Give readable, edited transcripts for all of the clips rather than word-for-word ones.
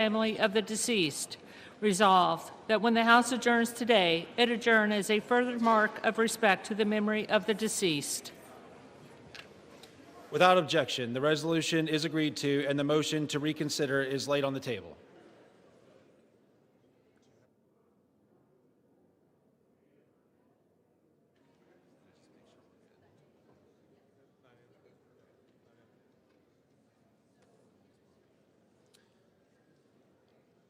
family of the deceased. Resolved, that when the House adjourns today, it adjourn as a further mark of respect to the memory of the deceased. Without objection, the resolution is agreed to and the motion to reconsider is laid on the table.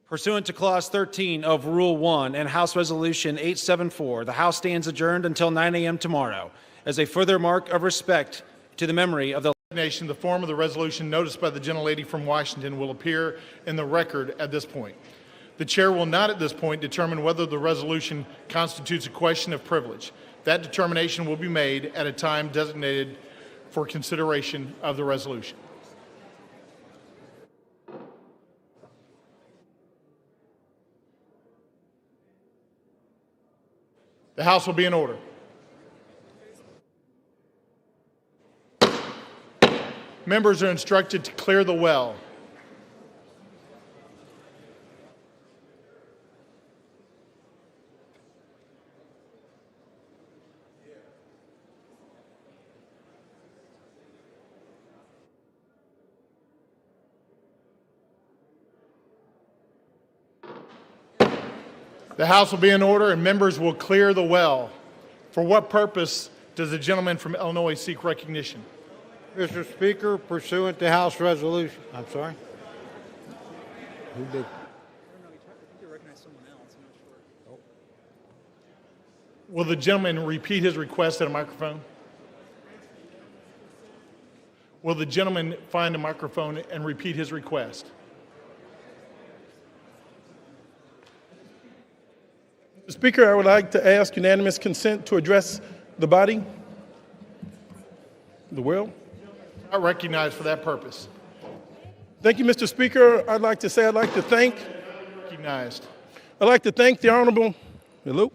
Pursuant to Clause 13 of Rule 1 and House Resolution 874, the House stands adjourned until 9 a.m. tomorrow as a further mark of respect to the memory of the nation. The form of the resolution noticed by the gentlelady from Washington will appear in the record at this point. The chair will not at this point determine whether the resolution constitutes a question of privilege. That determination will be made at a time designated for consideration of the resolution. The House will be in order. Members are instructed to clear the well. The House will be in order and members will clear the well. For what purpose does the gentleman from Illinois seek recognition? Mr. Speaker, pursuant to House Resolution, I'm sorry? Who did? Will the gentleman repeat his request at a microphone? Will the gentleman find a microphone and repeat his request? Mr. Speaker, I would like to ask unanimous consent to address the body, the world. I recognize for that purpose. Thank you, Mr. Speaker. I'd like to thank Recognized. I'd like to thank the Honorable, hello?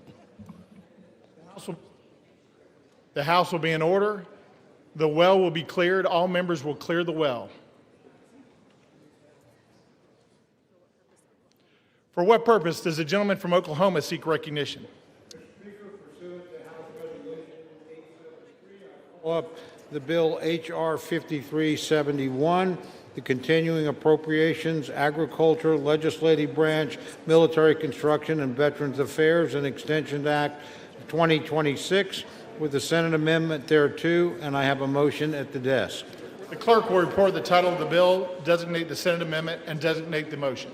The House will be in order. The well will be cleared. All members will clear the well. For what purpose does the gentleman from Oklahoma seek recognition? Speaker, pursuant to House Resolution 873, I call up the bill H.R. 5371, the Continuing Appropriations, Agriculture, Legislative Branch, Military Construction, and Veterans Affairs and Extension Act 2026 with the Senate amendment thereto, and I have a motion at the desk. The clerk will report the title of the bill, designate the Senate amendment, and designate the motion.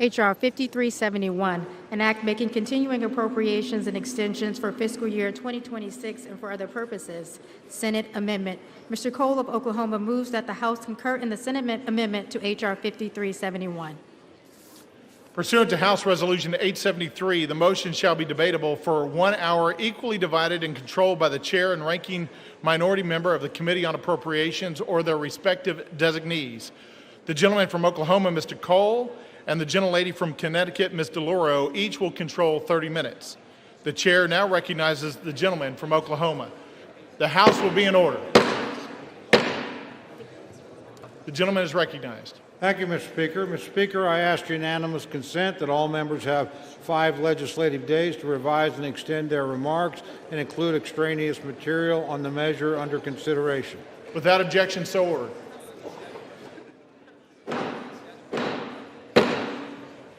H.R. 5371, an act making continuing appropriations and extensions for fiscal year 2026 and for other purposes. Senate amendment. Mr. Cole of Oklahoma moves that the House concur in the Senate amendment to H.R. 5371. Pursuant to House Resolution 873, the motion shall be debatable for 1 hour, equally divided and controlled by the chair and ranking minority member of the Committee on Appropriations or their respective designees. The gentleman from Oklahoma, Mr. Cole, and the gentlelady from Connecticut, Ms. DeLauro, each will control 30 minutes. The chair now recognizes the gentleman from Oklahoma. The House will be in order. The gentleman is recognized. Thank you, Mr. Speaker. Mr. Speaker, I ask unanimous consent that all members have 5 legislative days to revise and extend their remarks and include extraneous material on the measure under consideration. Without objection, so ordered.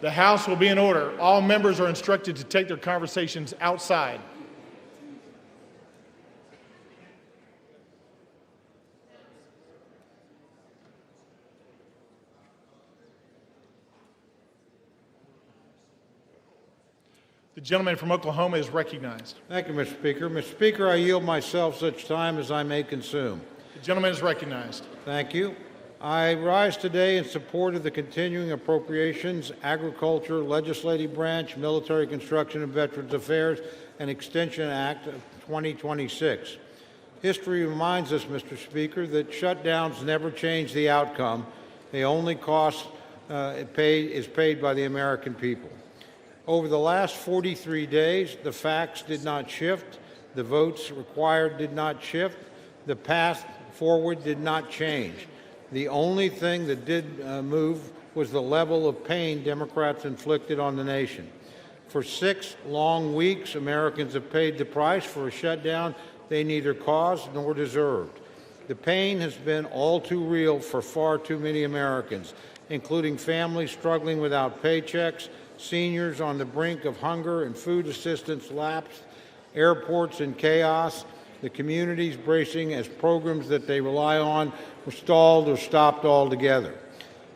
The House will be in order. All members are instructed to take their conversations outside. The gentleman from Oklahoma is recognized. Thank you, Mr. Speaker. Mr. Speaker, I yield myself such time as I may consume. The gentleman is recognized. Thank you. I rise today in support of the Continuing Appropriations, Agriculture, Legislative Branch, Military Construction and Veterans Affairs, and Extension Act of 2026. History reminds us, Mr. Speaker, that shutdowns never change the outcome. The only cost is paid by the American people. Over the last 43 days, the facts did not shift, the votes required did not shift, the path forward did not change. The only thing that did move was the level of pain Democrats inflicted on the nation. For 6 long weeks, Americans have paid the price for a shutdown they neither caused nor deserved. The pain has been all too real for far too many Americans, including families struggling without paychecks, seniors on the brink of hunger and food assistance lapse, airports in chaos, the communities bracing as programs that they rely on were stalled or stopped altogether.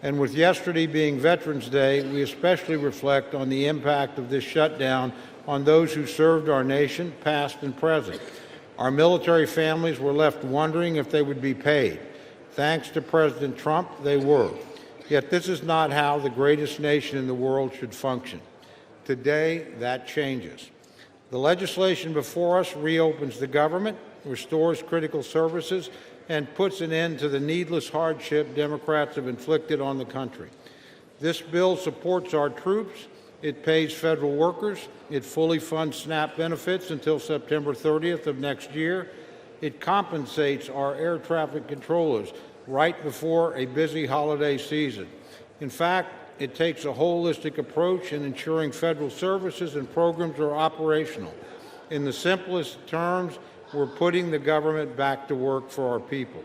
And with yesterday being Veterans Day, we especially reflect on the impact of this shutdown on those who served our nation, past and present. Our military families were left wondering if they would be paid. Thanks to President Trump, they were. Yet this is not how the greatest nation in the world should function. Today, that changes. The legislation before us reopens the government, restores critical services, and puts an end to the needless hardship Democrats have inflicted on the country. This bill supports our troops. It pays federal workers. It fully funds SNAP benefits until September 30th of next year. It compensates our air traffic controllers right before a busy holiday season. In fact, it takes a holistic approach in ensuring federal services and programs are operational. In the simplest terms, we're putting the government back to work for our people.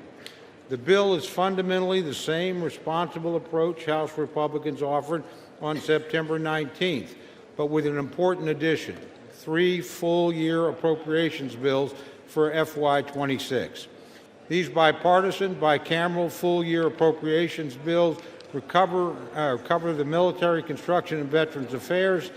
The bill is fundamentally the same responsible approach House Republicans offered on September 19th, but with an important addition: 3 full-year appropriations bills for FY26. These bipartisan, bicameral full-year appropriations bills cover the Military, Construction, and Veterans Affairs,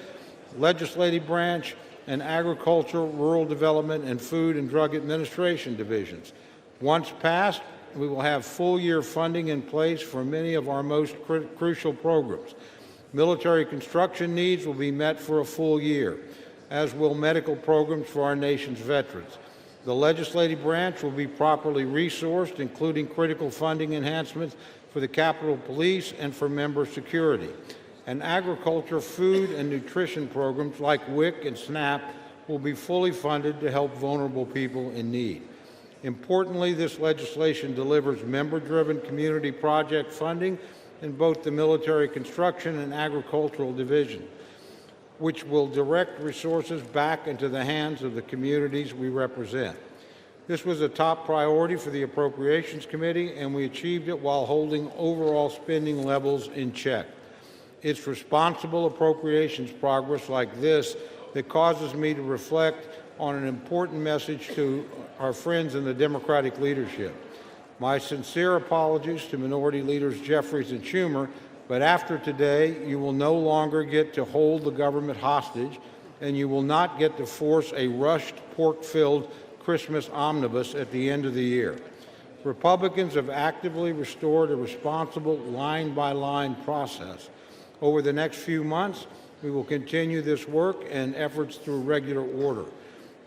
Legislative Branch, and Agriculture, Rural Development, and Food and Drug Administration divisions. Once passed, we will have full-year funding in place for many of our most crucial programs. Military construction needs will be met for a full year, as will medical programs for our nation's veterans. The legislative branch will be properly resourced, including critical funding enhancements for the Capitol Police and for member security. And agriculture, food, and nutrition programs like WIC and SNAP will be fully funded to help vulnerable people in need. Importantly, this legislation delivers member-driven community project funding in both the military construction and agricultural division, which will direct resources back into the hands of the communities we represent. This was a top priority for the Appropriations Committee, and we achieved it while holding overall spending levels in check. It's responsible appropriations progress like this that causes me to reflect on an important message to our friends in the Democratic leadership. My sincere apologies to Minority Leaders Jeffries and Schumer, but after today, you will no longer get to hold the government hostage, and you will not get to force a rushed, pork-filled Christmas omnibus at the end of the year. Republicans have actively restored a responsible line-by-line process. Over the next few months, we will continue this work and efforts through regular order.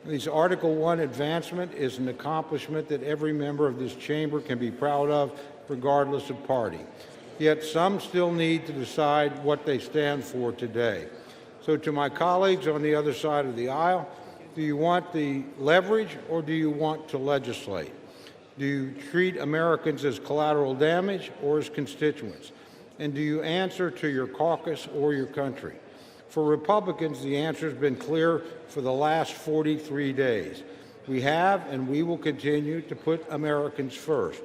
This Article 1 advancement is an accomplishment that every member of this chamber can be proud of, regardless of party. Yet some still need to decide what they stand for today. So to my colleagues on the other side of the aisle, do you want the leverage or do you want to legislate? Do you treat Americans as collateral damage or as constituents? And do you answer to your caucus or your country? For Republicans, the answer has been clear for the last 43 days. We have and we will continue to put Americans first.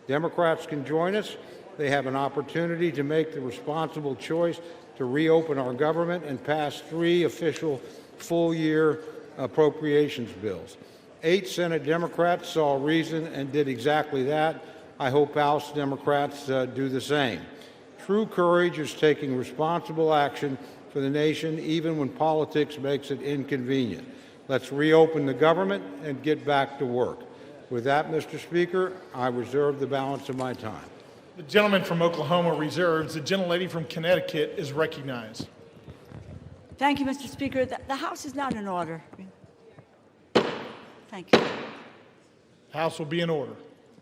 Democrats can join us. They have an opportunity to make the responsible choice to reopen our government and pass 3 official full-year appropriations bills. 8 Senate Democrats saw reason and did exactly that. I hope House Democrats do the same. True courage is taking responsible action for the nation, even when politics makes it inconvenient. Let's reopen the government and get back to work. With that, Mr. Speaker, I reserve the balance of my time. The gentleman from Oklahoma reserves. The gentlelady from Connecticut is recognized. Thank you, Mr. Speaker. The House is not in order. Thank you. House will be in order.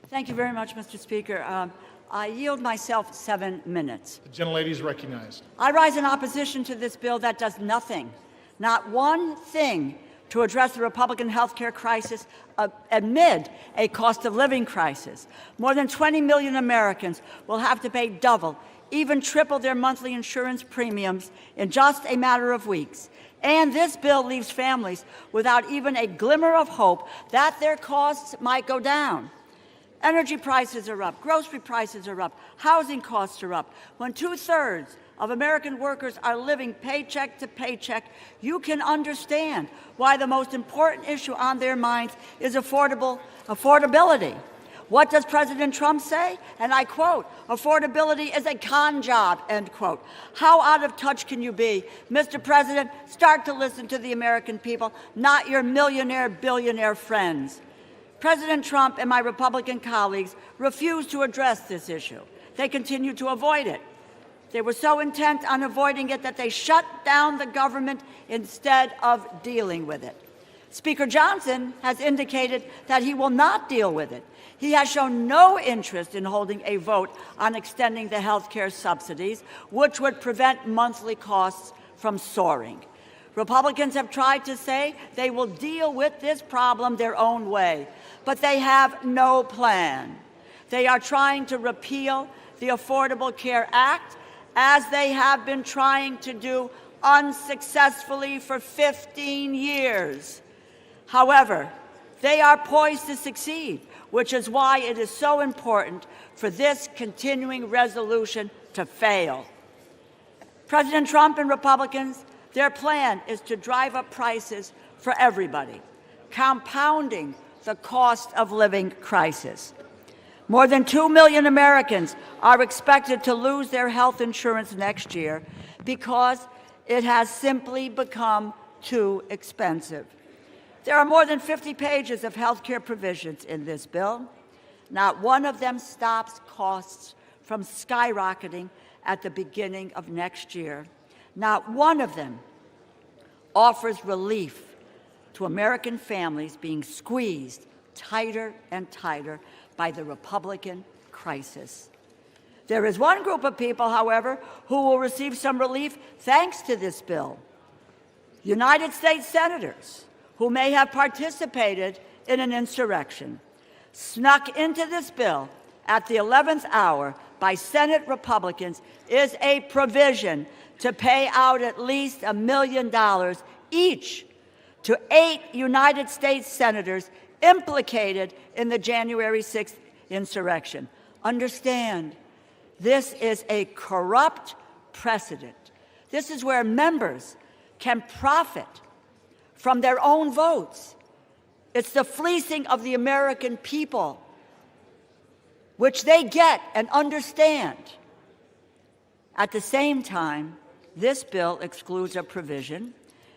Thank you very much, Mr. Speaker. I yield myself 7 minutes. The gentlelady is recognized. I rise in opposition to this bill that does nothing, not one thing, to address the Republican health care crisis amid a cost of living crisis. More than 20 million Americans will have to pay double, even triple their monthly insurance premiums in just a matter of weeks. And this bill leaves families without even a glimmer of hope that their costs might go down. Energy prices are up, grocery prices are up, housing costs are up. When 2/3 of American workers are living paycheck to paycheck, you can understand why the most important issue on their minds is affordability. What does President Trump say? And I quote, "Affordability is a con job," end quote. How out of touch can you be? Mr. President, start to listen to the American people, not your millionaire, billionaire friends. President Trump and my Republican colleagues refuse to address this issue. They continue to avoid it. They were so intent on avoiding it that they shut down the government instead of dealing with it. Speaker Johnson has indicated that he will not deal with it. He has shown no interest in holding a vote on extending the health care subsidies, which would prevent monthly costs from soaring. Republicans have tried to say they will deal with this problem their own way, but they have no plan. They are trying to repeal the Affordable Care Act, as they have been trying to do unsuccessfully for 15 years. However, they are poised to succeed, which is why it is so important for this continuing resolution to fail. President Trump and Republicans, their plan is to drive up prices for everybody, compounding the cost of living crisis. More than 2 million Americans are expected to lose their health insurance next year because it has simply become too expensive. There are more than 50 pages of health care provisions in this bill. Not one of them stops costs from skyrocketing at the beginning of next year. Not one of them offers relief to American families being squeezed tighter and tighter by the Republican crisis. There is one group of people, however, who will receive some relief thanks to this bill. United States senators who may have participated in an insurrection, snuck into this bill at the 11th hour by Senate Republicans, is a provision to pay out at least $1 million each to 8 United States senators implicated in the January 6th insurrection. Understand, this is a corrupt precedent. This is where members can profit from their own votes. It's the fleecing of the American people, which they get and understand. At the same time, this bill excludes a provision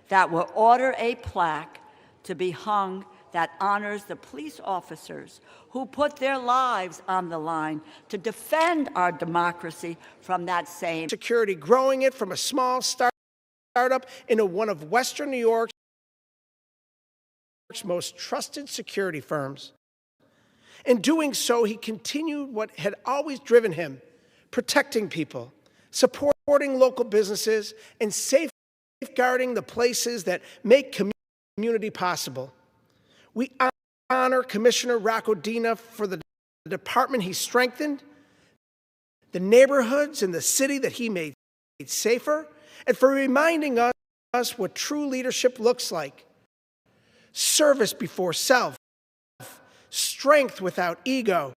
that will order a plaque to be hung that honors the police officers who put their lives on the line to defend our democracy from that same security, growing it from a small startup into one of Western New York's most trusted security firms. In doing so, he continued what had always driven him: protecting people, supporting local businesses, and safeguarding the places that make community possible. We honor Commissioner Rakodina for the department he strengthened, the neighborhoods in the city that he made safer, and for reminding us what true leadership looks like: service before self, strength without ego,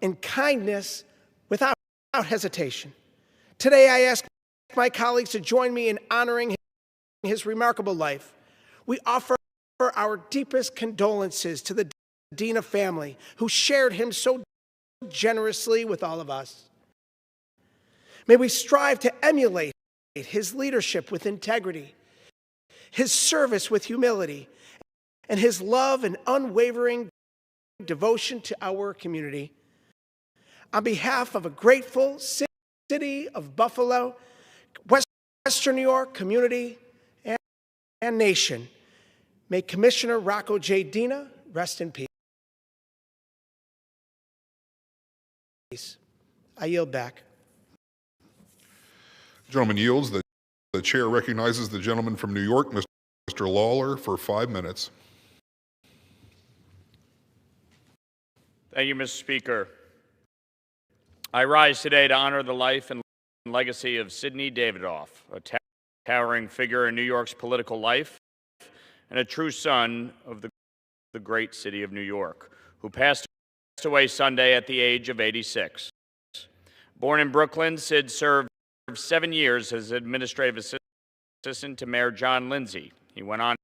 and kindness without hesitation. Today, I ask my colleagues to join me in honoring his remarkable life. We offer our deepest condolences to the Dina family, who shared him so generously with all of us. May we strive to emulate his leadership with integrity, his service with humility, and his love and unwavering devotion to our community. On behalf of a grateful city of Buffalo, Western New York community, and nation, may Commissioner Rocco J. Dina rest in peace. I yield back. The gentleman yields. The chair recognizes the gentleman from New York, Mr. Lawler, for 5 minutes. Thank you, Mr. Speaker. I rise today to honor the life and legacy of Sidney Davidoff, a towering figure in New York's political life and a true son of the great city of New York, who passed away Sunday at the age of 86. Born in Brooklyn, Sid served 7 years as administrative assistant to Mayor John Lindsay. He went on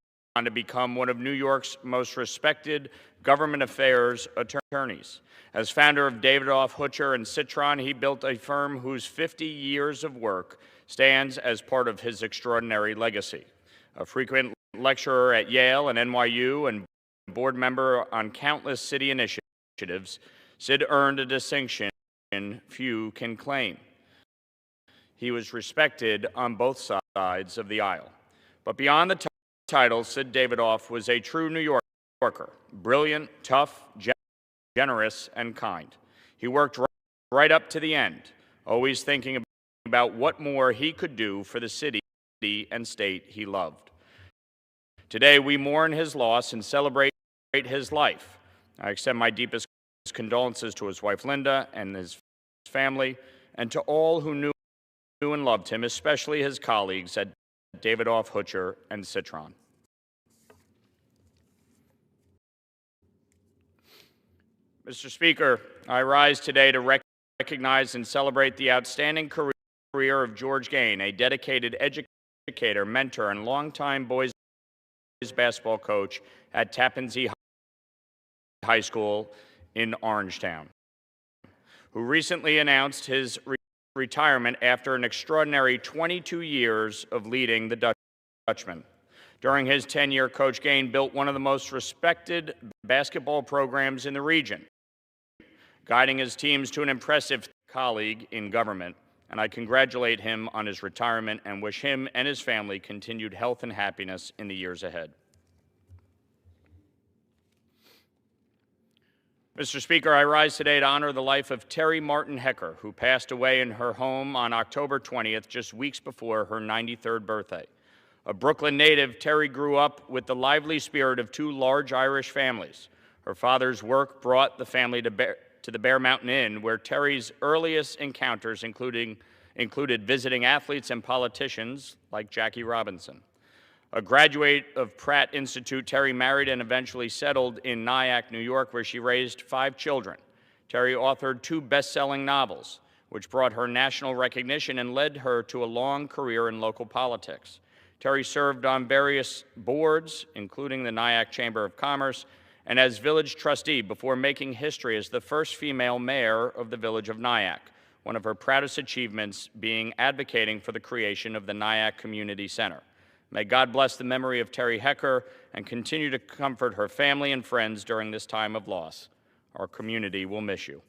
to become one of New York's most respected government affairs attorneys. As founder of Davidoff, Hutcher, and Citron, he built a firm whose 50 years of work stands as part of his extraordinary legacy. A frequent lecturer at Yale and NYU and board member on countless city initiatives, Sid earned a distinction few can claim. He was respected on both sides of the aisle. But beyond the title, Sid Davidoff was a true New Yorker, brilliant, tough, generous, and kind. He worked right up to the end, always thinking about what more he could do for the city and state he loved. Today, we mourn his loss and celebrate his life. I extend my deepest condolences to his wife, Linda, and his family, and to all who knew and loved him, especially his colleagues at Davidoff, Hutcher, and Citron. Mr. Speaker, I rise today to recognize and celebrate the outstanding career of George Gain, a dedicated educator, mentor, and longtime boys basketball coach at Tappan Zee High School in Orangetown, who recently announced his retirement after an extraordinary 22 years of leading the Dutchman. During his tenure, Coach Gain built one of the most respected basketball programs in the region, guiding his teams to an impressive colleague in government, and I congratulate him on his retirement and wish him and his family continued health and happiness in the years ahead. Mr. Speaker, I rise today to honor the life of Terry Martin Hecker, who passed away in her home on October 20th, just weeks before her 93rd birthday. A Brooklyn native, Terry grew up with the lively spirit of two large Irish families. Her father's work brought the family to the Bear Mountain Inn, where Terry's earliest encounters included visiting athletes and politicians like Jackie Robinson. A graduate of Pratt Institute, Terry married and eventually settled in Nyack, New York, where she raised 5 children. Terry authored 2 best-selling novels, which brought her national recognition and led her to a long career in local politics. Terry served on various boards, including the Nyack Chamber of Commerce, and as village trustee before making history as the first female mayor of the village of Nyack, one of her proudest achievements being advocating for the creation of the Nyack Community Center. May God bless the memory of Terry Hecker and continue to comfort her family and friends during this time of loss. Our community will miss you.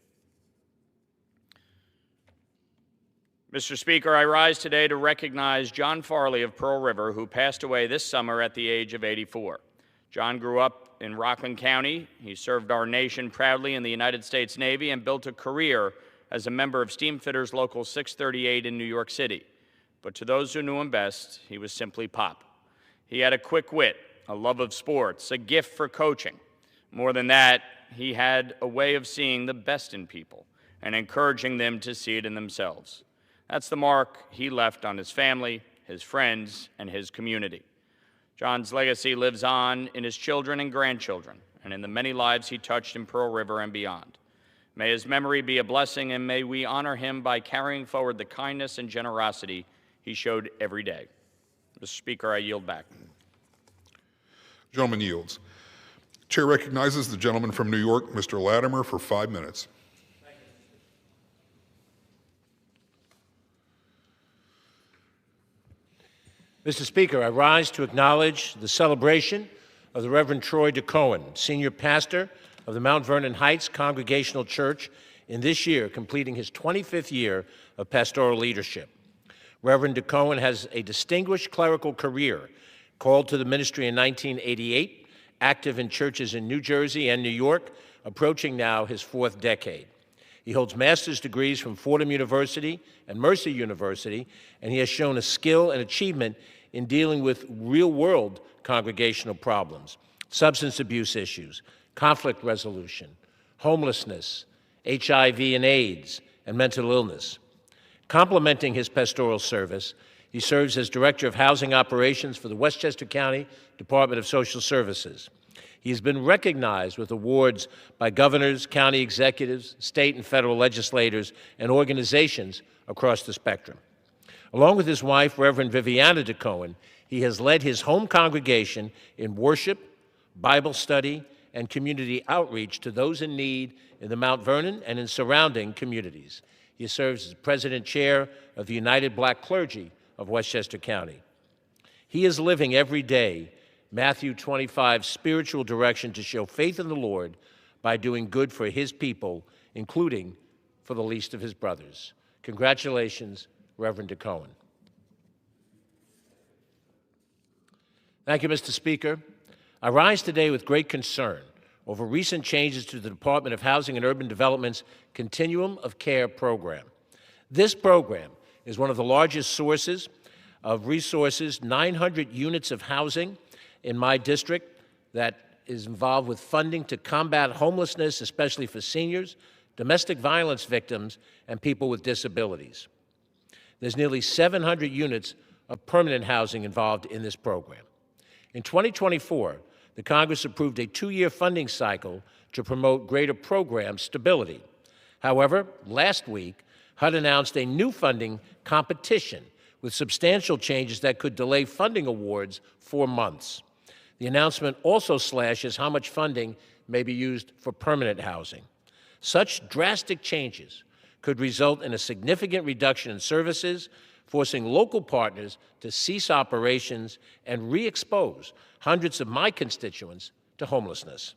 Mr. Speaker, I rise today to recognize John Farley of Pearl River, who passed away this summer at the age of 84. John grew up in Rockland County. He served our nation proudly in the United States Navy and built a career as a member of Steamfitters Local 638 in New York City. But to those who knew him best, he was simply Pop. He had a quick wit, a love of sports, a gift for coaching. More than that, he had a way of seeing the best in people and encouraging them to see it in themselves. That's the mark he left on his family, his friends, and his community. John's legacy lives on in his children and grandchildren, and in the many lives he touched in Pearl River and beyond. May his memory be a blessing, and may we honor him by carrying forward the kindness and generosity he showed every day. Mr. Speaker, I yield back. Gentleman yields. Chair recognizes the gentleman from New York, Mr. Latimer, for 5 minutes. Mr. Speaker, I rise to acknowledge the celebration of the Reverend Troy DeCohen, senior pastor of the Mount Vernon Heights Congregational Church, in this year completing his 25th year of pastoral leadership. Reverend DeCohen has a distinguished clerical career, called to the ministry in 1988, active in churches in New Jersey and New York, approaching now his 4th decade. He holds master's degrees from Fordham University and Mercer University, and he has shown a skill and achievement in dealing with real-world congregational problems, substance abuse issues, conflict resolution, homelessness, HIV and AIDS, and mental illness. Complementing his pastoral service, he serves as Director of Housing Operations for the Westchester County Department of Social Services. He has been recognized with awards by governors, county executives, state and federal legislators, and organizations across the spectrum. Along with his wife, Reverend Viviana DeCohen, he has led his home congregation in worship, Bible study, and community outreach to those in need in the Mount Vernon and in surrounding communities. He serves as President Chair of the United Black Clergy of Westchester County. He is living every day Matthew 25 spiritual direction to show faith in the Lord by doing good for his people, including for the least of his brothers. Congratulations, Reverend DeCohen. Thank you, Mr. Speaker. I rise today with great concern over recent changes to the Department of Housing and Urban Development's Continuum of Care program. This program is one of the largest sources of resources, 900 units of housing in my district that is involved with funding to combat homelessness, especially for seniors, domestic violence victims, and people with disabilities. There's nearly 700 units of permanent housing involved in this program. In 2024, the Congress approved a 2-year funding cycle to promote greater program stability. However, last week, HUD announced a new funding competition with substantial changes that could delay funding awards for months. The announcement also slashes how much funding may be used for permanent housing. Such drastic changes could result in a significant reduction in services, forcing local partners to cease operations and re-expose hundreds of my constituents to homelessness.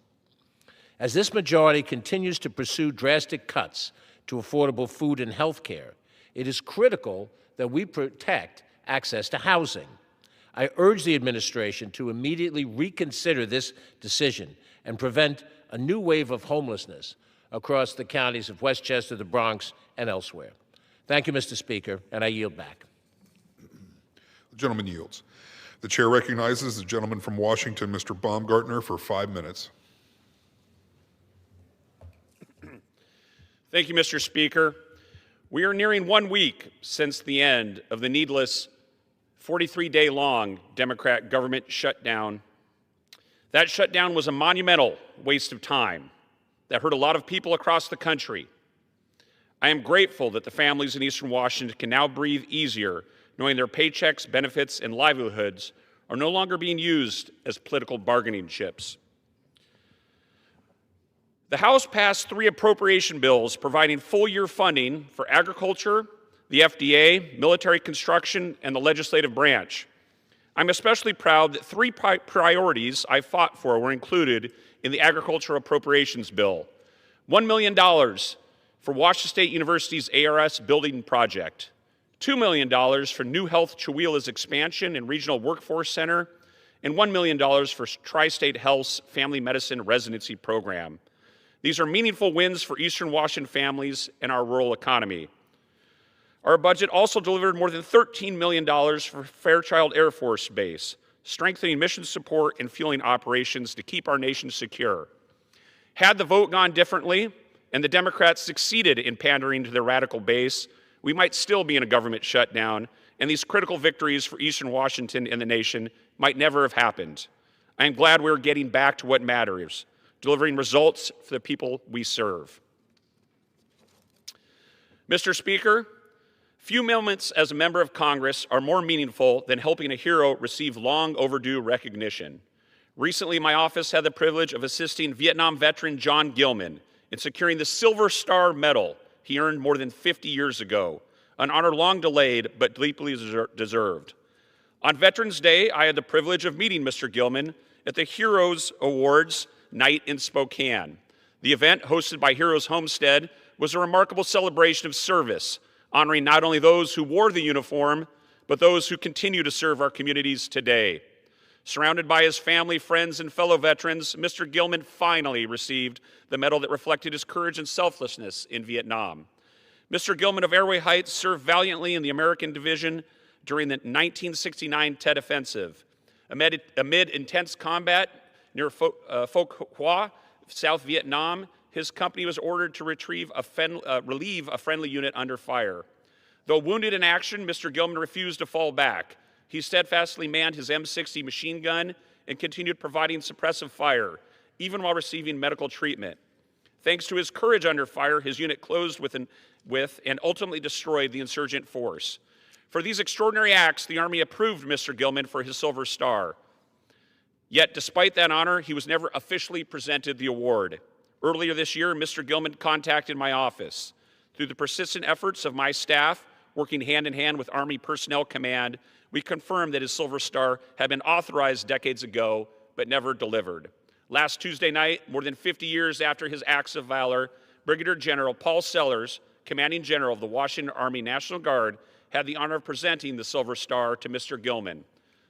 As this majority continues to pursue drastic cuts to affordable food and health care, it is critical that we protect access to housing. I urge the administration to immediately reconsider this decision and prevent a new wave of homelessness across the counties of Westchester, the Bronx, and elsewhere. Thank you, Mr. Speaker, and I yield back. The gentleman yields. The chair recognizes the gentleman from Washington, Mr. Baumgartner, for 5 minutes. Thank you, Mr. Speaker. We are nearing 1 week since the end of the needless 43-day-long Democrat government shutdown. That shutdown was a monumental waste of time that hurt a lot of people across the country. I am grateful that the families in Eastern Washington can now breathe easier, knowing their paychecks, benefits, and livelihoods are no longer being used as political bargaining chips. The House passed 3 appropriation bills providing full-year funding for agriculture, the FDA, military construction, and the legislative branch. I'm especially proud that 3 priorities I fought for were included in the agriculture appropriations bill. $1 million for Washington State University's ARS building project, $2 million for New Health Chewella's expansion and regional workforce center, and $1 million for Tri-State Health's family medicine residency program. These are meaningful wins for Eastern Washington families and our rural economy. Our budget also delivered more than $13 million for Fairchild Air Force Base, strengthening mission support and fueling operations to keep our nation secure. Had the vote gone differently, and the Democrats succeeded in pandering to their radical base, we might still be in a government shutdown, and these critical victories for Eastern Washington and the nation might never have happened. I am glad we're getting back to what matters, delivering results for the people we serve. Mr. Speaker, few moments as a member of Congress are more meaningful than helping a hero receive long overdue recognition. Recently, my office had the privilege of assisting Vietnam veteran John Gilman in securing the Silver Star Medal he earned more than 50 years ago, an honor long delayed but deeply deserved. On Veterans Day, I had the privilege of meeting Mr. Gilman at the Heroes Awards night in Spokane. The event, hosted by Heroes Homestead, was a remarkable celebration of service, honoring not only those who wore the uniform, but those who continue to serve our communities today. Surrounded by his family, friends, and fellow veterans, Mr. Gilman finally received the medal that reflected his courage and selflessness in Vietnam. Mr. Gilman of Airway Heights served valiantly in the American Division during the 1969 Tet Offensive. Amid intense combat near Phuoc Hoa, South Vietnam, his company was ordered to relieve a friendly unit under fire. Though wounded in action, Mr. Gilman refused to fall back. He steadfastly manned his M60 machine gun and continued providing suppressive fire, even while receiving medical treatment. Thanks to his courage under fire, his unit closed with and ultimately destroyed the insurgent force. For these extraordinary acts, the Army approved Mr. Gilman for his Silver Star. Yet, despite that honor, he was never officially presented the award. Earlier this year, Mr. Gilman contacted my office. Through the persistent efforts of my staff, working hand in hand with Army Personnel Command, we confirmed that his Silver Star had been authorized decades ago, but never delivered. Last Tuesday night, more than 50 years after his acts of valor, Brigadier General Paul Sellers, Commanding General of the Washington Army National Guard, had the honor of presenting the Silver Star to Mr. Gilman.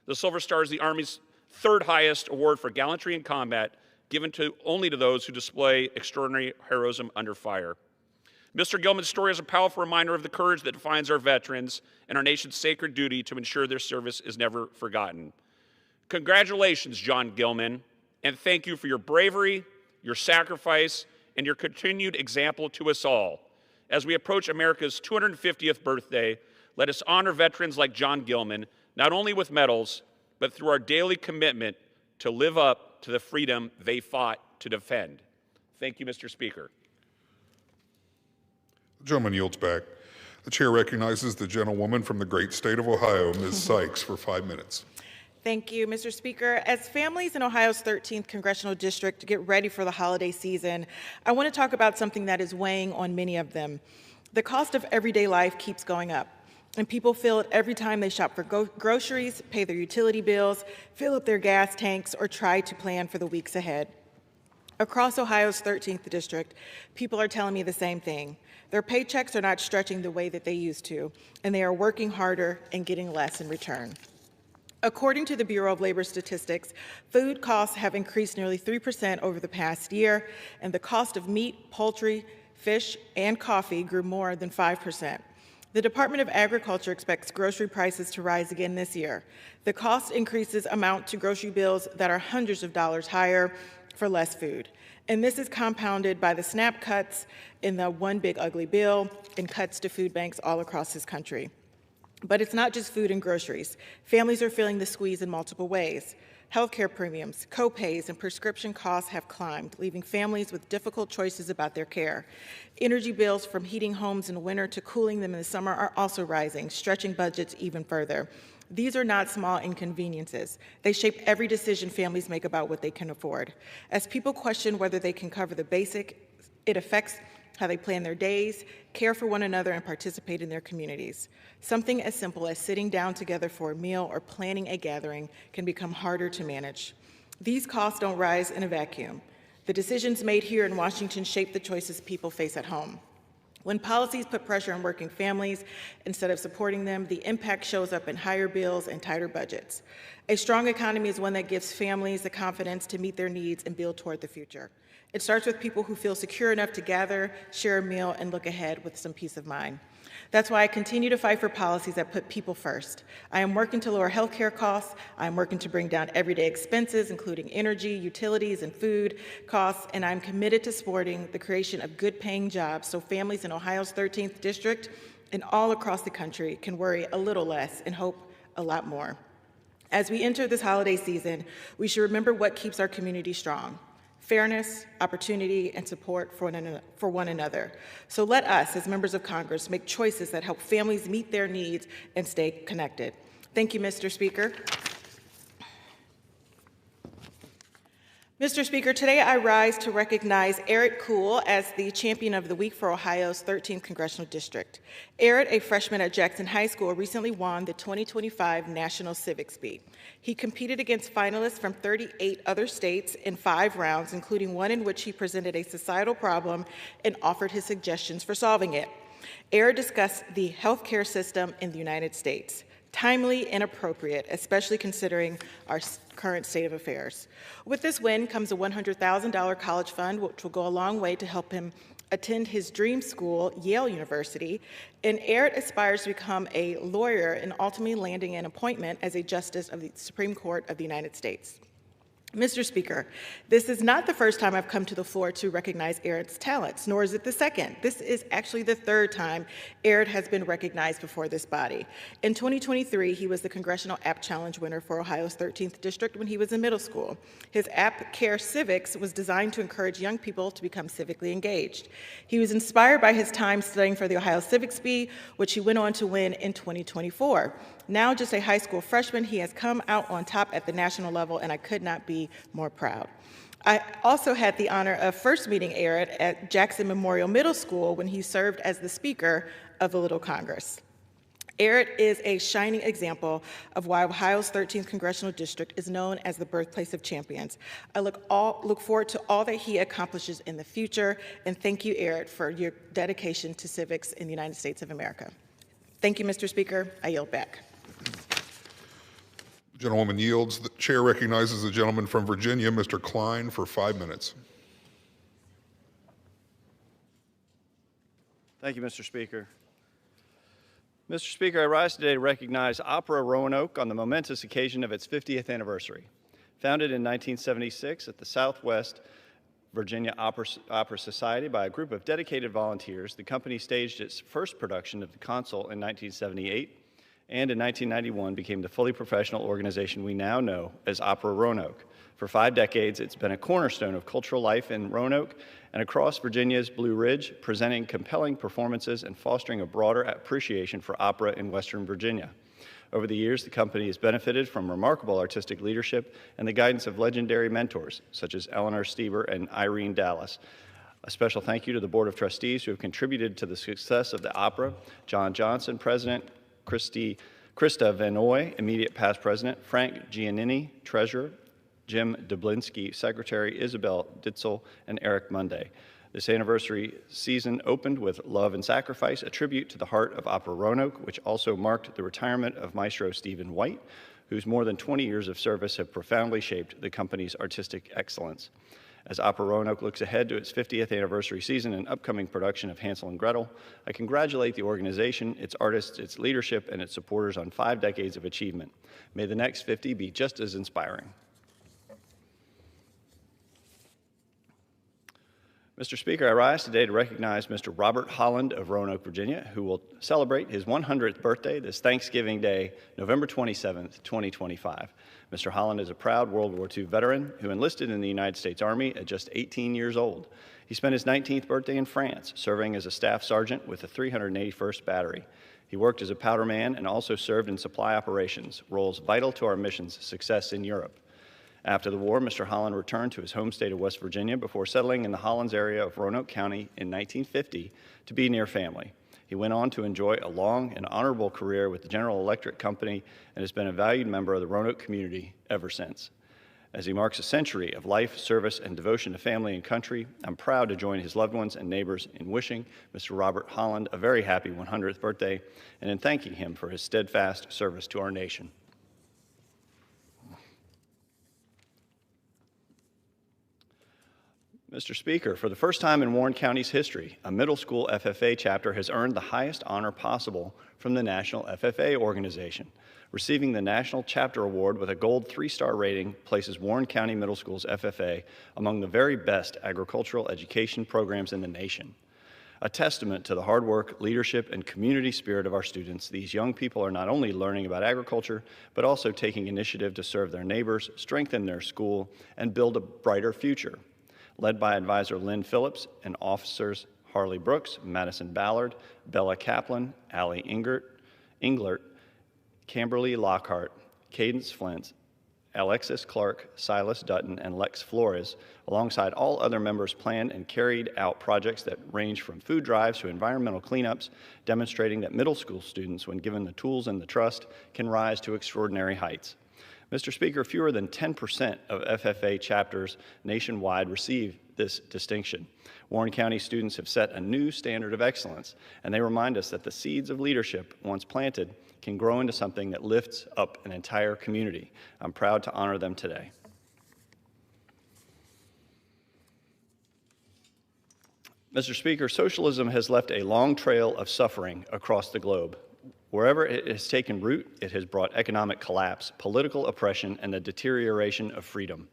The Silver Star is the Army's third highest award for gallantry in combat, given only to those who display extraordinary heroism under fire. Mr. Gilman's story is a powerful reminder of the courage that defines our veterans and our nation's sacred duty to ensure their service is never forgotten. Congratulations, John Gilman, and thank you for your bravery, your sacrifice, and your continued example to us all. As we approach America's 250th birthday, let us honor veterans like John Gilman, not only with medals, but through our daily commitment to live up to the freedom they fought to defend. Thank you, Mr. Speaker. The gentleman yields back. The chair recognizes the gentlewoman from the great state of Ohio, Ms. Sykes, for 5 minutes. Thank you, Mr. Speaker. As families in Ohio's 13th congressional district get ready for the holiday season, I want to talk about something that is weighing on many of them. The cost of everyday life keeps going up, and people feel it every time they shop for groceries, pay their utility bills, fill up their gas tanks, or try to plan for the weeks ahead. Across Ohio's 13th district, people are telling me the same thing. Their paychecks are not stretching the way that they used to, and they are working harder and getting less in return. According to the Bureau of Labor Statistics, food costs have increased nearly 3% over the past year, and the cost of meat, poultry, fish, and coffee grew more than 5%. The Department of Agriculture expects grocery prices to rise again this year. The cost increases amount to grocery bills that are hundreds of dollars higher for less food. And this is compounded by the SNAP cuts in the One Big Ugly Bill and cuts to food banks all across this country. But it's not just food and groceries. Families are feeling the squeeze in multiple ways. Healthcare premiums, co-pays, and prescription costs have climbed, leaving families with difficult choices about their care. Energy bills from heating homes in winter to cooling them in the summer are also rising, stretching budgets even further. These are not small inconveniences. They shape every decision families make about what they can afford. As people question whether they can cover the basic, it affects how they plan their days, care for one another, and participate in their communities. Something as simple as sitting down together for a meal or planning a gathering can become harder to manage. These costs don't rise in a vacuum. The decisions made here in Washington shape the choices people face at home. When policies put pressure on working families instead of supporting them, the impact shows up in higher bills and tighter budgets. A strong economy is one that gives families the confidence to meet their needs and build toward the future. It starts with people who feel secure enough to gather, share a meal, and look ahead with some peace of mind. That's why I continue to fight for policies that put people first. I am working to lower healthcare costs. I am working to bring down everyday expenses, including energy, utilities, and food costs, and I'm committed to supporting the creation of good-paying jobs so families in Ohio's 13th district and all across the country can worry a little less and hope a lot more. As we enter this holiday season, we should remember what keeps our community strong: fairness, opportunity, and support for one another. So let us, as members of Congress, make choices that help families meet their needs and stay connected. Thank you, Mr. Speaker. Mr. Speaker, today I rise to recognize Eric Kuhl as the Champion of the Week for Ohio's 13th Congressional District. Eric, a freshman at Jackson High School, recently won the 2025 National Civics Beat. He competed against finalists from 38 other states in 5 rounds, including one in which he presented a societal problem and offered his suggestions for solving it. Eric discussed the healthcare system in the United States. Timely and appropriate, especially considering our current state of affairs. With this win comes a $100,000 college fund, which will go a long way to help him attend his dream school, Yale University, and Eric aspires to become a lawyer and ultimately landing an appointment as a justice of the Supreme Court of the United States. Mr. Speaker, this is not the first time I've come to the floor to recognize Aaron's talents, nor is it the second. This is actually the third time Aaron has been recognized before this body. In 2023, he was the Congressional App Challenge winner for Ohio's 13th District when he was in middle school. His app, Care Civics, was designed to encourage young people to become civically engaged. He was inspired by his time studying for the Ohio Civics Bee, which he went on to win in 2024. Now just a high school freshman, he has come out on top at the national level, and I could not be more proud. I also had the honor of first meeting Aaron at Jackson Memorial Middle School when he served as the Speaker of the Little Congress. Aaron is a shining example of why Ohio's 13th Congressional District is known as the birthplace of champions. I look forward to all that he accomplishes in the future, and thank you, Aaron, for your dedication to civics in the United States of America. Thank you, Mr. Speaker. I yield back. The gentlewoman yields. The chair recognizes the gentleman from Virginia, Mr. Klein, for 5 minutes. Thank you, Mr. Speaker. Mr. Speaker, I rise today to recognize Opera Roanoke on the momentous occasion of its 50th anniversary. Founded in 1976 at the Southwest Virginia Opera Society by a group of dedicated volunteers, the company staged its first production of the Consul in 1978, and in 1991 became the fully professional organization we now know as Opera Roanoke. For 5 decades, it's been a cornerstone of cultural life in Roanoke and across Virginia's Blue Ridge, presenting compelling performances and fostering a broader appreciation for opera in Western Virginia. Over the years, the company has benefited from remarkable artistic leadership and the guidance of legendary mentors, such as Eleanor Stieber and Irene Dallas. A special thank you to the Board of Trustees who have contributed to the success of the opera: John Johnson, President; Krista Van Oy, immediate past president; Frank Giannini, treasurer; Jim Dublinsky, secretary; Isabel Ditzel, and Eric Monday. This anniversary season opened with Love and Sacrifice, a tribute to the heart of Opera Roanoke, which also marked the retirement of Maestro Stephen White, whose more than 20 years of service have profoundly shaped the company's artistic excellence. As Opera Roanoke looks ahead to its 50th anniversary season and upcoming production of Hansel and Gretel, I congratulate the organization, its artists, its leadership, and its supporters on 5 decades of achievement. May the next 50 be just as inspiring. Mr. Speaker, I rise today to recognize Mr. Robert Holland of Roanoke, Virginia, who will celebrate his 100th birthday this Thanksgiving Day, November 27th, 2025. Mr. Holland is a proud World War II veteran who enlisted in the United States Army at just 18 years old. He spent his 19th birthday in France, serving as a staff sergeant with the 381st Battery. He worked as a powderman and also served in supply operations, roles vital to our mission's success in Europe. After the war, Mr. Holland returned to his home state of West Virginia before settling in the Hollins area of Roanoke County in 1950 to be near family. He went on to enjoy a long and honorable career with the General Electric Company and has been a valued member of the Roanoke community ever since. As he marks a century of life, service, and devotion to family and country, I'm proud to join his loved ones and neighbors in wishing Mr. Robert Holland a very happy 100th birthday and in thanking him for his steadfast service to our nation. Mr. Speaker, for the first time in Warren County's history, a middle school FFA chapter has earned the highest honor possible from the National FFA Organization. Receiving the National Chapter Award with a gold 3-star rating places Warren County Middle School's FFA among the very best agricultural education programs in the nation. A testament to the hard work, leadership, and community spirit of our students, these young people are not only learning about agriculture, but also taking initiative to serve their neighbors, strengthen their school, and build a brighter future. Led by advisor Lynn Phillips and officers Harley Brooks, Madison Ballard, Bella Kaplan, Allie Englert, Camberly Lockhart, Cadence Flint, Alexis Clark, Silas Dutton, and Lex Flores, alongside all other members, planned and carried out projects that range from food drives to environmental cleanups, demonstrating that middle school students, when given the tools and the trust, can rise to extraordinary heights. Mr. Speaker, fewer than 10% of FFA chapters nationwide receive this distinction. Warren County students have set a new standard of excellence, and they remind us that the seeds of leadership, once planted, can grow into something that lifts up an entire community. I'm proud to honor them today. Mr. Speaker, socialism has left a long trail of suffering across the globe. Wherever it has taken root, it has brought economic collapse, political oppression, and the deterioration of freedom.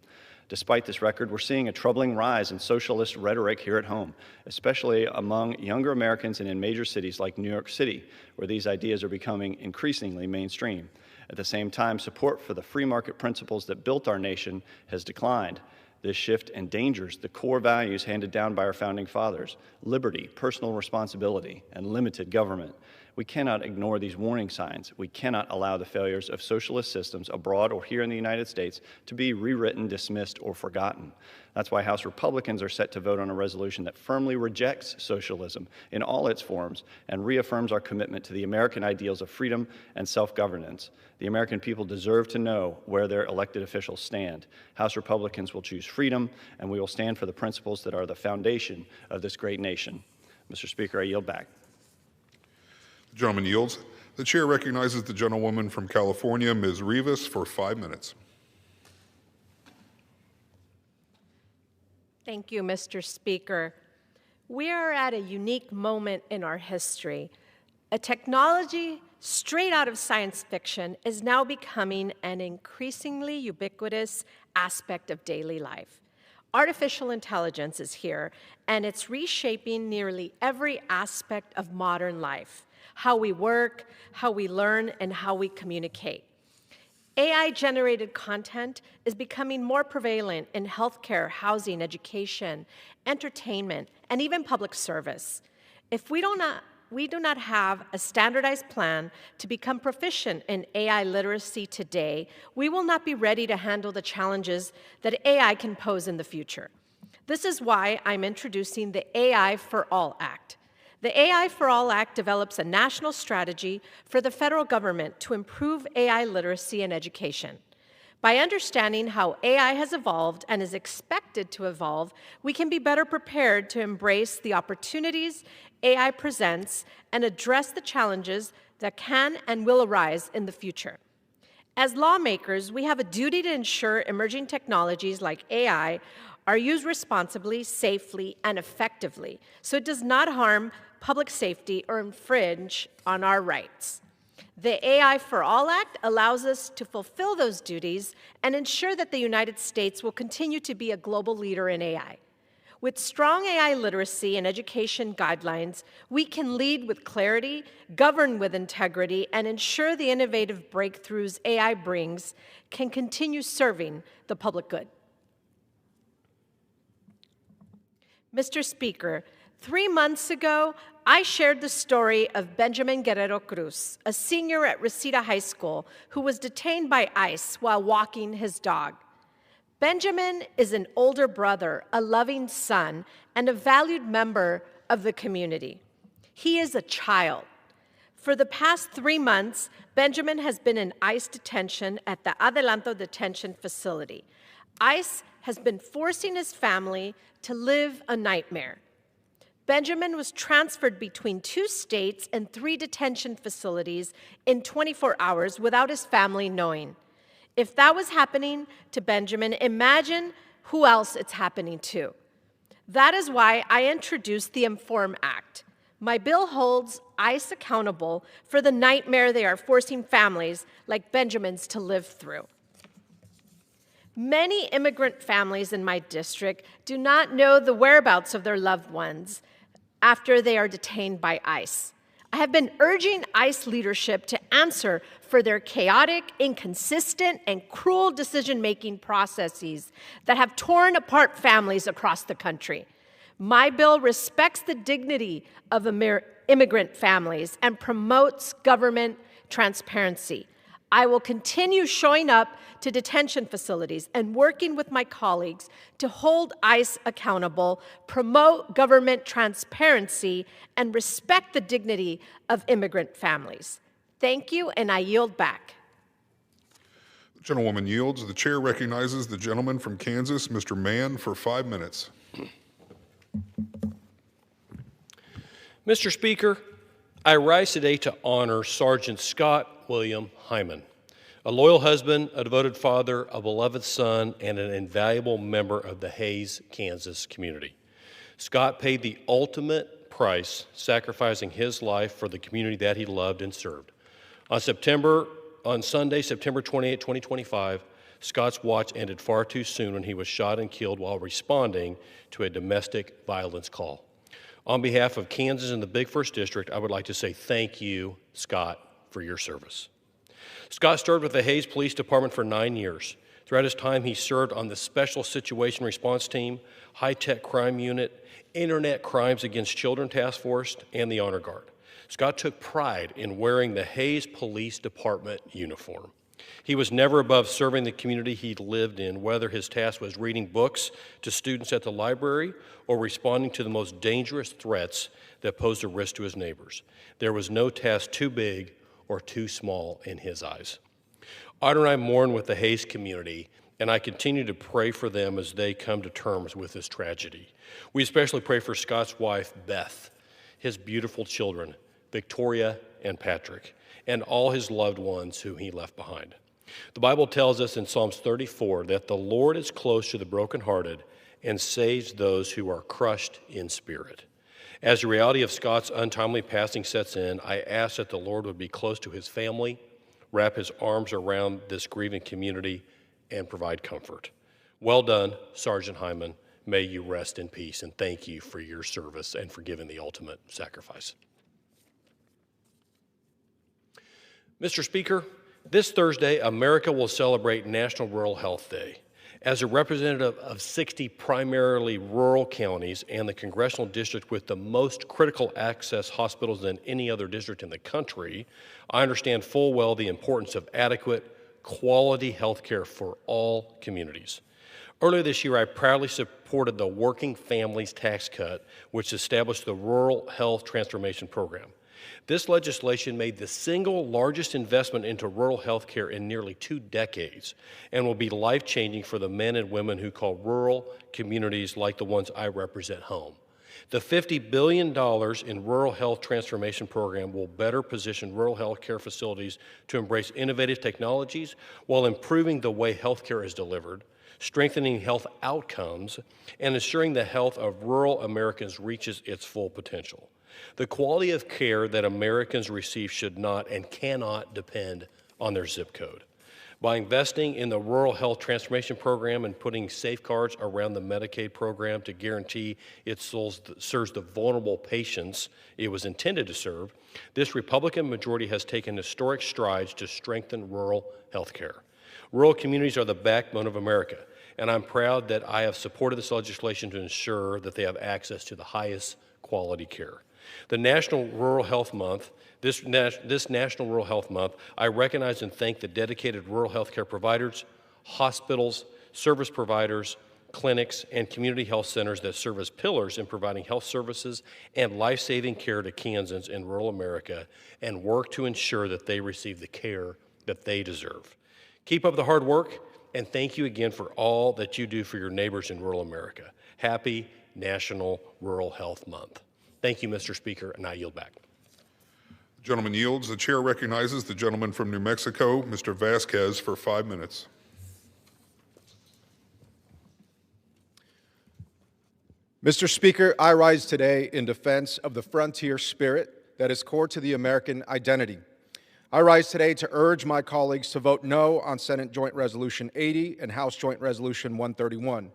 Despite this record, we're seeing a troubling rise in socialist rhetoric here at home, especially among younger Americans and in major cities like New York City, where these ideas are becoming increasingly mainstream. At the same time, support for the free market principles that built our nation has declined. This shift endangers the core values handed down by our founding fathers: liberty, personal responsibility, and limited government. We cannot ignore these warning signs. We cannot allow the failures of socialist systems abroad or here in the United States to be rewritten, dismissed, or forgotten. That's why House Republicans are set to vote on a resolution that firmly rejects socialism in all its forms and reaffirms our commitment to the American ideals of freedom and self-governance. The American people deserve to know where their elected officials stand. House Republicans will choose freedom, and we will stand for the principles that are the foundation of this great nation. Mr. Speaker, I yield back. The gentleman yields. The chair recognizes the gentlewoman from California, Ms. Rivas, for 5 minutes. Thank you, Mr. Speaker. We are at a unique moment in our history. A technology straight out of science fiction is now becoming an increasingly ubiquitous aspect of daily life. Artificial intelligence is here, and it's reshaping nearly every aspect of modern life: how we work, how we learn, and how we communicate. AI-generated content is becoming more prevalent in healthcare, housing, education, entertainment, and even public service. If we do not have a standardized plan to become proficient in AI literacy today, we will not be ready to handle the challenges that AI can pose in the future. This is why I'm introducing the AI for All Act. The AI for All Act develops a national strategy for the federal government to improve AI literacy in education. By understanding how AI has evolved and is expected to evolve, we can be better prepared to embrace the opportunities AI presents and address the challenges that can and will arise in the future. As lawmakers, we have a duty to ensure emerging technologies like AI are used responsibly, safely, and effectively, so it does not harm public safety or infringe on our rights. The AI for All Act allows us to fulfill those duties and ensure that the United States will continue to be a global leader in AI. With strong AI literacy and education guidelines, we can lead with clarity, govern with integrity, and ensure the innovative breakthroughs AI brings can continue serving the public good. Mr. Speaker, 3 months ago, I shared the story of Benjamin Guerrero Cruz, a senior at Reseda High School who was detained by ICE while walking his dog. Benjamin is an older brother, a loving son, and a valued member of the community. He is a child. For the past 3 months, Benjamin has been in ICE detention at the Adelanto Detention Facility. ICE has been forcing his family to live a nightmare. Benjamin was transferred between 2 states and 3 detention facilities in 24 hours without his family knowing. If that was happening to Benjamin, imagine who else it's happening to. That is why I introduced the INFORM Act. My bill holds ICE accountable for the nightmare they are forcing families like Benjamin's to live through. Many immigrant families in my district do not know the whereabouts of their loved ones after they are detained by ICE. I have been urging ICE leadership to answer for their chaotic, inconsistent, and cruel decision-making processes that have torn apart families across the country. My bill respects the dignity of immigrant families and promotes government transparency. I will continue showing up to detention facilities and working with my colleagues to hold ICE accountable, promote government transparency, and respect the dignity of immigrant families. Thank you, and I yield back. The gentlewoman yields. The chair recognizes the gentleman from Kansas, Mr. Mann, for 5 minutes. Mr. Speaker, I rise today to honor Sergeant Scott William Hyman, a loyal husband, a devoted father, a beloved son, and an invaluable member of the Hays, Kansas community. Scott paid the ultimate price, sacrificing his life for the community that he loved and served. On Sunday, September 28, 2025, Scott's watch ended far too soon when he was shot and killed while responding to a domestic violence call. On behalf of Kansas and the Big First District, I would like to say thank you, Scott, for your service. Scott served with the Hayes Police Department for 9 years. Throughout his time, he served on the Special Situation Response Team, High-Tech Crime Unit, Internet Crimes Against Children Task Force, and the Honor Guard. Scott took pride in wearing the Hayes Police Department uniform. He was never above serving the community he lived in, whether his task was reading books to students at the library or responding to the most dangerous threats that posed a risk to his neighbors. There was no task too big or too small in his eyes. Audra and I mourn with the Hayes community, and I continue to pray for them as they come to terms with this tragedy. We especially pray for Scott's wife, Beth, his beautiful children, Victoria and Patrick, and all his loved ones whom he left behind. The Bible tells us in Psalms 34 that the Lord is close to the brokenhearted and saves those who are crushed in spirit. As the reality of Scott's untimely passing sets in, I ask that the Lord would be close to his family, wrap his arms around this grieving community, and provide comfort. Well done, Sergeant Hyman. May you rest in peace, and thank you for your service and for giving the ultimate sacrifice. Mr. Speaker, this Thursday, America will celebrate National Rural Health Day. As a representative of 60 primarily rural counties and the congressional district with the most critical access hospitals than any other district in the country, I understand full well the importance of adequate, quality health care for all communities. Earlier this year, I proudly supported the Working Families Tax Cut, which established the Rural Health Transformation Program. This legislation made the single largest investment into rural health care in nearly 2 decades and will be life-changing for the men and women who call rural communities like the ones I represent home. The $50 billion in Rural Health Transformation Program will better position rural health care facilities to embrace innovative technologies while improving the way health care is delivered, strengthening health outcomes, and ensuring the health of rural Americans reaches its full potential. The quality of care that Americans receive should not and cannot depend on their zip code. By investing in the Rural Health Transformation Program and putting safeguards around the Medicaid program to guarantee it serves the vulnerable patients it was intended to serve, this Republican majority has taken historic strides to strengthen rural health care. Rural communities are the backbone of America, and I'm proud that I have supported this legislation to ensure that they have access to the highest quality care. The National Rural Health Month, this National Rural Health Month, I recognize and thank the dedicated rural health care providers, hospitals, service providers, clinics, and community health centers that serve as pillars in providing health services and life-saving care to Kansans in rural America and work to ensure that they receive the care that they deserve. Keep up the hard work, and thank you again for all that you do for your neighbors in rural America. Happy National Rural Health Month. Thank you, Mr. Speaker, and I yield back. The gentleman yields. The chair recognizes the gentleman from New Mexico, Mr. Vasquez, for 5 minutes. Mr. Speaker, I rise today in defense of the frontier spirit that is core to the American identity. I rise today to urge my colleagues to vote no on Senate Joint Resolution 80 and House Joint Resolution 131.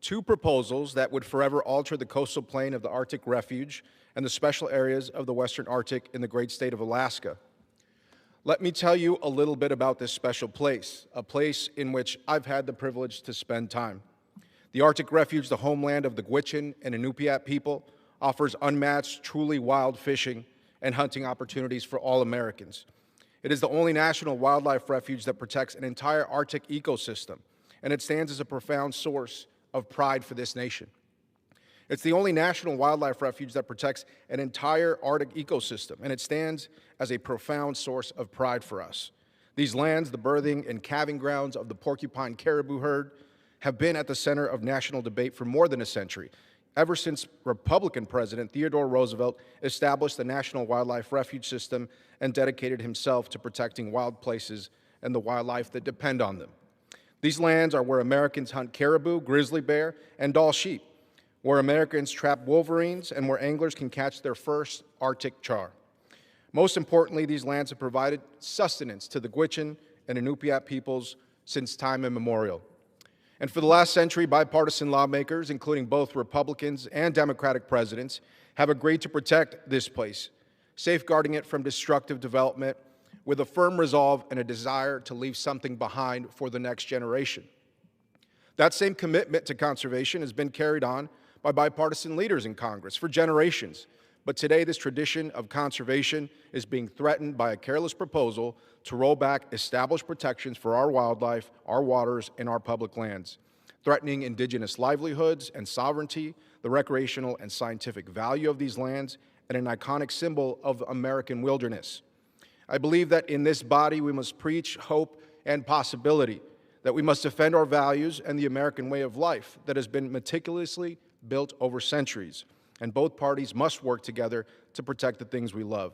2 proposals that would forever alter the coastal plain of the Arctic Refuge and the special areas of the Western Arctic in the great state of Alaska. Let me tell you a little bit about this special place, a place in which I've had the privilege to spend time. The Arctic Refuge, the homeland of the Gwich'in and Inupiat people, offers unmatched, truly wild fishing and hunting opportunities for all Americans. It is the only national wildlife refuge that protects an entire Arctic ecosystem, and it stands as a profound source of pride for this nation. It's the only national wildlife refuge that protects an entire Arctic ecosystem, and it stands as a profound source of pride for us. These lands, the birthing and calving grounds of the porcupine caribou herd, have been at the center of national debate for more than a century, ever since Republican President Theodore Roosevelt established the National Wildlife Refuge System and dedicated himself to protecting wild places and the wildlife that depend on them. These lands are where Americans hunt caribou, grizzly bear, and Dall sheep, where Americans trap wolverines, and where anglers can catch their first Arctic char. Most importantly, these lands have provided sustenance to the Gwich'in and Inupiat peoples since time immemorial. And for the last century, bipartisan lawmakers, including both Republicans and Democratic presidents, have agreed to protect this place, safeguarding it from destructive development with a firm resolve and a desire to leave something behind for the next generation. That same commitment to conservation has been carried on by bipartisan leaders in Congress for generations. But today, this tradition of conservation is being threatened by a careless proposal to roll back established protections for our wildlife, our waters, and our public lands, threatening indigenous livelihoods and sovereignty, the recreational and scientific value of these lands, and an iconic symbol of American wilderness. I believe that in this body we must preach hope and possibility, that we must defend our values and the American way of life that has been meticulously built over centuries, and both parties must work together to protect the things we love.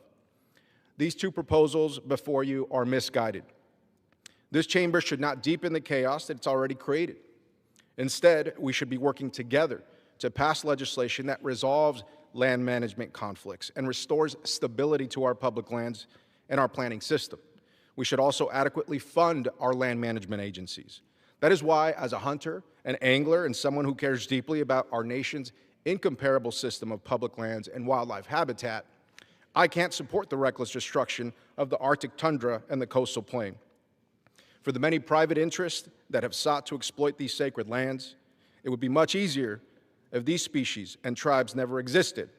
These two proposals before you are misguided. This chamber should not deepen the chaos that it's already created. Instead, we should be working together to pass legislation that resolves land management conflicts and restores stability to our public lands and our planning system. We should also adequately fund our land management agencies. That is why, as a hunter, an angler, and someone who cares deeply about our nation's incomparable system of public lands and wildlife habitat, I can't support the reckless destruction of the Arctic tundra and the coastal plain. For the many private interests that have sought to exploit these sacred lands, it would be much easier if these species and tribes never existed.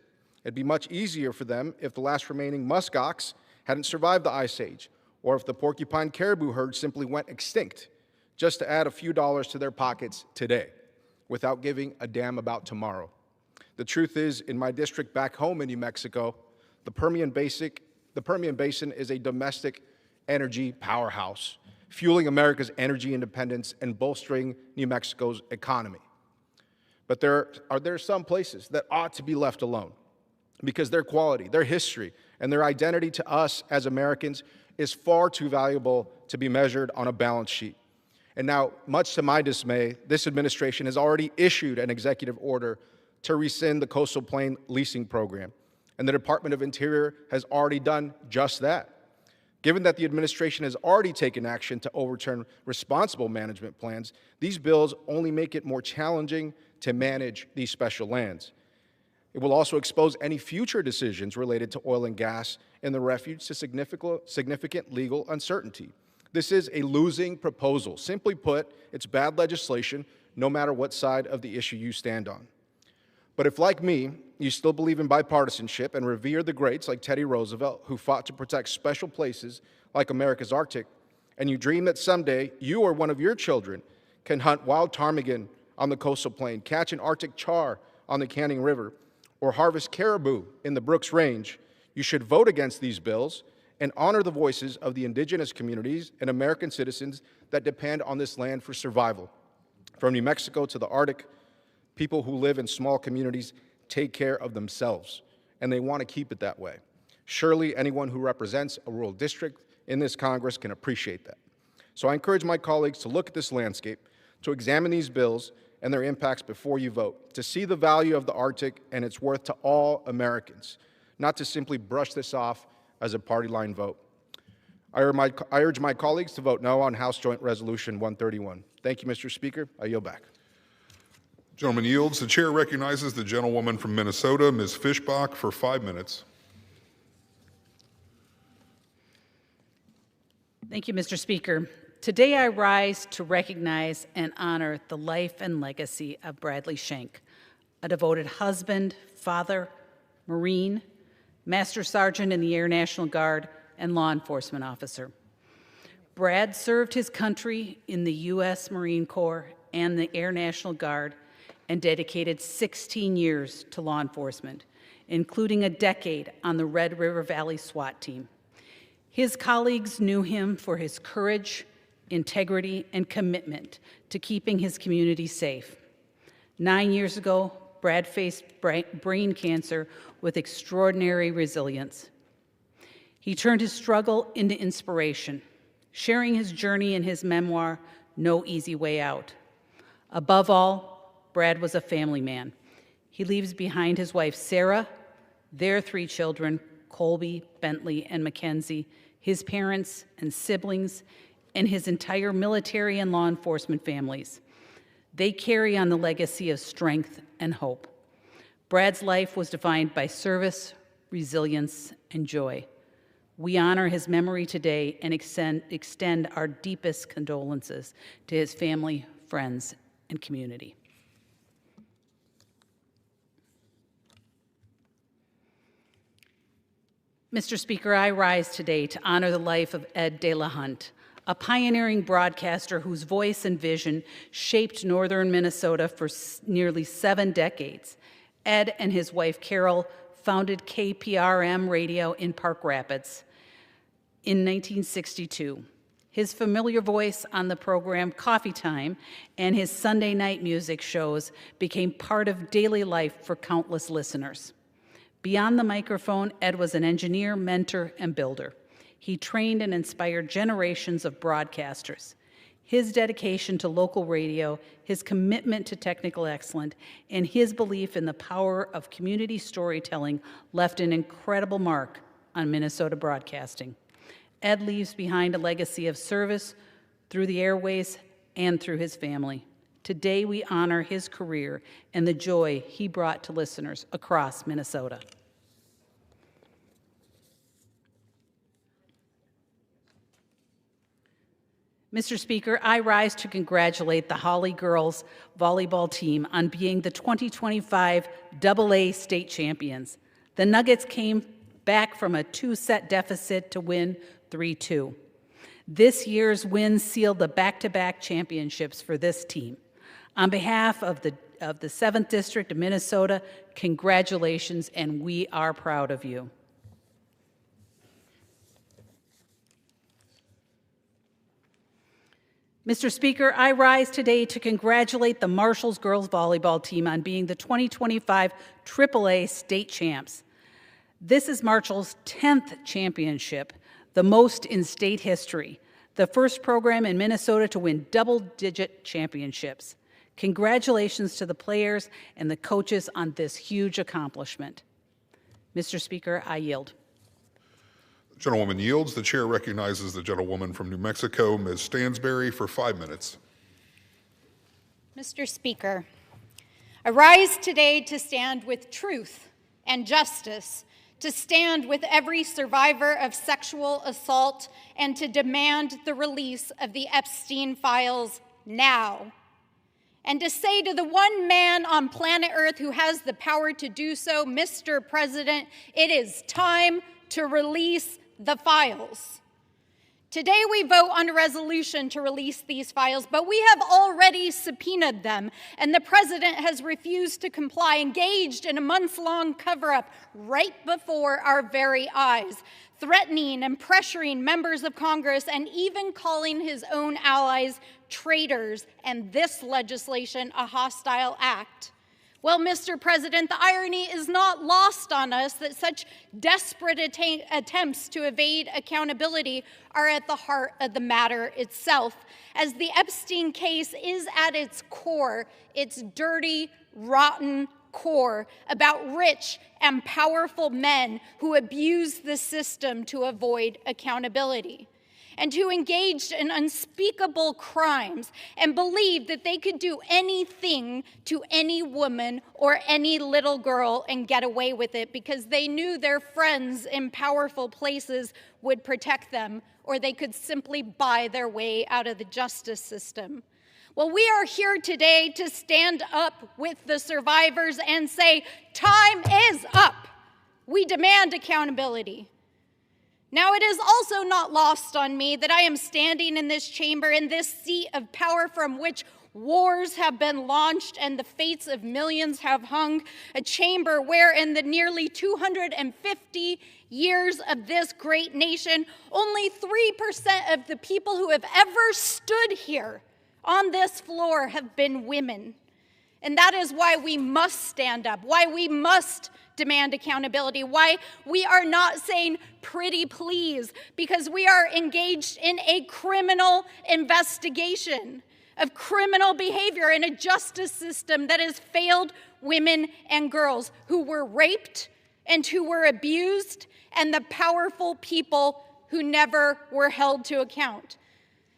It'd be much easier for them if the last remaining muskox hadn't survived the Ice Age, or if the porcupine caribou herd simply went extinct, just to add a few dollars to their pockets today, without giving a damn about tomorrow. The truth is, in my district back home in New Mexico, the Permian Basin is a domestic energy powerhouse, fueling America's energy independence and bolstering New Mexico's economy. But there are some places that ought to be left alone, because their quality, their history, and their identity to us as Americans is far too valuable to be measured on a balance sheet. And now, much to my dismay, this administration has already issued an executive order to rescind the Coastal Plain Leasing Program, and the Department of Interior has already done just that. Given that the administration has already taken action to overturn responsible management plans, these bills only make it more challenging to manage these special lands. It will also expose any future decisions related to oil and gas in the refuge to significant legal uncertainty. This is a losing proposal. Simply put, it's bad legislation, no matter what side of the issue you stand on. But if, like me, you still believe in bipartisanship and revere the greats like Teddy Roosevelt, who fought to protect special places like America's Arctic, and you dream that someday you or one of your children can hunt wild ptarmigan on the coastal plain, catch an Arctic char on the Canning River, or harvest caribou in the Brooks Range, you should vote against these bills and honor the voices of the indigenous communities and American citizens that depend on this land for survival. From New Mexico to the Arctic, people who live in small communities take care of themselves, and they want to keep it that way. Surely anyone who represents a rural district in this Congress can appreciate that. So I encourage my colleagues to look at this landscape, to examine these bills and their impacts before you vote, to see the value of the Arctic and its worth to all Americans, not to simply brush this off as a party line vote. I urge my colleagues to vote no on House Joint Resolution 131. Thank you, Mr. Speaker. I yield back. Gentleman yields. The chair recognizes the gentlewoman from Minnesota, Ms. Fischbach, for 5 minutes. Thank you, Mr. Speaker. Today I rise to recognize and honor the life and legacy of Bradley Schenk, a devoted husband, father, Marine, Master Sergeant in the Air National Guard, and law enforcement officer. Brad served his country in the U.S. Marine Corps and the Air National Guard and dedicated 16 years to law enforcement, including a decade on the Red River Valley SWAT team. His colleagues knew him for his courage, integrity, and commitment to keeping his community safe. 9 years ago, Brad faced brain cancer with extraordinary resilience. He turned his struggle into inspiration, sharing his journey in his memoir, No Easy Way Out. Above all, Brad was a family man. He leaves behind his wife, Sarah, their 3 children, Colby, Bentley, and Mackenzie, his parents and siblings, and his entire military and law enforcement families. They carry on the legacy of strength and hope. Brad's life was defined by service, resilience, and joy. We honor his memory today and extend our deepest condolences to his family, friends, and community. Mr. Speaker, I rise today to honor the life of Ed De La Hunt, a pioneering broadcaster whose voice and vision shaped northern Minnesota for nearly 7 decades. Ed and his wife Carol founded KPRM Radio in Park Rapids in 1962. His familiar voice on the program Coffee Time and his Sunday night music shows became part of daily life for countless listeners. Beyond the microphone, Ed was an engineer, mentor, and builder. He trained and inspired generations of broadcasters. His dedication to local radio, his commitment to technical excellence, and his belief in the power of community storytelling left an incredible mark on Minnesota broadcasting. Ed leaves behind a legacy of service through the airways and through his family. Today, we honor his career and the joy he brought to listeners across Minnesota. Mr. Speaker, I rise to congratulate the Holly girls volleyball team on being the 2025 AA state champions. The Nuggets came back from a 2-set deficit to win 3-2. This year's win sealed the back-to-back championships for this team. On behalf of the 7th District of Minnesota, congratulations, and we are proud of you. Mr. Speaker, I rise today to congratulate the Marshall's girls volleyball team on being the 2025 AAA state champs. This is Marshall's 10th championship, the most in state history, the first program in Minnesota to win double-digit championships. Congratulations to the players and the coaches on this huge accomplishment. Mr. Speaker, I yield. The gentlewoman yields. The chair recognizes the gentlewoman from New Mexico, Ms. Stansberry, for 5 minutes. Mr. Speaker, I rise today to stand with truth and justice, to stand with every survivor of sexual assault, and to demand the release of the Epstein files now. And to say to the one man on planet Earth who has the power to do so, Mr. President, it is time to release the files. Today we vote on a resolution to release these files, but we have already subpoenaed them, and the president has refused to comply, engaged in a months-long cover-up right before our very eyes, threatening and pressuring members of Congress and even calling his own allies traitors and this legislation a hostile act. Well, Mr. President, the irony is not lost on us that such desperate attempts to evade accountability are at the heart of the matter itself, as the Epstein case is at its core, its dirty, rotten core, about rich and powerful men who abuse the system to avoid accountability, and who engaged in unspeakable crimes and believed that they could do anything to any woman or any little girl and get away with it because they knew their friends in powerful places would protect them, or they could simply buy their way out of the justice system. Well, we are here today to stand up with the survivors and say, time is up. We demand accountability. Now, it is also not lost on me that I am standing in this chamber, in this seat of power from which wars have been launched and the fates of millions have hung, a chamber where in the nearly 250 years of this great nation, only 3% of the people who have ever stood here on this floor have been women. And that is why we must stand up, why we must demand accountability, why we are not saying pretty please, because we are engaged in a criminal investigation of criminal behavior in a justice system that has failed women and girls who were raped and who were abused, and the powerful people who never were held to account.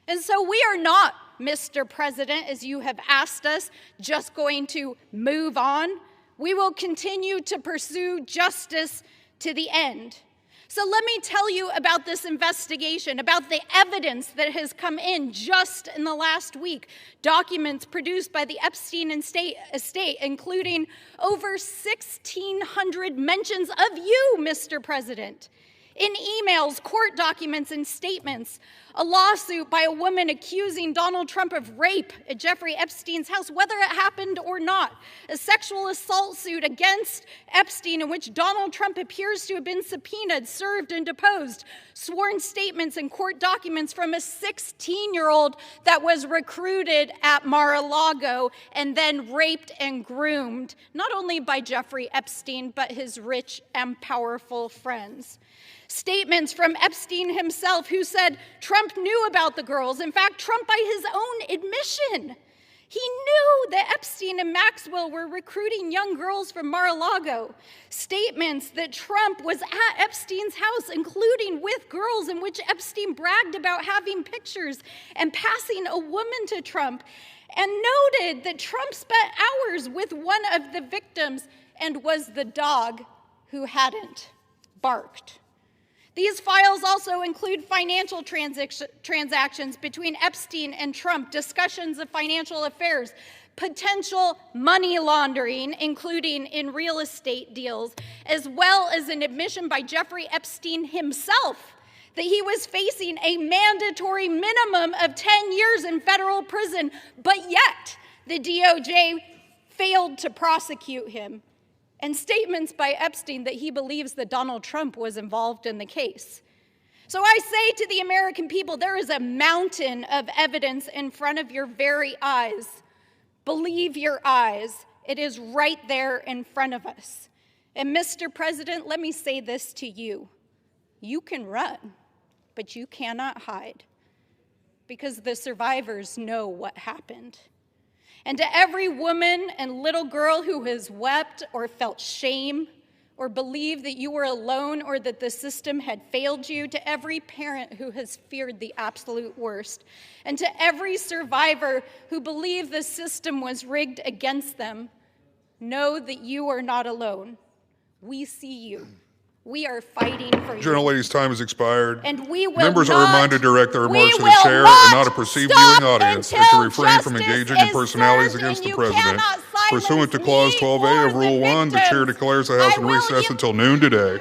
And so we are not, Mr. President, as you have asked us, just going to move on. We will continue to pursue justice to the end. So let me tell you about this investigation, about the evidence that has come in just in the last week. Documents produced by the Epstein estate, including over 1,600 mentions of you, Mr. President. In emails, court documents, and statements, a lawsuit by a woman accusing Donald Trump of rape at Jeffrey Epstein's house, whether it happened or not, a sexual assault suit against Epstein in which Donald Trump appears to have been subpoenaed, served, and deposed, sworn statements and court documents from a 16-year-old that was recruited at Mar-a-Lago and then raped and groomed, not only by Jeffrey Epstein, but his rich and powerful friends. Statements from Epstein himself, who said Trump knew about the girls. In fact, Trump, by his own admission, he knew that Epstein and Maxwell were recruiting young girls from Mar-a-Lago. Statements that Trump was at Epstein's house, including with girls, in which Epstein bragged about having pictures and passing a woman to Trump, and noted that Trump spent hours with one of the victims and was the dog who hadn't barked. These files also include financial transactions between Epstein and Trump, discussions of financial affairs, potential money laundering, including in real estate deals, as well as an admission by Jeffrey Epstein himself that he was facing a mandatory minimum of 10 years in federal prison, but yet the DOJ failed to prosecute him. And statements by Epstein that he believes that Donald Trump was involved in the case. So I say to the American people, there is a mountain of evidence in front of your very eyes. Believe your eyes. It is right there in front of us. And Mr. President, let me say this to you. You can run, but you cannot hide, because the survivors know what happened. And to every woman and little girl who has wept or felt shame or believed that you were alone or that the system had failed you, to every parent who has feared the absolute worst, and to every survivor who believed the system was rigged against them, know that you are not alone. We see you. We are fighting for you. Gentlelady's time has expired. And we will Members not, are reminded to direct their remarks to the chair and not a perceived viewing audience, and to refrain from engaging in personalities against the president. Pursuant to Clause 12A of Rule 1, the chair declares the House in recess until noon today.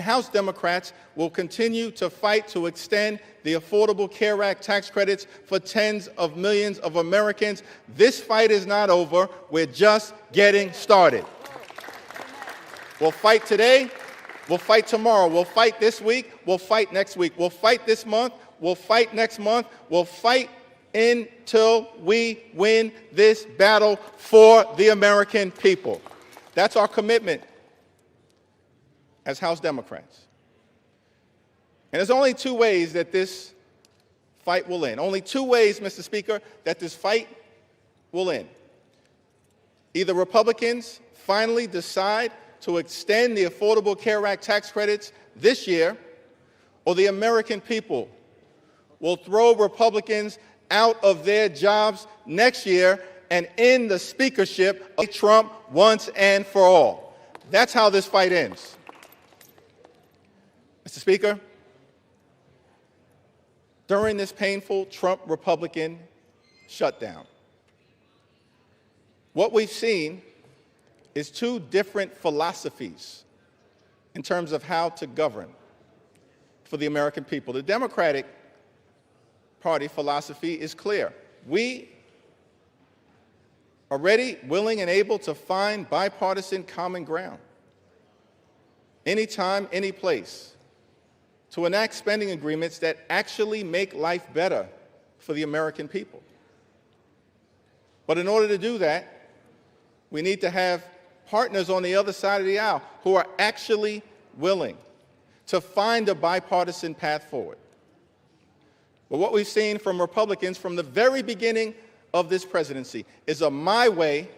House Democrats will continue to fight to extend the Affordable Care Act tax credits for tens of millions of Americans. This fight is not over. We're just getting started. We'll fight today. We'll fight tomorrow. We'll fight this week. We'll fight next week. We'll fight this month. We'll fight next month. We'll fight until we win this battle for the American people. That's our commitment as House Democrats. And there's only two ways that this fight will end. Only two ways, Mr. Speaker, that this fight will end. Either Republicans finally decide to extend the Affordable Care Act tax credits this year, or the American people will throw Republicans out of their jobs next year and end the speakership of Trump once and for all. That's how this fight ends. Mr. Speaker, during this painful Trump-Republican shutdown, what we've seen is two different philosophies in terms of how to govern for the American people. The Democratic Party philosophy is clear. We are ready, willing, and able to find bipartisan common ground anytime, any place, to enact spending agreements that actually make life better for the American people. But in order to do that, we need to have partners on the other side of the aisle who are actually willing to find a bipartisan path forward. But what we've seen from Republicans from the very beginning of this presidency is a my way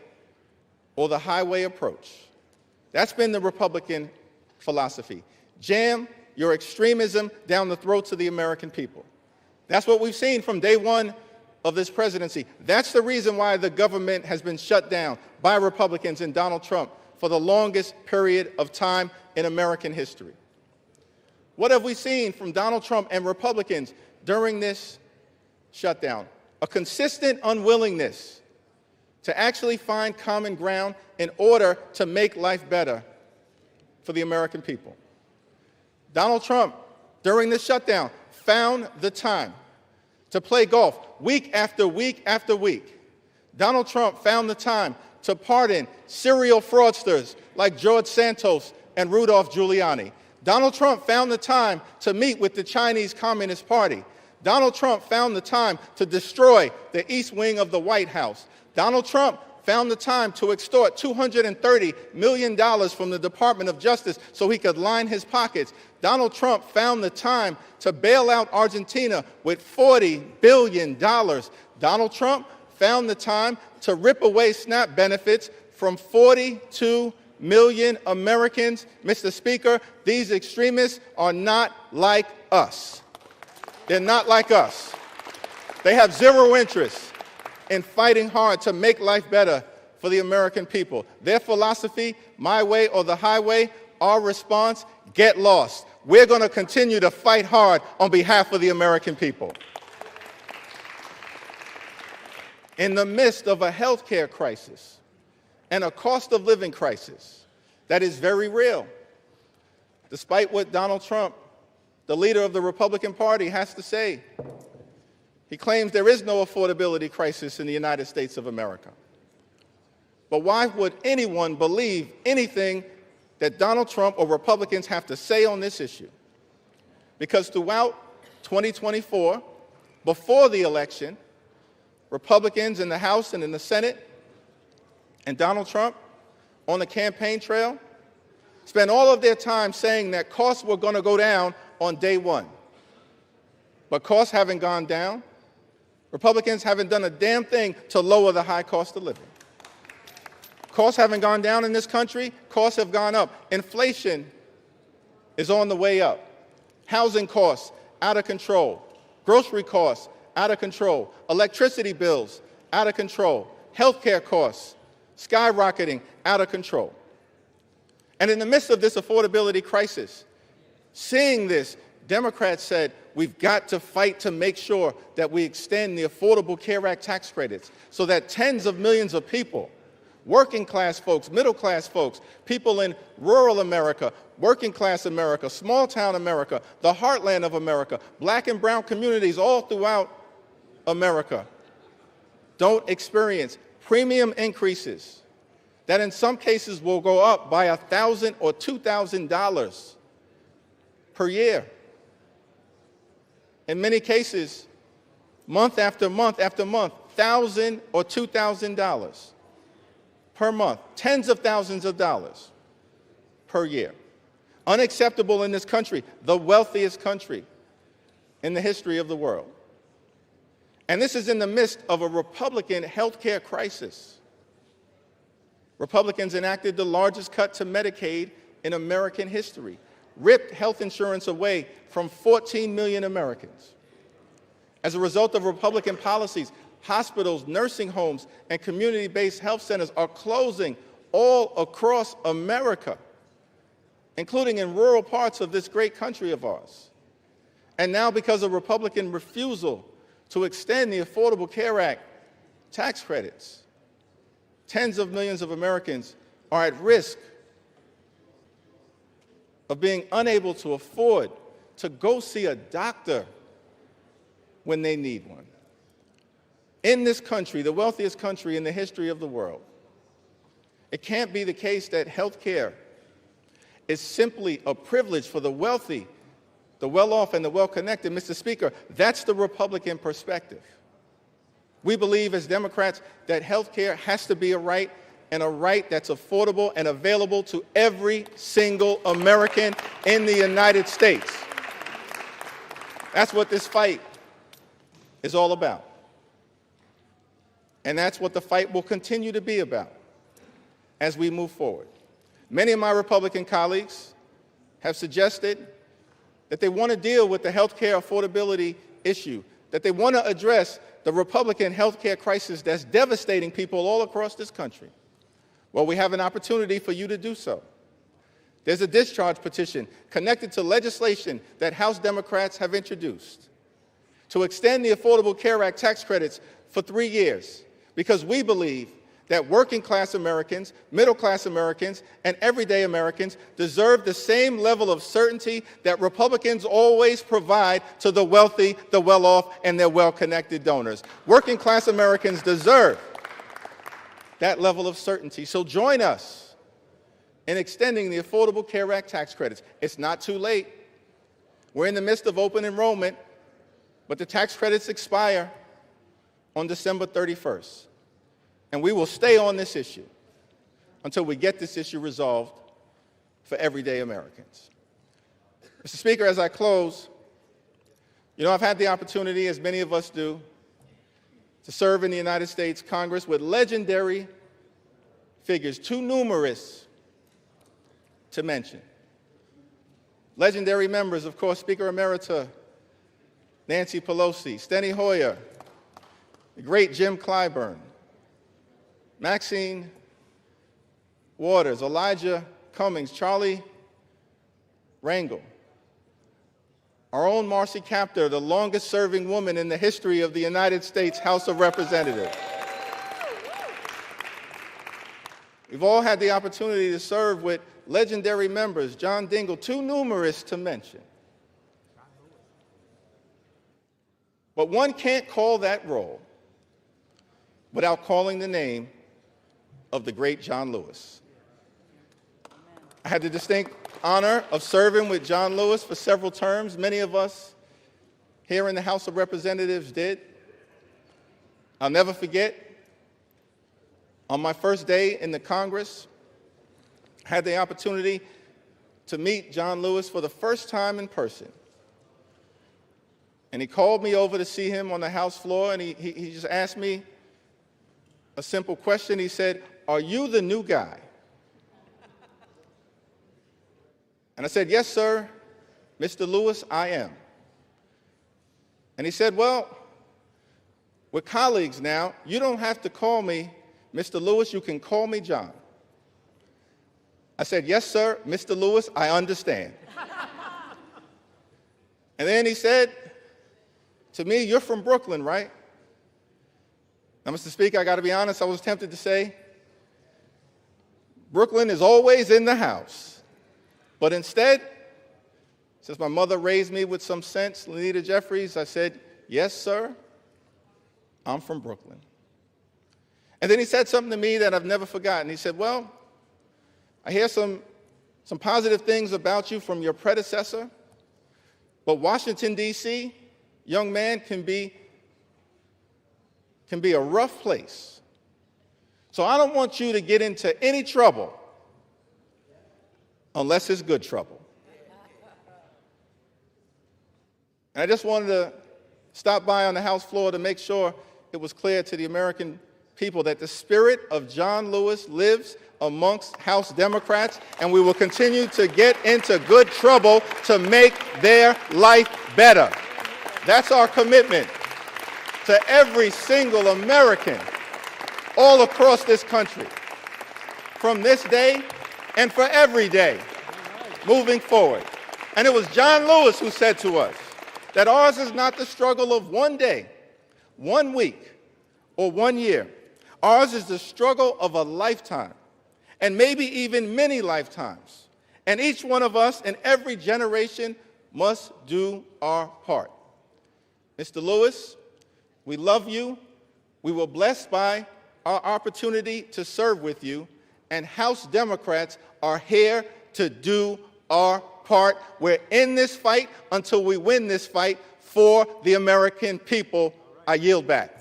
or the highway approach. That's been the Republican philosophy. Jam your extremism down the throats of the American people. That's what we've seen from day one of this presidency. That's the reason why the government has been shut down by Republicans and Donald Trump for the longest period of time in American history. What have we seen from Donald Trump and Republicans during this shutdown? A consistent unwillingness to actually find common ground in order to make life better for the American people. Donald Trump, during this shutdown, found the time to play golf week after week after week. Donald Trump found the time to pardon serial fraudsters like George Santos and Rudolph Giuliani. Donald Trump found the time to meet with the Chinese Communist Party. Donald Trump found the time to destroy the East Wing of the White House. Donald Trump found the time to extort $230 million from the Department of Justice so he could line his pockets. Donald Trump found the time to bail out Argentina with $40 billion. Donald Trump found the time to rip away SNAP benefits from 42 million Americans. Mr. Speaker, these extremists are not like us. They're not like us. They have zero interest in fighting hard to make life better for the American people. Their philosophy, my way or the highway, our response, get lost. We're going to continue to fight hard on behalf of the American people. In the midst of a health care crisis and a cost of living crisis that is very real, despite what Donald Trump, the leader of the Republican Party, has to say, he claims there is no affordability crisis in the United States of America. But why would anyone believe anything that Donald Trump or Republicans have to say on this issue? Because throughout 2024, before the election, Republicans in the House and in the Senate and Donald Trump on the campaign trail spent all of their time saying that costs were going to go down on day one. But costs haven't gone down. Republicans haven't done a damn thing to lower the high cost of living. Costs haven't gone down in this country. Costs have gone up. Inflation is on the way up. Housing costs out of control. Grocery costs out of control. Electricity bills out of control. Healthcare costs skyrocketing out of control. And in the midst of this affordability crisis, seeing this, Democrats said, we've got to fight to make sure that we extend the Affordable Care Act tax credits so that tens of millions of people working class folks, middle class folks, people in rural America, working class America, small town America, the heartland of America, black and brown communities all throughout America don't experience premium increases that in some cases will go up by $1,000 or $2,000 per year. In many cases, month after month after month, $1,000 or $2,000 per month, tens of thousands of dollars per year. Unacceptable in this country, the wealthiest country in the history of the world. And this is in the midst of a Republican health care crisis. Republicans enacted the largest cut to Medicaid in American history, ripped health insurance away from 14 million Americans. As a result of Republican policies, hospitals, nursing homes, and community-based health centers are closing all across America, including in rural parts of this great country of ours. And now, because of Republican refusal to extend the Affordable Care Act tax credits, tens of millions of Americans are at risk of being unable to afford to go see a doctor when they need one. In this country, the wealthiest country in the history of the world, it can't be the case that health care is simply a privilege for the wealthy, the well-off, and the well-connected. Mr. Speaker, that's the Republican perspective. We believe as Democrats that health care has to be a right, and a right that's affordable and available to every single American in the United States. That's what this fight is all about. And that's what the fight will continue to be about as we move forward. Many of my Republican colleagues have suggested that they want to deal with the health care affordability issue, that they want to address the Republican health care crisis that's devastating people all across this country. Well, we have an opportunity for you to do so. There's a discharge petition connected to legislation that House Democrats have introduced to extend the Affordable Care Act tax credits for 3 years, because we believe that working class Americans, middle class Americans, and everyday Americans deserve the same level of certainty that Republicans always provide to the wealthy, the well-off, and their well-connected donors. Working class Americans deserve that level of certainty. So join us in extending the Affordable Care Act tax credits. It's not too late. We're in the midst of open enrollment, but the tax credits expire on December 31st. And we will stay on this issue until we get this issue resolved for everyday Americans. Mr. Speaker, as I close, I've had the opportunity, as many of us do, to serve in the United States Congress with legendary figures, too numerous to mention. Legendary members, of course, Speaker Emerita Nancy Pelosi, Steny Hoyer, the great Jim Clyburn, Maxine Waters, Elijah Cummings, Charlie Rangel, our own Marcy Kaptur, the longest-serving woman in the history of the United States House of Representatives. We've all had the opportunity to serve with legendary members, John Dingell, too numerous to mention. But one can't call that role without calling the name of the great John Lewis. I had the distinct honor of serving with John Lewis for several terms. Many of us here in the House of Representatives did. I'll never forget, on my first day in the Congress, I had the opportunity to meet John Lewis for the first time in person. And he called me over to see him on the House floor, and he just asked me a simple question. He said, "Are you the new guy?" And I said, "Yes, sir, Mr. Lewis, I am." And he said, "Well, we're colleagues now. You don't have to call me Mr. Lewis. You can call me John." I said, "Yes, sir, Mr. Lewis, I understand." And then he said to me, "You're from Brooklyn, right?" Now, Mr. Speaker, I got to be honest, I was tempted to say, Brooklyn is always in the house. But instead, since my mother raised me with some sense, Lenita Jeffries, I said, yes, sir, I'm from Brooklyn. And then he said something to me that I've never forgotten. He said, well, I hear some positive things about you from your predecessor, but Washington, D.C., young man, can be a rough place. So I don't want you to get into any trouble unless it's good trouble. And I just wanted to stop by on the House floor to make sure it was clear to the American people that the spirit of John Lewis lives amongst House Democrats, and we will continue to get into good trouble to make their life better. That's our commitment to every single American all across this country, from this day and for every day moving forward. And it was John Lewis who said to us that ours is not the struggle of one day, 1 week, or 1 year. Ours is the struggle of a lifetime, and maybe even many lifetimes. And each one of us in every generation must do our part. Mr. Lewis, we love you. We were blessed by our opportunity to serve with you, and House Democrats are here to do our part. We're in this fight until we win this fight for the American people. I yield back.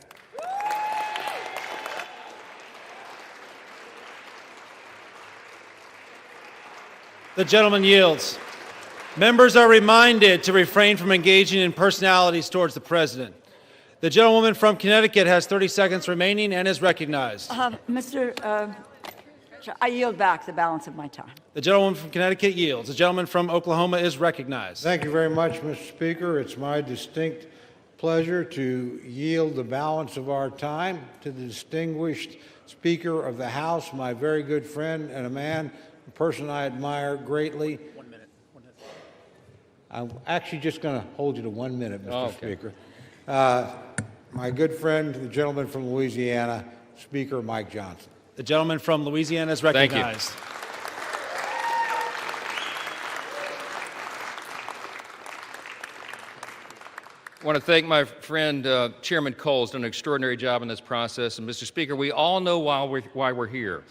The gentleman yields. Members are reminded to refrain from engaging in personalities towards the president. The gentlewoman from Connecticut has 30 seconds remaining and is recognized. I yield back the balance of my time. The gentlewoman from Connecticut yields. The gentleman from Oklahoma is recognized. Thank you very much, Mr. Speaker. It's my distinct pleasure to yield the balance of our time to the distinguished Speaker of the House, my very good friend and a person I admire greatly. 1 minute. I'm actually just going to hold you to 1 minute, Mr. Okay. Speaker. My good friend, the gentleman from Louisiana, Speaker Mike Johnson. The gentleman from Louisiana is recognized. I want to thank my friend Chairman Cole's done an extraordinary job in this process. And Mr. Speaker, we all know why we're here.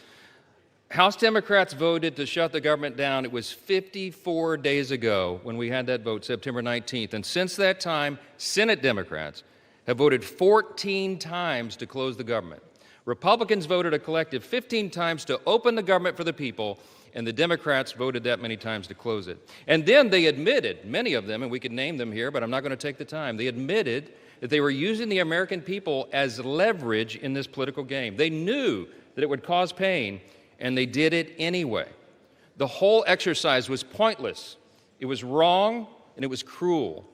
House Democrats voted to shut the government down. It was 54 days ago when we had that vote, September 19th. And since that time, Senate Democrats have voted 14 times to close the government. Republicans voted a collective 15 times to open the government for the people, and the Democrats voted that many times to close it. And then they admitted, many of them, and we could name them here, but I'm not going to take the time, they admitted that they were using the American people as leverage in this political game. They knew that it would cause pain, and they did it anyway. The whole exercise was pointless. It was wrong, and it was cruel.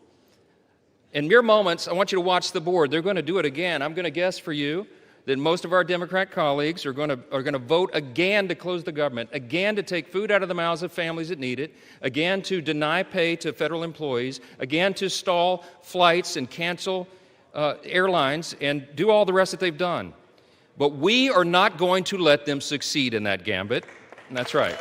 In mere moments, I want you to watch the board. They're going to do it again. I'm going to guess for you that most of our Democrat colleagues are going to vote again to close the government, again to take food out of the mouths of families that need it, again to deny pay to federal employees, again to stall flights and cancel airlines and do all the rest that they've done. But we are not going to let them succeed in that gambit, and that's right.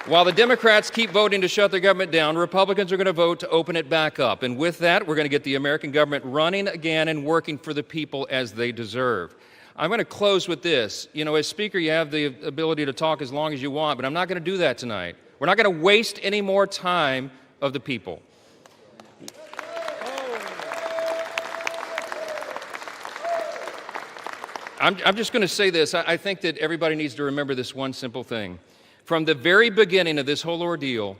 While the Democrats keep voting to shut the government down, Republicans are going to vote to open it back up. And with that, we're going to get the American government running again and working for the people as they deserve. I'm going to close with this. You know, as Speaker, you have the ability to talk as long as you want, but I'm not going to do that tonight. We're not going to waste any more time of the people. I'm just going to say this. I think that everybody needs to remember this one simple thing. From the very beginning of this whole ordeal,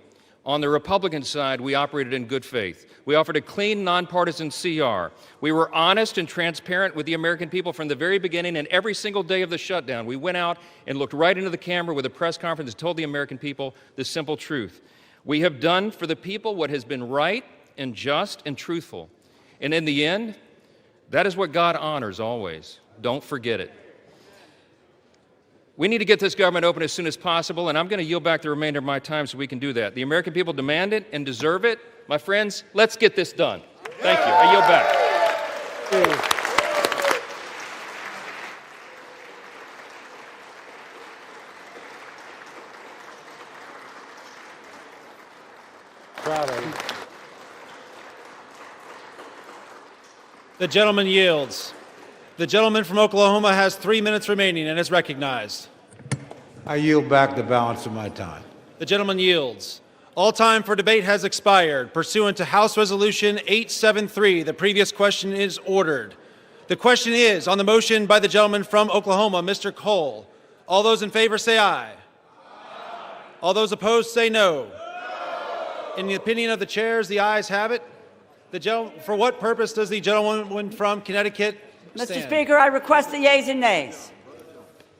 on the Republican side, we operated in good faith. We offered a clean, nonpartisan CR. We were honest and transparent with the American people from the very beginning, and every single day of the shutdown, we went out and looked right into the camera with a press conference and told the American people the simple truth. We have done for the people what has been right and just and truthful. And in the end, that is what God honors always. Don't forget it. We need to get this government open as soon as possible, and I'm going to yield back the remainder of my time so we can do that. The American people demand it and deserve it. My friends, let's get this done. Thank you. I yield back. Proud of you. The gentleman yields. The gentleman from Oklahoma has 3 minutes remaining and is recognized. I yield back the balance of my time. The gentleman yields. All time for debate has expired. Pursuant to House Resolution 873, the previous question is ordered. The question is on the motion by the gentleman from Oklahoma, Mr. Cole. All those in favor say aye. All those opposed say no. In the opinion of the chairs, the ayes have it. For what purpose does the gentleman from Connecticut stand? Mr. Speaker, I request the yeas and nays.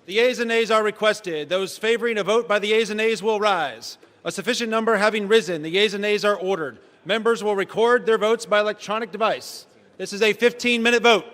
The yeas and nays are requested. Those favoring a vote by the yeas and nays will rise. A sufficient number having risen, the yeas and nays are ordered. Members will record their votes by electronic device. This is a 15-minute vote.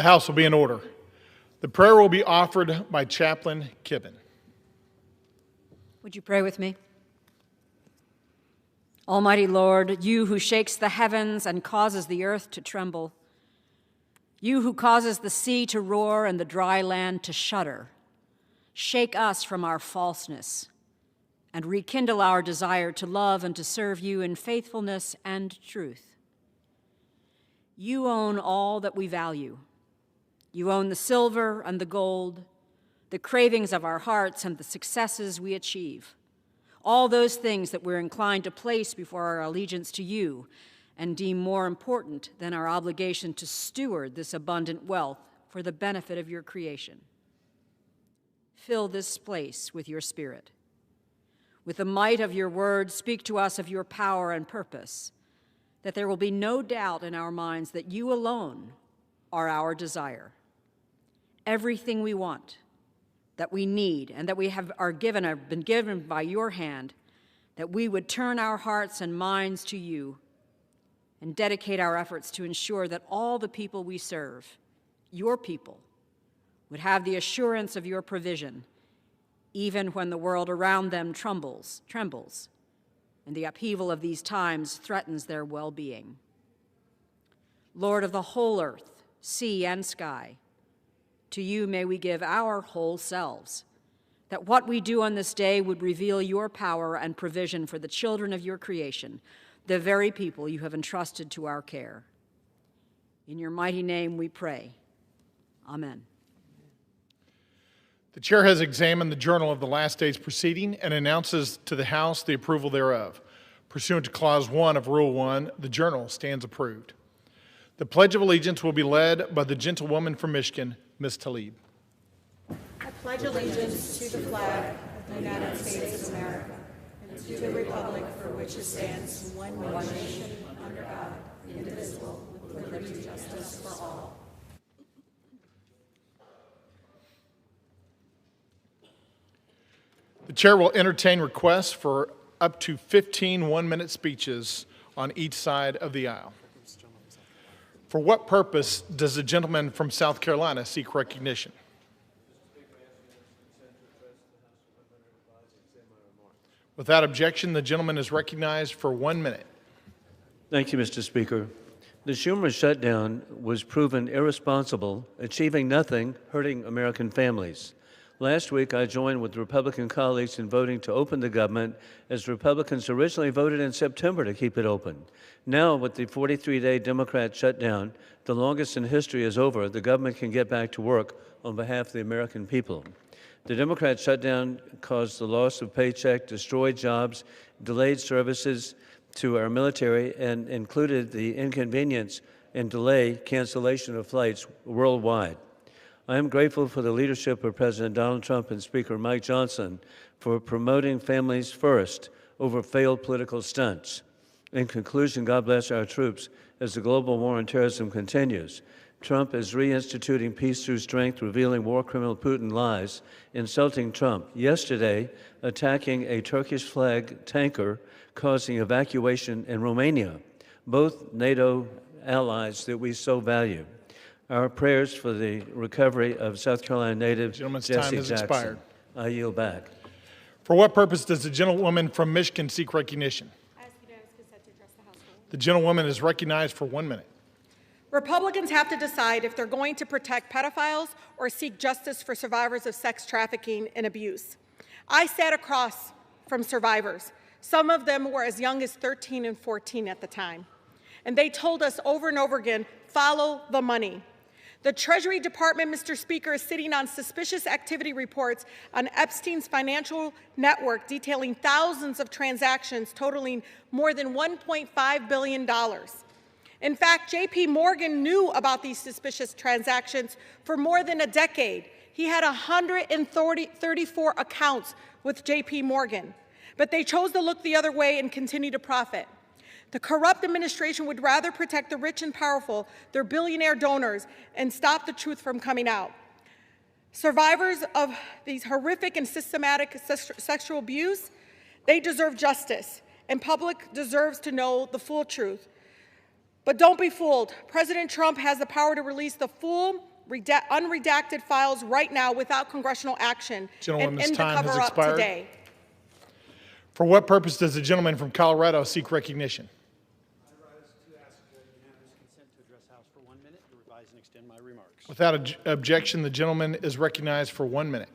The House will be in order. The prayer will be offered by Chaplain Kibben. Would you pray with me? Almighty Lord, you who shakes the heavens and causes the earth to tremble, you who causes the sea to roar and the dry land to shudder, shake us from our falseness and rekindle our desire to love and to serve you in faithfulness and truth. You own all that we value. You own the silver and the gold, the cravings of our hearts and the successes we achieve, all those things that we're inclined to place before our allegiance to you and deem more important than our obligation to steward this abundant wealth for the benefit of your creation. Fill this place with your Spirit. With the might of your word, speak to us of your power and purpose, that there will be no doubt in our minds that you alone are our desire. Everything we want, that we need, and that we have been given by your hand, that we would turn our hearts and minds to you and dedicate our efforts to ensure that all the people we serve, your people, would have the assurance of your provision, even when the world around them trembles, and the upheaval of these times threatens their well-being. Lord of the whole earth, sea and sky, to you may we give our whole selves, that what we do on this day would reveal your power and provision for the children of your creation, the very people you have entrusted to our care. In your mighty name we pray. Amen. The chair has examined the journal of the last day's proceeding and announces to the House the approval thereof. Pursuant to Clause 1 of Rule 1, the journal stands approved. The Pledge of Allegiance will be led by the gentlewoman from Michigan, Ms. Tlaib. I pledge allegiance to the flag of the United States of America and to the republic for which it stands, one nation, under God, indivisible, with liberty and justice for all. The chair will entertain requests for up to 15 one-minute speeches on each side of the aisle. For what purpose does the gentleman from South Carolina seek recognition? Without objection, the gentleman is recognized for 1 minute. Thank you, Mr. Speaker. The Schumer shutdown was proven irresponsible, achieving nothing, hurting American families. Last week, I joined with Republican colleagues in voting to open the government, as Republicans originally voted in September to keep it open. Now, with the 43-day Democrat shutdown, the longest in history is over, the government can get back to work on behalf of the American people. The Democrat shutdown caused the loss of paycheck, destroyed jobs, delayed services to our military, and included the inconvenience and delay cancellation of flights worldwide. I am grateful for the leadership of President Donald Trump and Speaker Mike Johnson for promoting families first over failed political stunts. In conclusion, God bless our troops as the global war on terrorism continues. Trump is reinstituting peace through strength, revealing war criminal Putin lies, insulting Trump. Yesterday, attacking a Turkish flag tanker, causing evacuation in Romania, both NATO allies that we so value. Our prayers for the recovery of South Carolina native Jesse time has Jackson. expired. I yield back. For what purpose does the gentlewoman from Michigan seek recognition? I ask unanimous consent to address the House. The gentlewoman is recognized for 1 minute. Republicans have to decide if they're going to protect pedophiles or seek justice for survivors of sex trafficking and abuse. I sat across from survivors. Some of them were as young as 13 and 14 at the time. And they told us over and over again, follow the money. The Treasury Department, Mr. Speaker, is sitting on suspicious activity reports on Epstein's financial network detailing thousands of transactions totaling more than $1.5 billion. In fact, J.P. Morgan knew about these suspicious transactions for more than a decade. He had 134 accounts with J.P. Morgan, but they chose to look the other way and continue to profit. The corrupt administration would rather protect the rich and powerful, their billionaire donors, and stop the truth from coming out. Survivors of these horrific and systematic sexual abuse, they deserve justice, and public deserves to know the full truth. But don't be fooled. President Trump has the power to release the full unredacted files right now without congressional action and Gentlewoman's end the time has cover-up expired. today. For what purpose does the gentleman from Colorado seek recognition? Without objection, the gentleman is recognized for 1 minute.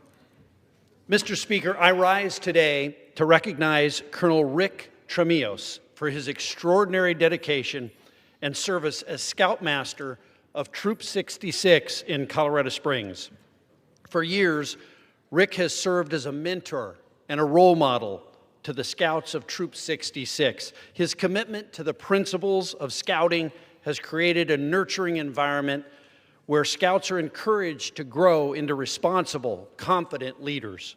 Mr. Speaker, I rise today to recognize Colonel Rick Tremillos for his extraordinary dedication and service as Scoutmaster of Troop 66 in Colorado Springs. For years, Rick has served as a mentor and a role model to the Scouts of Troop 66. His commitment to the principles of Scouting has created a nurturing environment where Scouts are encouraged to grow into responsible, confident leaders.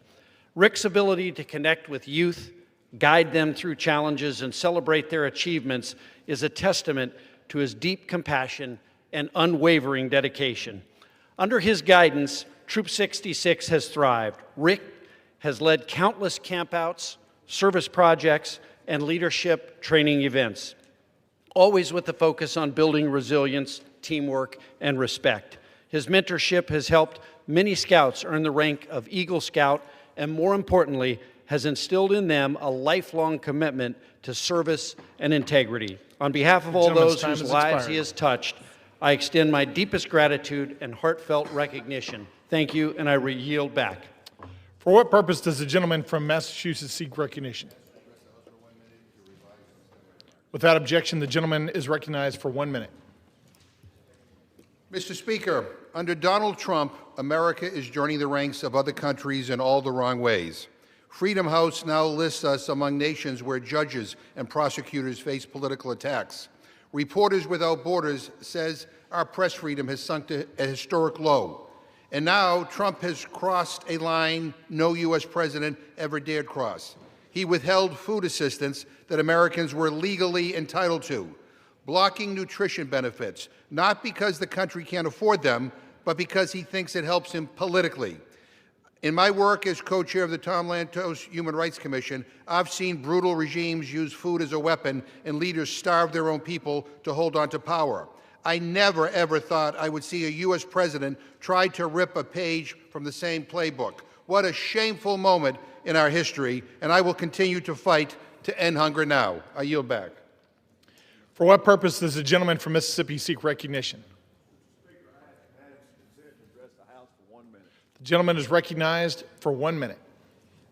Rick's ability to connect with youth, guide them through challenges, and celebrate their achievements is a testament to his deep compassion and unwavering dedication. Under his guidance, Troop 66 has thrived. Rick has led countless campouts, service projects, and leadership training events, always with the focus on building resilience, teamwork, and respect. His mentorship has helped many Scouts earn the rank of Eagle Scout, and more importantly, has instilled in them a lifelong commitment to service and integrity. On behalf of all those whose lives he has touched, I extend my deepest gratitude and heartfelt recognition. Thank you, and I yield back. For what purpose does the gentleman from Massachusetts seek recognition? Without objection, the gentleman is recognized for 1 minute. Mr. Speaker, under Donald Trump, America is joining the ranks of other countries in all the wrong ways. Freedom House now lists us among nations where judges and prosecutors face political attacks. Reporters Without Borders says our press freedom has sunk to a historic low. And now Trump has crossed a line no U.S. president ever dared cross. He withheld food assistance that Americans were legally entitled to, blocking nutrition benefits, not because the country can't afford them, but because he thinks it helps him politically. In my work as co-chair of the Tom Lantos Human Rights Commission, I've seen brutal regimes use food as a weapon and leaders starve their own people to hold on to power. I never, ever thought I would see a U.S. president try to rip a page from the same playbook. What a shameful moment in our history, and I will continue to fight to end hunger now. I yield back. For what purpose does the gentleman from Mississippi seek recognition? The gentleman is recognized for 1 minute.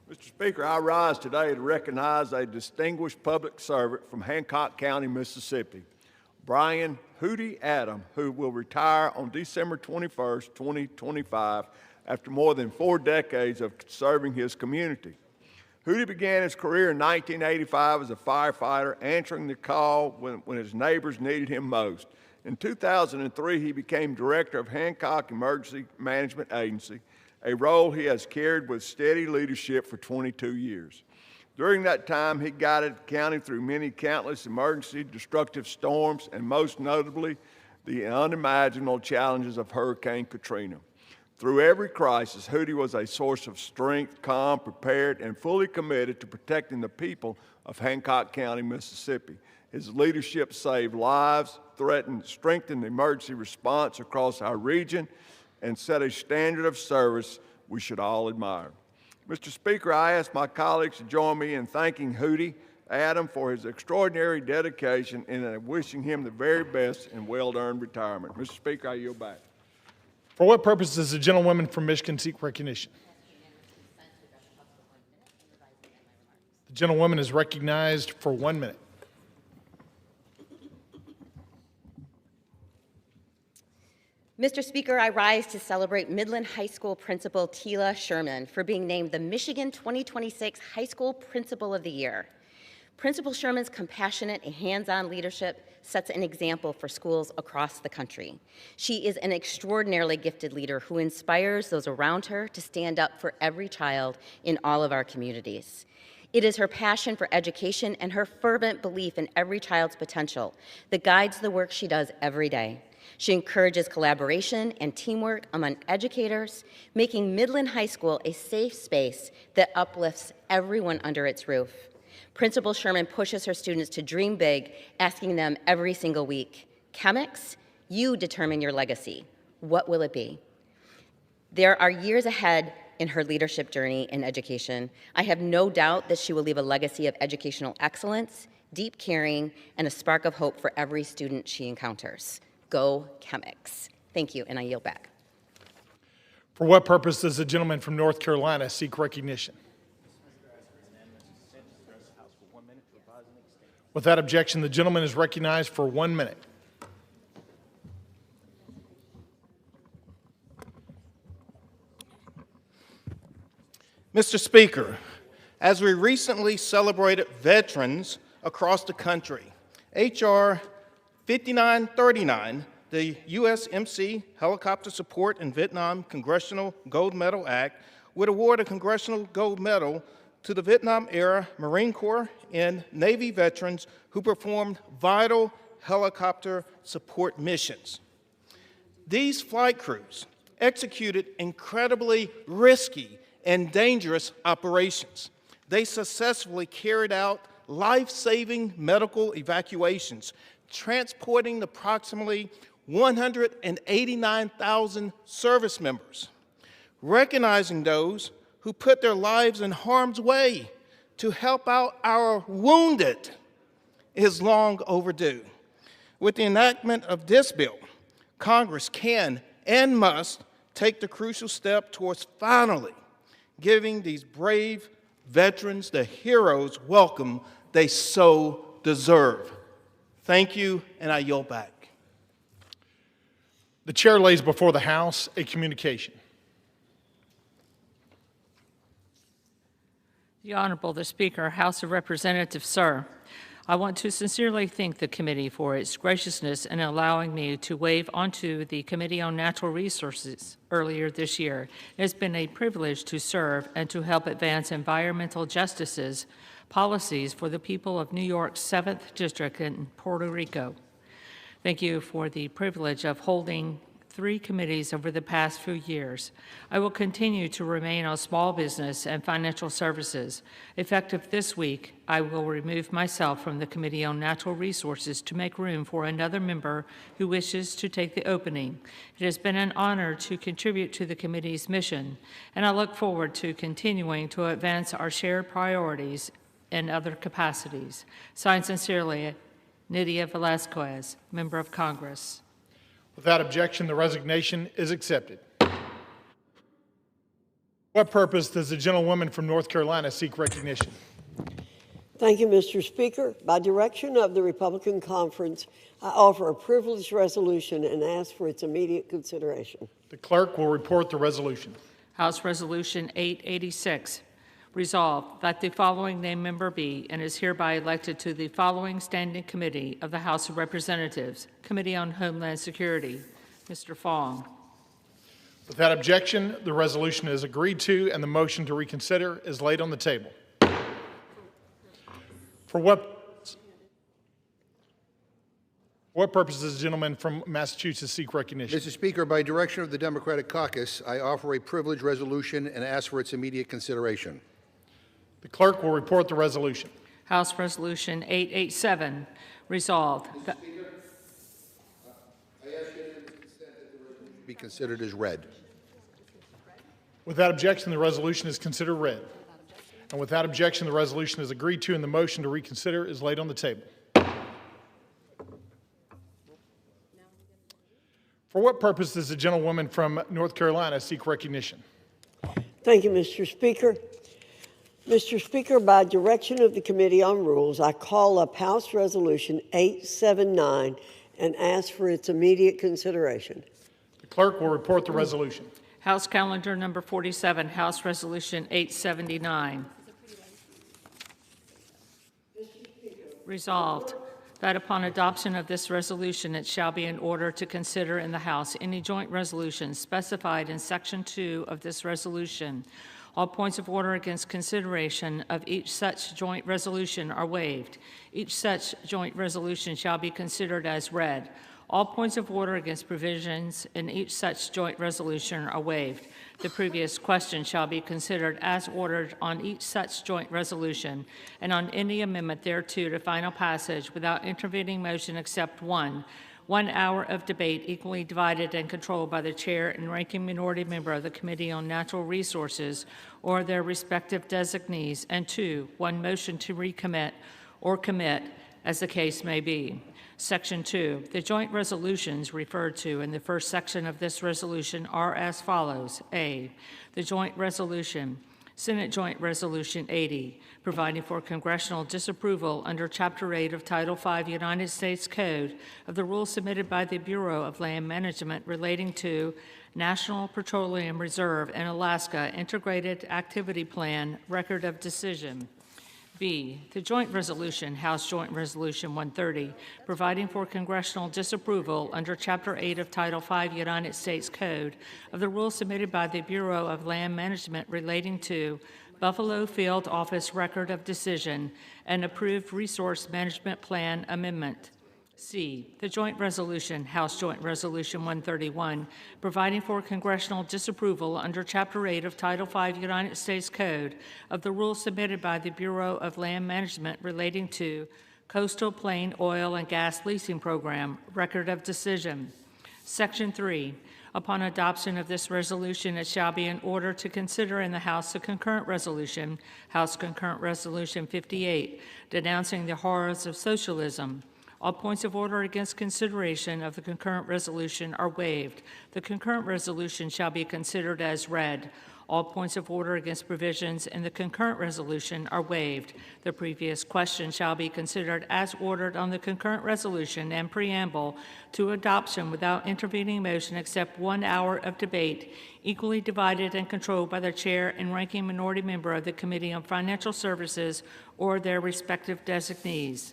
Mr. Speaker, I rise today to recognize a distinguished public servant from Hancock County, Mississippi, Brian Hootie Adam, who will retire on December 21st, 2025, after more than 4 decades of serving his community. Hootie began his career in 1985 as a firefighter, answering the call when his neighbors needed him most. In 2003, he became director of Hancock Emergency Management Agency, a role he has carried with steady leadership for 22 years. During that time, he guided the county through many countless emergency destructive storms, and most notably, the unimaginable challenges of Hurricane Katrina. Through every crisis, Hootie was a source of strength, calm, prepared, and fully committed to protecting the people of Hancock County, Mississippi. His leadership saved lives, strengthened the emergency response across our region, and set a standard of service we should all admire. Mr. Speaker, I ask my colleagues to join me in thanking Hootie Adam for his extraordinary dedication and wishing him the very best in well-earned retirement. Mr. Speaker, I yield back. For what purpose does the gentlewoman from Michigan seek recognition? The gentlewoman is recognized for 1 minute. Mr. Speaker, I rise to celebrate Midland High School Principal Tila Sherman for being named the Michigan 2026 High School Principal of the Year. Principal Sherman's compassionate and hands-on leadership sets an example for schools across the country. She is an extraordinarily gifted leader who inspires those around her to stand up for every child in all of our communities. It is her passion for education and her fervent belief in every child's potential that guides the work she does every day. She encourages collaboration and teamwork among educators, making Midland High School a safe space that uplifts everyone under its roof. Principal Sherman pushes her students to dream big, asking them every single week, "Chemics, you determine your legacy. What will it be? There are years ahead in her leadership journey in education. I have no doubt that she will leave a legacy of educational excellence, deep caring, and a spark of hope for every student she encounters. Go Chemics. Thank you, and I yield back. For what purpose does the gentleman from North Carolina seek recognition? Without objection, the gentleman is recognized for 1 minute. Mr. Speaker, as we recently celebrated veterans across the country, H.R. 5939, the USMC Helicopter Support in Vietnam Congressional Gold Medal Act, would award a Congressional Gold Medal to the Vietnam-era Marine Corps and Navy veterans who performed vital helicopter support missions. These flight crews executed incredibly risky and dangerous operations. They successfully carried out life-saving medical evacuations, transporting approximately 189,000 service members. Recognizing those who put their lives in harm's way to help out our wounded is long overdue. With the enactment of this bill, Congress can and must take the crucial step towards finally giving these brave veterans the hero's welcome they so deserve. Thank you, and I yield back. The chair lays before the House a communication. The Honorable the Speaker, House of Representatives, sir. I want to sincerely thank the committee for its graciousness in allowing me to wave onto the Committee on Natural Resources earlier this year. It has been a privilege to serve and to help advance environmental justices policies for the people of New York's 7th District in Puerto Rico. Thank you for the privilege of holding 3 committees over the past few years. I will continue to remain on small business and financial services. Effective this week, I will remove myself from the Committee on Natural Resources to make room for another member who wishes to take the opening. It has been an honor to contribute to the committee's mission, and I look forward to continuing to advance our shared priorities in other capacities. Signed sincerely, Nydia Velazquez, Member of Congress. Without objection, the resignation is accepted. What purpose does the gentlewoman from North Carolina seek recognition? Thank you, Mr. Speaker. By direction of the Republican Conference, I offer a privileged resolution and ask for its immediate consideration. The clerk will report the resolution. House Resolution 886. Resolved that the following named member be and is hereby elected to the following standing committee of the House of Representatives, Committee on Homeland Security. Mr. Fong. Without objection, the resolution is agreed to and the motion to reconsider is laid on the table. For what purpose does the gentleman from Massachusetts seek recognition? Mr. Speaker, by direction of the Democratic Caucus, I offer a privileged resolution and ask for its immediate consideration. The clerk will report the resolution. House Resolution 887. Resolved. Mr. Speaker, I ask unanimous consent that the resolution be considered as read. Without objection, the resolution is considered read. And without objection, the resolution is agreed to and the motion to reconsider is laid on the table. For what purpose does the gentlewoman from North Carolina seek recognition? Thank you, Mr. Speaker. Mr. Speaker, by direction of the Committee on Rules, I call up House Resolution 879 and ask for its immediate consideration. The clerk will report the resolution. House Calendar Number 47, House Resolution 879. Resolved that upon adoption of this resolution, it shall be in order to consider in the House any joint resolution specified in Section 2 of this resolution. All points of order against consideration of each such joint resolution are waived. Each such joint resolution shall be considered as read. All points of order against provisions in each such joint resolution are waived. The previous question shall be considered as ordered on each such joint resolution and on any amendment thereto to final passage without intervening motion except one, 1 hour of debate equally divided and controlled by the chair and ranking minority member of the Committee on Natural Resources or their respective designees, and 2, 1 motion to recommit or commit as the case may be. Section 2, the joint resolutions referred to in the first section of this resolution are as follows. A, the joint resolution, Senate Joint Resolution 80, providing for congressional disapproval under Chapter 8 of Title 5 United States Code of the rules submitted by the Bureau of Land Management relating to National Petroleum Reserve in Alaska Integrated Activity Plan Record of Decision. B, the joint resolution, House Joint Resolution 130, providing for congressional disapproval under Chapter 8 of Title 5 United States Code of the rules submitted by the Bureau of Land Management relating to Buffalo Field Office Record of Decision and approved Resource Management Plan Amendment. C, the joint resolution, House Joint Resolution 131, providing for congressional disapproval under Chapter 8 of Title 5 United States Code of the rules submitted by the Bureau of Land Management relating to Coastal Plain Oil and Gas Leasing Program, Record of Decision. Section 3, upon adoption of this resolution, it shall be in order to consider in the House a concurrent resolution, House Concurrent Resolution 58, denouncing the horrors of socialism. All points of order against consideration of the concurrent resolution are waived. The concurrent resolution shall be considered as read. All points of order against provisions in the concurrent resolution are waived. The previous question shall be considered as ordered on the concurrent resolution and preamble to adoption without intervening motion except 1 hour of debate, equally divided and controlled by the chair and ranking minority member of the Committee on Financial Services or their respective designees.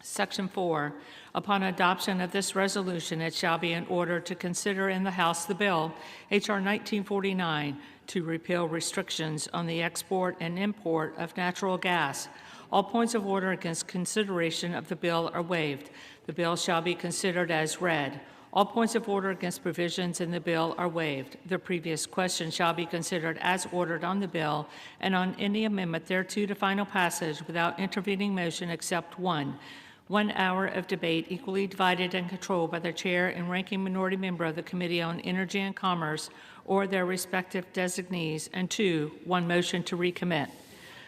Section 4, upon adoption of this resolution, it shall be in order to consider in the House the bill, H.R. 1949, to repeal restrictions on the export and import of natural gas. All points of order against consideration of the bill are waived. The bill shall be considered as read. All points of order against provisions in the bill are waived. The previous question shall be considered as ordered on the bill and on any amendment thereto to final passage without intervening motion except 1 hour of debate equally divided and controlled by the chair and ranking minority member of the Committee on Energy and Commerce or their respective designees, and 2, 1 motion to recommit.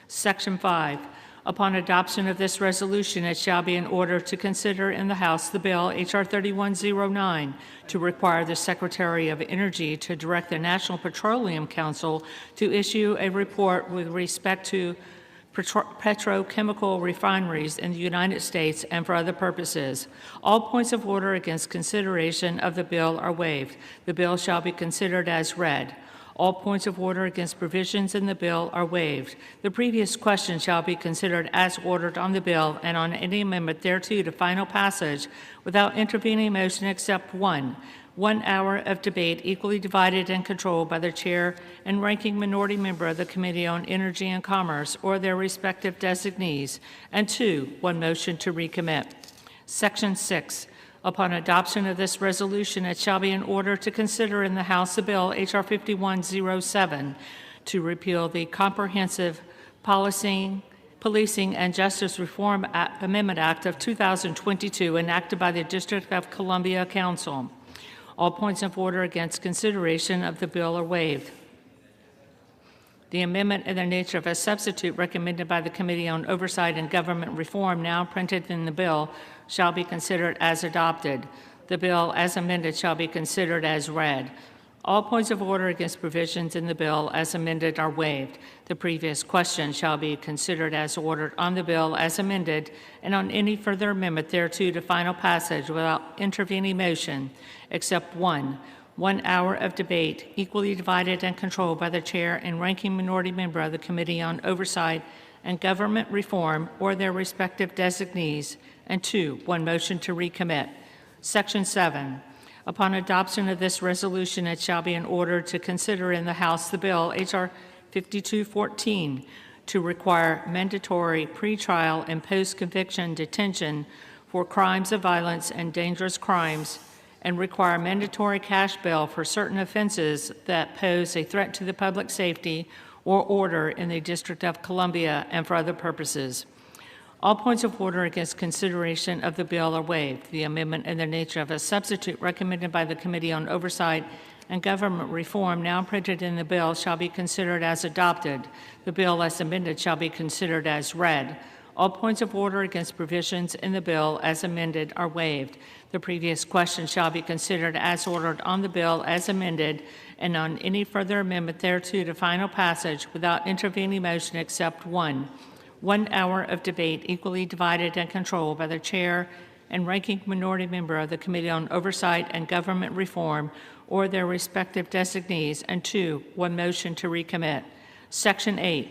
Section 5, upon adoption of this resolution, it shall be in order to consider in the House the bill H.R. 3109 to require the Secretary of Energy to direct the National Petroleum Council to issue a report with respect to petrochemical refineries in the United States and for other purposes. All points of order against consideration of the bill are waived. The bill shall be considered as read. All points of order against provisions in the bill are waived. The previous question shall be considered as ordered on the bill and on any amendment thereto to final passage without intervening motion except 1 hour of debate equally divided and controlled by the chair and ranking minority member of the Committee on Energy and Commerce or their respective designees, and 2, 1 motion to recommit. Section 6, upon adoption of this resolution, it shall be in order to consider in the House the bill H.R. 5107 to repeal the Comprehensive Policing and Justice Reform Amendment Act of 2022 enacted by the District of Columbia Council. All points of order against consideration of the bill are waived. The amendment in the nature of a substitute recommended by the Committee on Oversight and Government Reform, now printed in the bill, shall be considered as adopted. The bill, as amended, shall be considered as read. All points of order against provisions in the bill as amended are waived. The previous question shall be considered as ordered on the bill as amended and on any further amendment thereto to final passage without intervening motion, except 1 hour of debate, equally divided and controlled by the chair and ranking minority member of the Committee on Oversight and Government Reform or their respective designees, and 2, 1 motion to recommit. Section 7. Upon adoption of this resolution, it shall be in order to consider in the House the bill H.R. 5214 to require mandatory pretrial and post-conviction detention for crimes of violence and dangerous crimes and require mandatory cash bail for certain offenses that pose a threat to the public safety or order in the District of Columbia and for other purposes. All points of order against consideration of the bill are waived. The amendment in the nature of a substitute recommended by the Committee on Oversight and Government Reform now printed in the bill shall be considered as adopted. The bill as amended shall be considered as read. All points of order against provisions in the bill as amended are waived. The previous question shall be considered as ordered on the bill as amended and on any further amendment thereto to final passage without intervening motion except one. 1 hour of debate equally divided and controlled by the chair and ranking minority member of the Committee on Oversight and Government Reform or their respective designees, and 2, 1 motion to recommit. Section 8,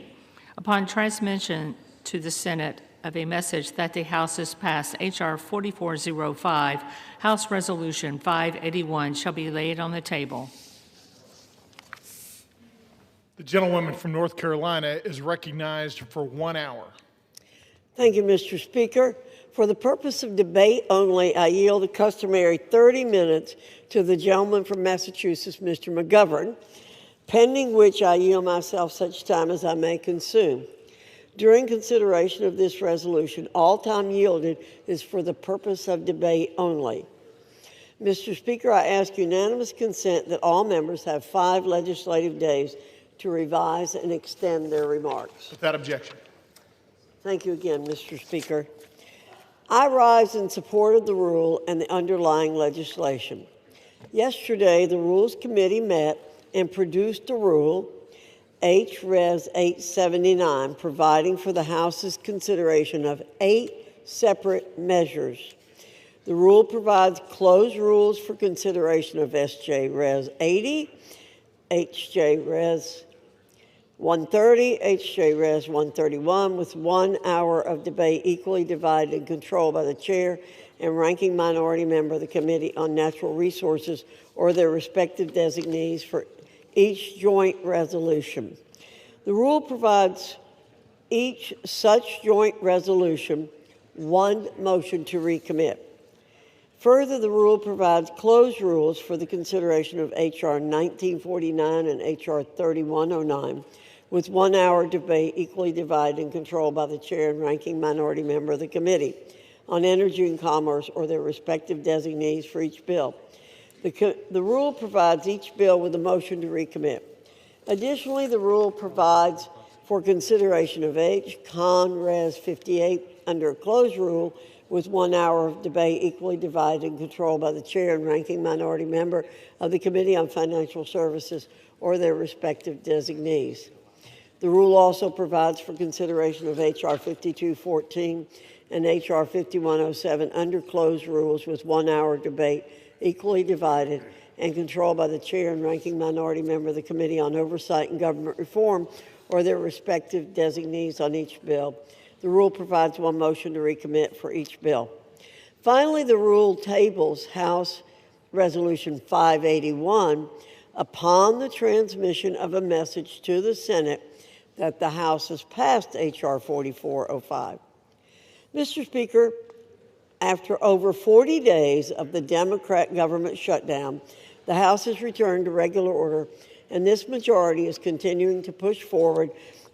upon transmission to the Senate of a message that the House has passed H.R. 4405, House Resolution 581 shall be laid on the table. The gentlewoman from North Carolina is recognized for 1 hour. Thank you, Mr. Speaker. For the purpose of debate only, I yield the customary 30 minutes to the gentleman from Massachusetts, Mr. McGovern, pending which I yield myself such time as I may consume. During consideration of this resolution, all time yielded is for the purpose of debate only. Mr. Speaker, I ask unanimous consent that all members have 5 legislative days to revise and extend their remarks. Without objection. Thank you again, Mr. Speaker. I rise in support of the rule and the underlying legislation. Yesterday, the Rules Committee met and produced a rule, H.Res. 879, providing for the House's consideration of 8 separate measures. The rule provides closed rules for consideration of S.J. Res. 80, H.J. Res. 130, H.J. Res. 131, with 1 hour of debate equally divided and controlled by the chair and ranking minority member of the Committee on Natural Resources or their respective designees for each joint resolution. The rule provides each such joint resolution 1 motion to recommit. Further, the rule provides closed rules for the consideration of H.R. 1949 and H.R. 3109, with 1 hour debate equally divided and controlled by the chair and ranking minority member of the Committee on Energy and Commerce or their respective designees for each bill. The rule provides each bill with a motion to recommit. Additionally, the rule provides for consideration of H. Con. Res. 58 under a closed rule with 1 hour of debate equally divided and controlled by the chair and ranking minority member of the Committee on Financial Services or their respective designees. The rule also provides for consideration of H.R. 5214 and H.R. 5107 under closed rules with 1 hour debate equally divided and controlled by the chair and ranking minority member of the Committee on Oversight and Government Reform or their respective designees on each bill. The rule provides 1 motion to recommit for each bill. Finally, the rule tables House Resolution 581 upon the transmission of a message to the Senate that the House has passed H.R. 4405. Mr. Speaker, after over 40 days of the Democrat government shutdown, the House has returned to regular order, and this majority is continuing to push forward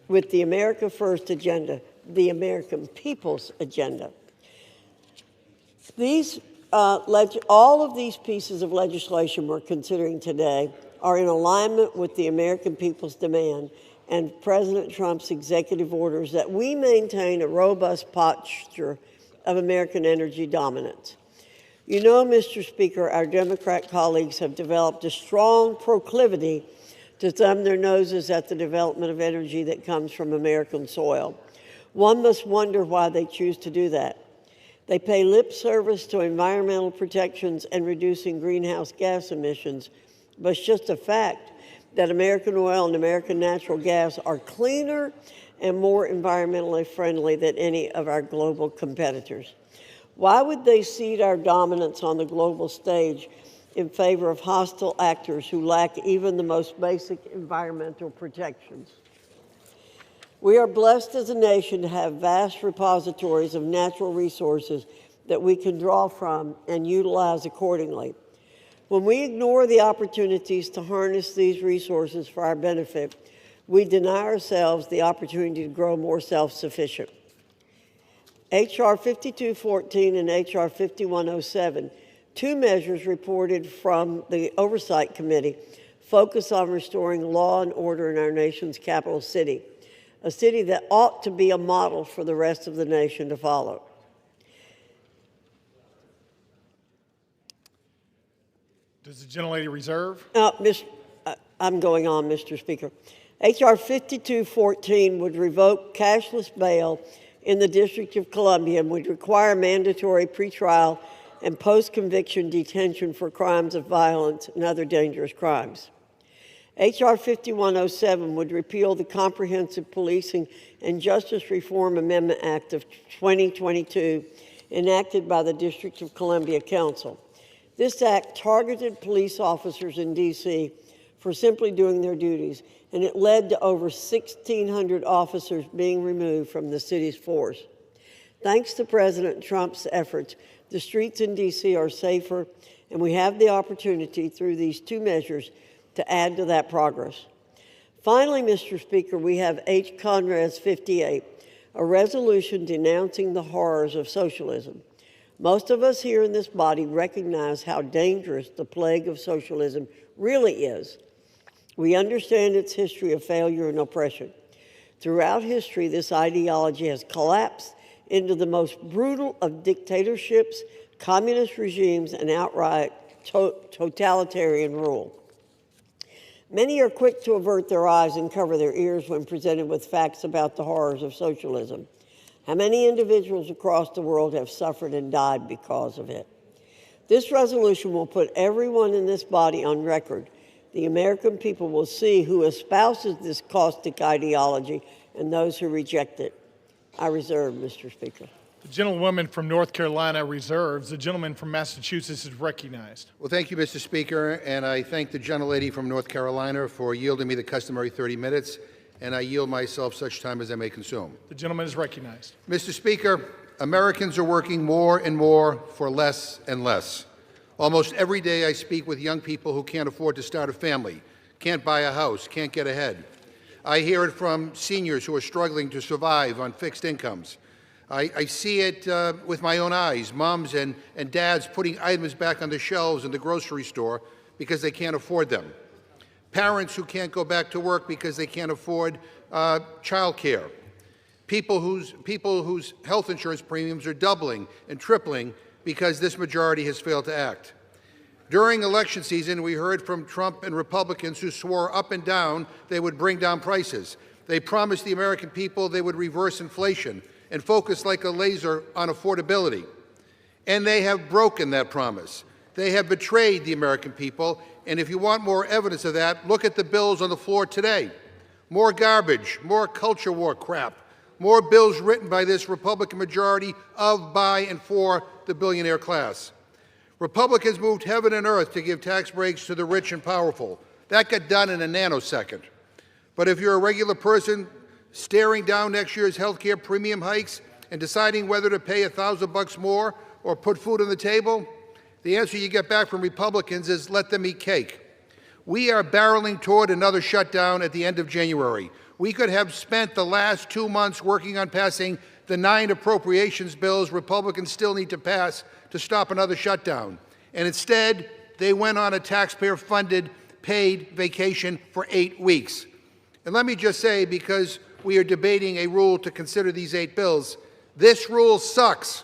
with the America First agenda, the American people's agenda. All of these pieces of legislation we're considering today are in alignment with the American people's demand and President Trump's executive orders that we maintain a robust posture of American energy dominance. You know, Mr. Speaker, our Democrat colleagues have developed a strong proclivity to thumb their noses at the development of energy that comes from American soil. One must wonder why they choose to do that. They pay lip service to environmental protections and reducing greenhouse gas emissions, but it's just a fact that American oil and American natural gas are cleaner and more environmentally friendly than any of our global competitors. Why would they cede our dominance on the global stage in favor of hostile actors who lack even the most basic environmental protections? We are blessed as a nation to have vast repositories of natural resources that we can draw from and utilize accordingly. When we ignore the opportunities to harness these resources for our benefit, we deny ourselves the opportunity to grow more self-sufficient. H.R. 5214 and H.R. 5107, two measures reported from the Oversight Committee, focus on restoring law and order in our nation's capital city, a city that ought to be a model for the rest of the nation to follow. Does the gentlelady reserve? I'm going on, Mr. Speaker. H.R. 5214 would revoke cashless bail in the District of Columbia and would require mandatory pretrial and post-conviction detention for crimes of violence and other dangerous crimes. H.R. 5107 would repeal the Comprehensive Policing and Justice Reform Amendment Act of 2022 enacted by the District of Columbia Council. This act targeted police officers in D.C. for simply doing their duties, and it led to over 1,600 officers being removed from the city's force. Thanks to President Trump's efforts, the streets in D.C. are safer, and we have the opportunity through these two measures to add to that progress. Finally, Mr. Speaker, we have H. Conrad's 58, a resolution denouncing the horrors of socialism. Most of us here in this body recognize how dangerous the plague of socialism really is. We understand its history of failure and oppression. Throughout history, this ideology has collapsed into the most brutal of dictatorships, communist regimes, and outright totalitarian rule. Many are quick to avert their eyes and cover their ears when presented with facts about the horrors of socialism. How many individuals across the world have suffered and died because of it? This resolution will put everyone in this body on record. The American people will see who espouses this caustic ideology and those who reject it. I reserve, Mr. Speaker. The gentlewoman from North Carolina reserves. The gentleman from Massachusetts is recognized. Well, thank you, Mr. Speaker, and I thank the gentlelady from North Carolina for yielding me the customary 30 minutes, and I yield myself such time as I may consume. The gentleman is recognized. Mr. Speaker, Americans are working more and more for less and less. Almost every day I speak with young people who can't afford to start a family, can't buy a house, can't get ahead. I hear it from seniors who are struggling to survive on fixed incomes. I see it with my own eyes, moms and dads putting items back on the shelves in the grocery store because they can't afford them. Parents who can't go back to work because they can't afford child care. People whose health insurance premiums are doubling and tripling because this majority has failed to act. During election season, we heard from Trump and Republicans who swore up and down they would bring down prices. They promised the American people they would reverse inflation and focus like a laser on affordability. And they have broken that promise. They have betrayed the American people, and if you want more evidence of that, look at the bills on the floor today. More garbage, more culture war crap, more bills written by this Republican majority of, by, and for the billionaire class. Republicans moved heaven and earth to give tax breaks to the rich and powerful. That got done in a nanosecond. But if you're a regular person staring down next year's health care premium hikes and deciding whether to pay $1,000 more or put food on the table, the answer you get back from Republicans is let them eat cake. We are barreling toward another shutdown at the end of January. We could have spent the last 2 months working on passing the 9 appropriations bills Republicans still need to pass to stop another shutdown. And instead, they went on a taxpayer-funded paid vacation for 8 weeks. And let me just say, because we are debating a rule to consider these 8 bills, this rule sucks.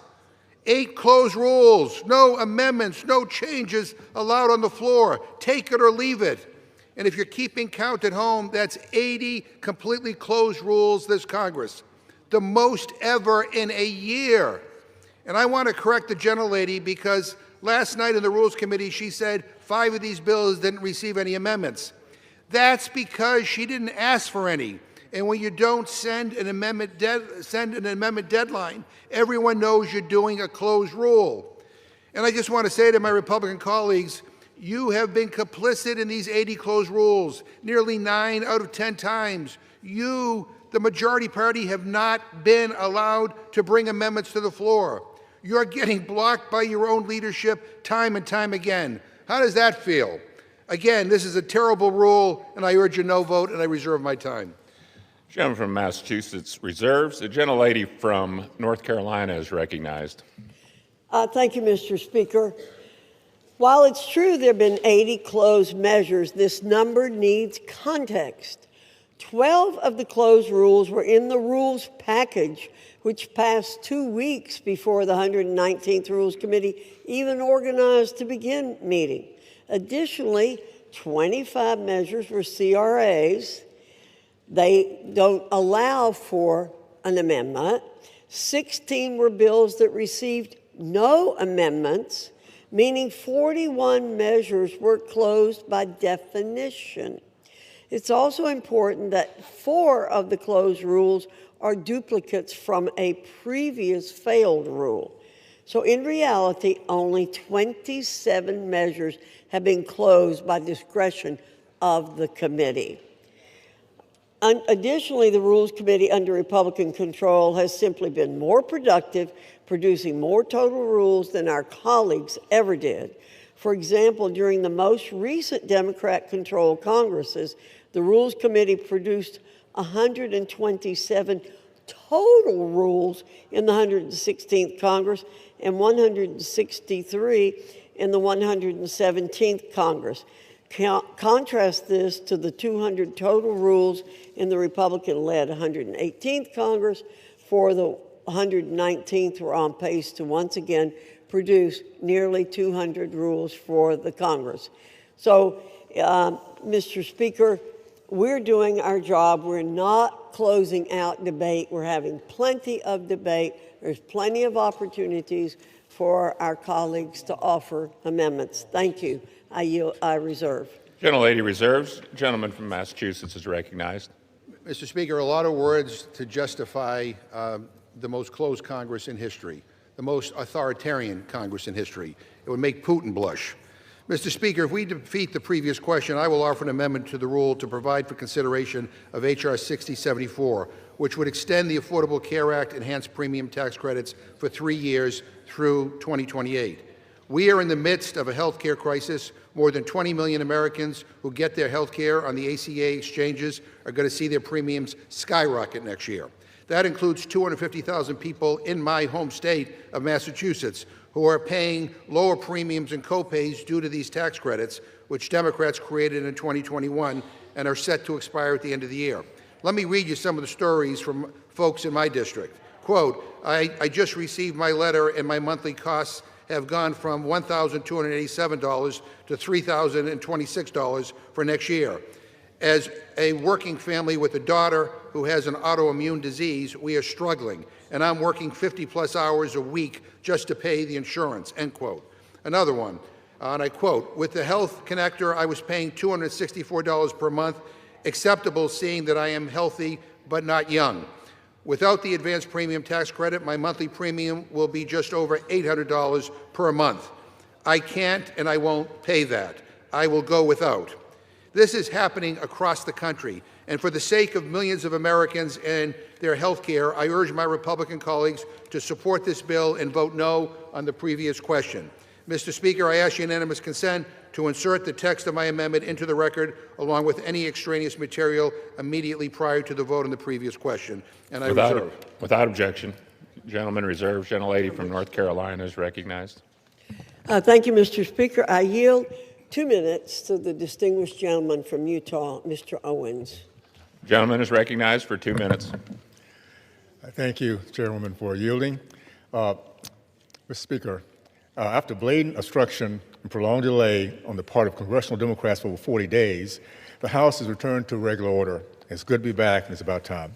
8 closed rules, no amendments, no changes allowed on the floor. Take it or leave it. And if you're keeping count at home, that's 80 completely closed rules this Congress, the most ever in a year. And I want to correct the gentlelady because last night in the Rules Committee she said 5 of these bills didn't receive any amendments. That's because she didn't ask for any. And when you don't send an amendment deadline, everyone knows you're doing a closed rule. And I just want to say to my Republican colleagues, you have been complicit in these 80 closed rules nearly 9 out of 10 times. You, the majority party, have not been allowed to bring amendments to the floor. You're getting blocked by your own leadership time and time again. How does that feel? Again, this is a terrible rule, and I urge a no vote, and I reserve my time. Gentleman from Massachusetts reserves. The gentlelady from North Carolina is recognized. Thank you, Mr. Speaker. While it's true there have been 80 closed measures, this number needs context. 12 of the closed rules were in the rules package, which passed 2 weeks before the 119th Rules Committee even organized to begin meeting. Additionally, 25 measures were CRAs. They don't allow for an amendment. 16 were bills that received no amendments, meaning 41 measures were closed by definition. It's also important that 4 of the closed rules are duplicates from a previous failed rule. So in reality, only 27 measures have been closed by discretion of the committee. Additionally, the Rules Committee under Republican control has simply been more productive, producing more total rules than our colleagues ever did. For example, during the most recent Democrat-controlled Congresses, the Rules Committee produced 127 total rules in the 116th Congress and 163 in the 117th Congress. Contrast this to the 200 total rules in the Republican-led 118th Congress. For the 119th, we're on pace to once again produce nearly 200 rules for the Congress. So, Mr. Speaker, we're doing our job. We're not closing out debate. We're having plenty of debate. There's plenty of opportunities for our colleagues to offer amendments. Thank you. I reserve. Gentlelady reserves. Gentleman from Massachusetts is recognized. Mr. Speaker, a lot of words to justify the most closed Congress in history, the most authoritarian Congress in history. It would make Putin blush. Mr. Speaker, if we defeat the previous question, I will offer an amendment to the rule to provide for consideration of H.R. 6074, which would extend the Affordable Care Act enhanced premium tax credits for 3 years through 2028. We are in the midst of a health care crisis. More than 20 million Americans who get their health care on the ACA exchanges are going to see their premiums skyrocket next year. That includes 250,000 people in my home state of Massachusetts who are paying lower premiums and copays due to these tax credits, which Democrats created in 2021 and are set to expire at the end of the year. Let me read you some of the stories from folks in my district. Quote, I just received my letter and my monthly costs have gone from $1,287 to $3,026 for next year. As a working family with a daughter who has an autoimmune disease, we are struggling, and I'm working 50-plus hours a week just to pay the insurance, end quote. Another one, and I quote, with the Health Connector, I was paying $264 per month, acceptable seeing that I am healthy but not young. Without the advanced premium tax credit, my monthly premium will be just over $800 per month. I can't and I won't pay that. I will go without. This is happening across the country, and for the sake of millions of Americans and their health care, I urge my Republican colleagues to support this bill and vote no on the previous question. Mr. Speaker, I ask unanimous consent to insert the text of my amendment into the record along with any extraneous material immediately prior to the vote on the previous question, and I reserve. Without objection. Gentleman reserves. Gentlelady from North Carolina is recognized. Thank you, Mr. Speaker. I yield 2 minutes to the distinguished gentleman from Utah, Mr. Owens. Gentleman is recognized for 2 minutes. Thank you, Chairwoman, for yielding. Mr. Speaker, after blatant obstruction and prolonged delay on the part of congressional Democrats for over 40 days, the House has returned to regular order. It's good to be back, and it's about time.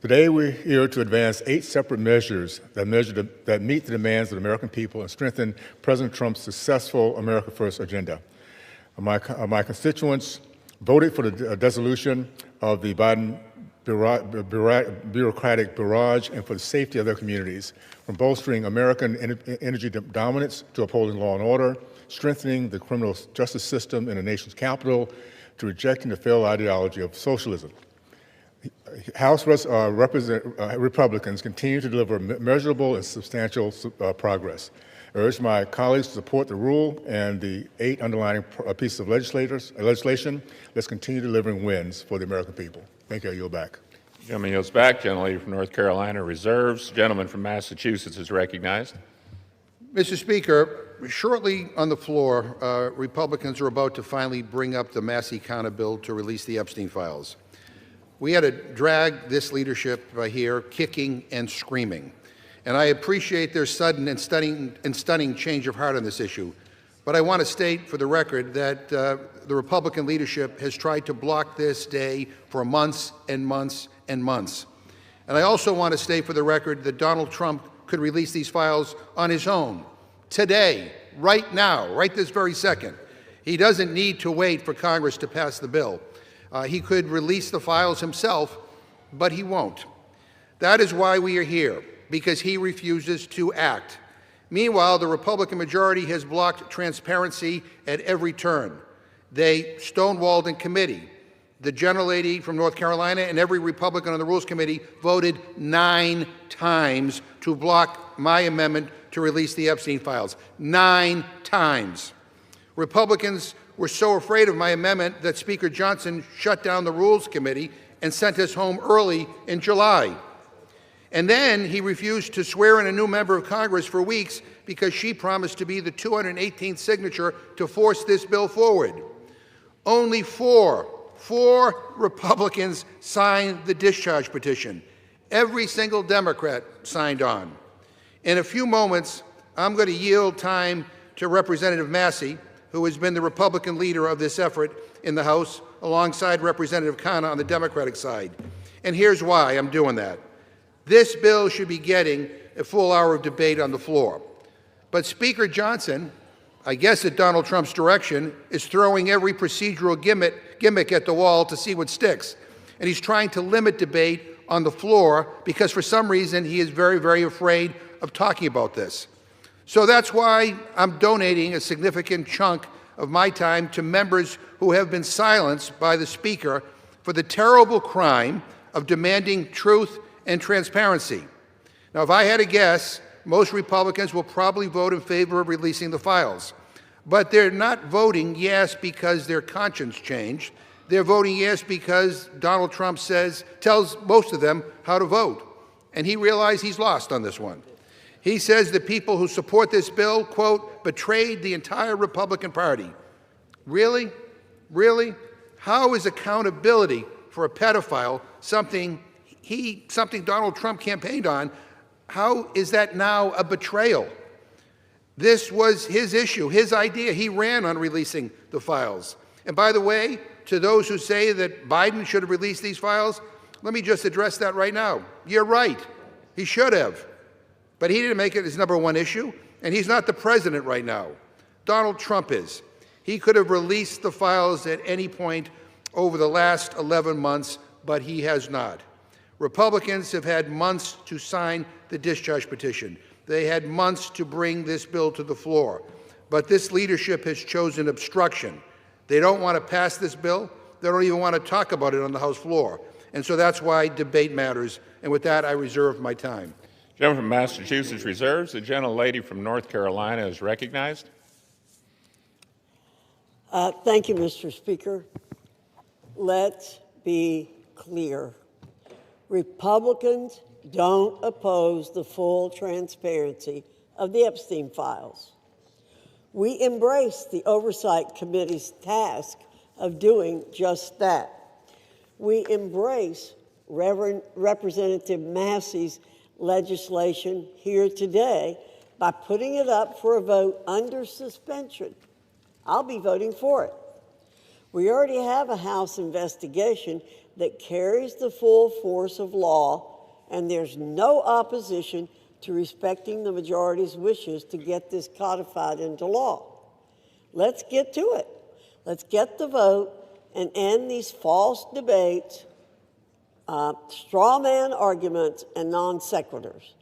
Today, we're here to advance 8 separate measures that meet the demands of the American people and strengthen President Trump's successful America First agenda. My constituents voted for the dissolution of the Biden bureaucratic barrage and for the safety of their communities, from bolstering American energy dominance to upholding law and order, strengthening the criminal justice system in the nation's capital, to rejecting the failed ideology of socialism. House Republicans continue to deliver measurable and substantial progress. I urge my colleagues to support the rule and the 8 underlying pieces of legislation. Let's continue delivering wins for the American people. Thank you. I yield back. Gentleman yields back. Gentlelady from North Carolina reserves. Gentleman from Massachusetts is recognized. Mr. Speaker, shortly on the floor, Republicans are about to finally bring up the Massey Counter bill to release the Epstein files. We had to drag this leadership here kicking and screaming. And I appreciate their sudden and stunning change of heart on this issue. But I want to state for the record that the Republican leadership has tried to block this day for months and months and months. And I also want to state for the record that Donald Trump could release these files on his own, today, right now, right this very second. He doesn't need to wait for Congress to pass the bill. He could release the files himself, but he won't. That is why we are here, because he refuses to act. Meanwhile, the Republican majority has blocked transparency at every turn. They stonewalled in committee. The gentlelady from North Carolina and every Republican on the Rules Committee voted 9 times to block my amendment to release the Epstein files. 9 times. Republicans were so afraid of my amendment that Speaker Johnson shut down the Rules Committee and sent us home early in July. And then he refused to swear in a new member of Congress for weeks because she promised to be the 218th signature to force this bill forward. Only four Republicans signed the discharge petition. Every single Democrat signed on. In a few moments, I'm going to yield time to Representative Massey, who has been the Republican leader of this effort in the House, alongside Representative Khanna on the Democratic side. And here's why I'm doing that. This bill should be getting a full hour of debate on the floor. But Speaker Johnson, I guess at Donald Trump's direction, is throwing every procedural gimmick at the wall to see what sticks. And he's trying to limit debate on the floor because for some reason he is very, very afraid of talking about this. So that's why I'm donating a significant chunk of my time to members who have been silenced by the Speaker for the terrible crime of demanding truth and transparency. Now, if I had to guess, most Republicans will probably vote in favor of releasing the files. But they're not voting yes because their conscience changed. They're voting yes because Donald Trump tells most of them how to vote. And he realized he's lost on this one. He says the people who support this bill, quote, betrayed the entire Republican Party. Really? Really? How is accountability for a pedophile something Donald Trump campaigned on? How is that now a betrayal? This was his issue, his idea. He ran on releasing the files. And by the way, to those who say that Biden should have released these files, let me just address that right now. You're right. He should have. But he didn't make it his number one issue, and he's not the president right now. Donald Trump is. He could have released the files at any point over the last 11 months, but he has not. Republicans have had months to sign the discharge petition. They had months to bring this bill to the floor. But this leadership has chosen obstruction. They don't want to pass this bill. They don't even want to talk about it on the House floor. And so that's why debate matters. And with that, I reserve my time. Gentleman from Massachusetts reserves. The gentlelady from North Carolina is recognized. Thank you, Mr. Speaker. Let's be clear. Republicans don't oppose the full transparency of the Epstein files. We embrace the Oversight Committee's task of doing just that. We embrace Representative Massey's legislation here today by putting it up for a vote under suspension. I'll be voting for it. We already have a House investigation that carries the full force of law, and there's no opposition to respecting the majority's wishes to get this codified into law. Let's get to it. Let's get the vote and end these false debates, straw man arguments, and non sequiturs.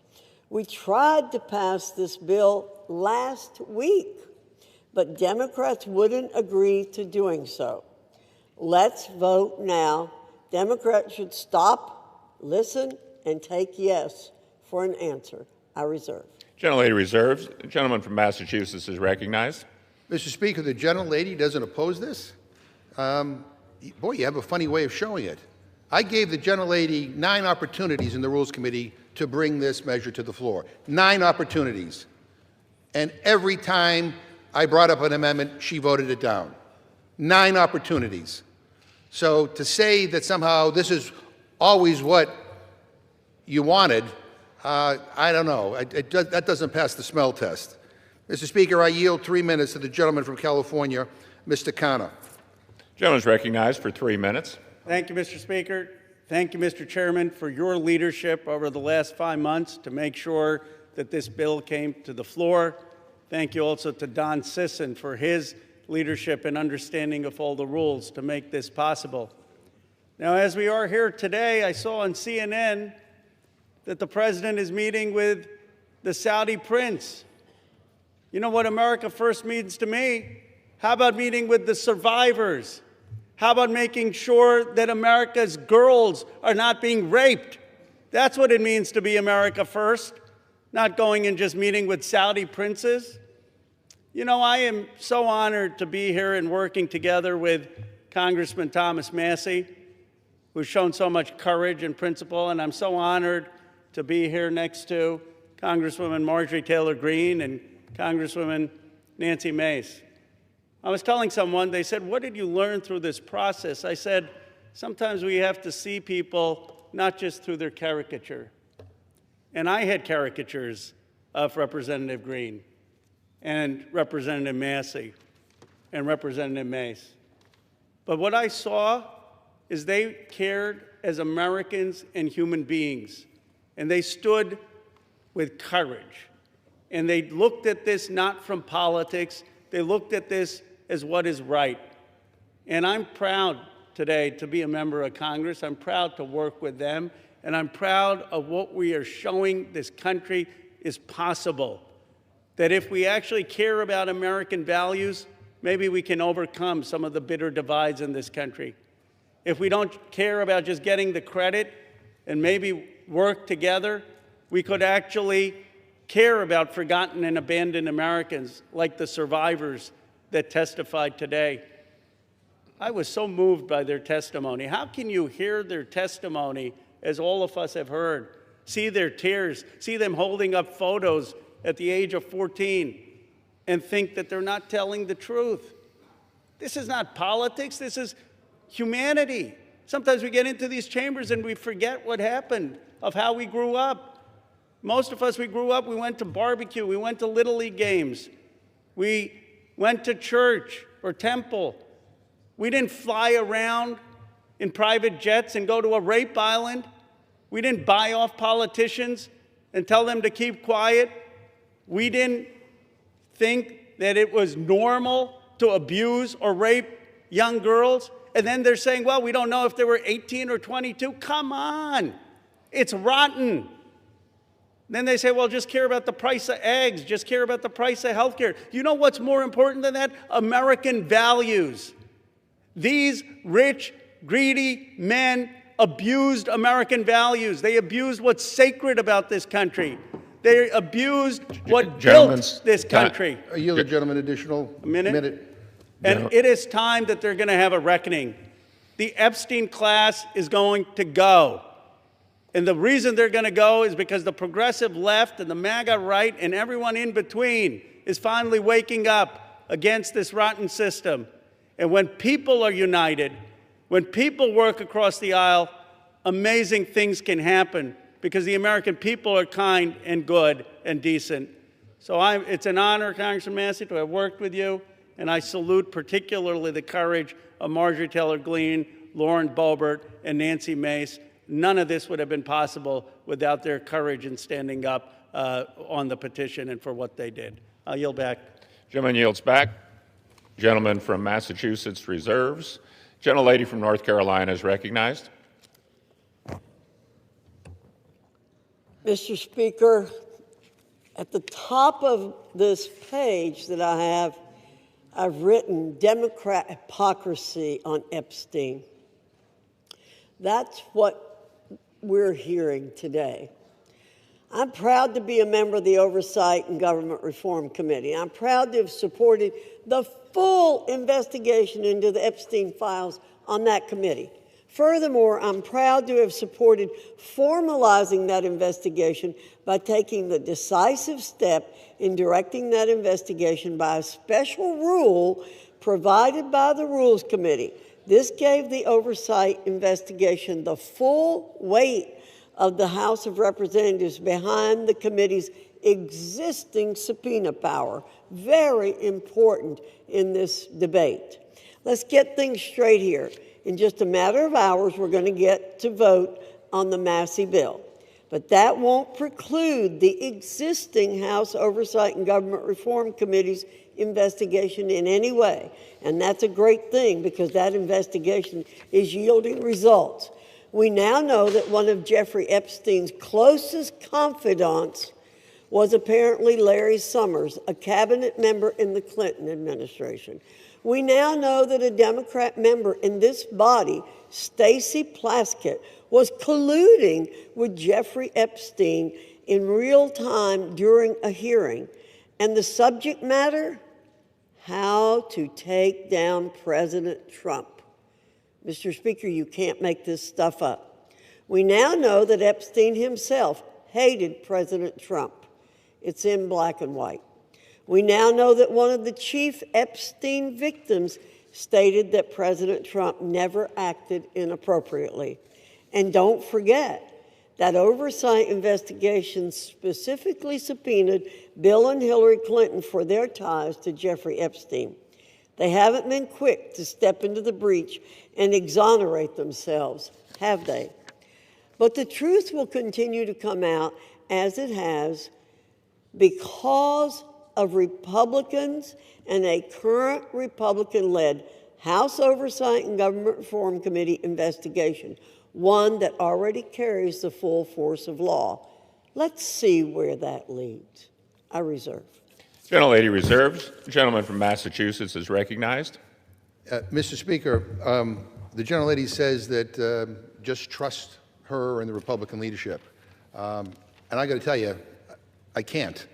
We tried to pass this bill last week, but Democrats wouldn't agree to doing so. Let's vote now. Democrats should stop, listen, and take yes for an answer. I reserve. Gentlelady reserves. The gentleman from Massachusetts is recognized. Mr. Speaker, the gentlelady doesn't oppose this? Boy, you have a funny way of showing it. I gave the gentlelady 9 opportunities in the Rules Committee to bring this measure to the floor. 9 opportunities. And every time I brought up an amendment, she voted it down. 9 opportunities. So to say that somehow this is always what you wanted, I don't know. That doesn't pass the smell test. Mr. Speaker, I yield 3 minutes to the gentleman from California, Mr. Khanna. The gentleman is recognized for 3 minutes. Thank you, Mr. Speaker. Thank you, Mr. Chairman, for your leadership over the last 5 months to make sure that this bill came to the floor. Thank you also to Don Sisson for his leadership and understanding of all the rules to make this possible. Now, as we are here today, I saw on CNN that the president is meeting with the Saudi prince. You know what America First means to me? How about meeting with the survivors? How about making sure that America's girls are not being raped? That's what it means to be America First, not going and just meeting with Saudi princes. You know, I am so honored to be here and working together with Congressman Thomas Massie, who's shown so much courage and principle, and I'm so honored to be here next to Congresswoman Marjorie Taylor Greene and Congresswoman Nancy Mace. I was telling someone, they said, what did you learn through this process? I said, sometimes we have to see people not just through their caricature. And I had caricatures of Representative Greene and Representative Massey and Representative Mace. But what I saw is they cared as Americans and human beings, and they stood with courage. And they looked at this not from politics, they looked at this as what is right. And I'm proud today to be a member of Congress. I'm proud to work with them, and I'm proud of what we are showing this country is possible. That if we actually care about American values, maybe we can overcome some of the bitter divides in this country. If we don't care about just getting the credit and maybe work together, we could actually care about forgotten and abandoned Americans like the survivors that testified today. I was so moved by their testimony. How can you hear their testimony, as all of us have heard, see their tears, see them holding up photos at the age of 14, and think that they're not telling the truth? This is not politics, this is humanity. Sometimes we get into these chambers and we forget what happened, of how we grew up. Most of us, we grew up, we went to barbecue, we went to Little League games, we went to church or temple. We didn't fly around in private jets and go to a rape island. We didn't buy off politicians and tell them to keep quiet. We didn't think that it was normal to abuse or rape young girls. And then they're saying, well, we don't know if they were 18 or 22. Come on, it's rotten. Then they say, well, just care about the price of eggs, just care about the price of health care. You know what's more important than that? American values. These rich, greedy men abused American values. They abused what's sacred about this country. They abused what built this country. I yield the gentleman additional minute. And it is time that they're going to have a reckoning. The Epstein class is going to go. And the reason they're going to go is because the progressive left and the MAGA right and everyone in between is finally waking up against this rotten system. And when people are united, when people work across the aisle, amazing things can happen because the American people are kind and good and decent. So it's an honor, Congressman Massey, to have worked with you, and I salute particularly the courage of Marjorie Taylor Greene, Lauren Boebert, and Nancy Mace. None of this would have been possible without their courage in standing up on the petition and for what they did. I'll yield back. Gentleman yields back. Gentleman from Massachusetts reserves. Gentlelady from North Carolina is recognized. Mr. Speaker, at the top of this page that I have, I've written Democrat hypocrisy on Epstein. That's what we're hearing today. I'm proud to be a member of the Oversight and Government Reform Committee. I'm proud to have supported the full investigation into the Epstein files on that committee. Furthermore, I'm proud to have supported formalizing that investigation by taking the decisive step in directing that investigation by a special rule provided by the Rules Committee. This gave the oversight investigation the full weight of the House of Representatives behind the committee's existing subpoena power. Very important in this debate. Let's get things straight here. In just a matter of hours, we're going to get to vote on the Massey bill. But that won't preclude the existing House Oversight and Government Reform Committee's investigation in any way. And that's a great thing because that investigation is yielding results. We now know that one of Jeffrey Epstein's closest confidants was apparently Larry Summers, a cabinet member in the Clinton administration. We now know that a Democrat member in this body, Stacey Plaskett, was colluding with Jeffrey Epstein in real time during a hearing. And the subject matter? How to take down President Trump. Mr. Speaker, you can't make this stuff up. We now know that Epstein himself hated President Trump. It's in black and white. We now know that one of the chief Epstein victims stated that President Trump never acted inappropriately. And don't forget that oversight investigation specifically subpoenaed Bill and Hillary Clinton for their ties to Jeffrey Epstein. They haven't been quick to step into the breach and exonerate themselves, have they? But the truth will continue to come out as it has because of Republicans and a current Republican-led House Oversight and Government Reform Committee investigation, one that already carries the full force of law. Let's see where that leads. I reserve. Gentlelady reserves. The gentleman from Massachusetts is recognized. Mr. Speaker, the gentlelady says that just trust her and the Republican leadership. And I got to tell you, I can't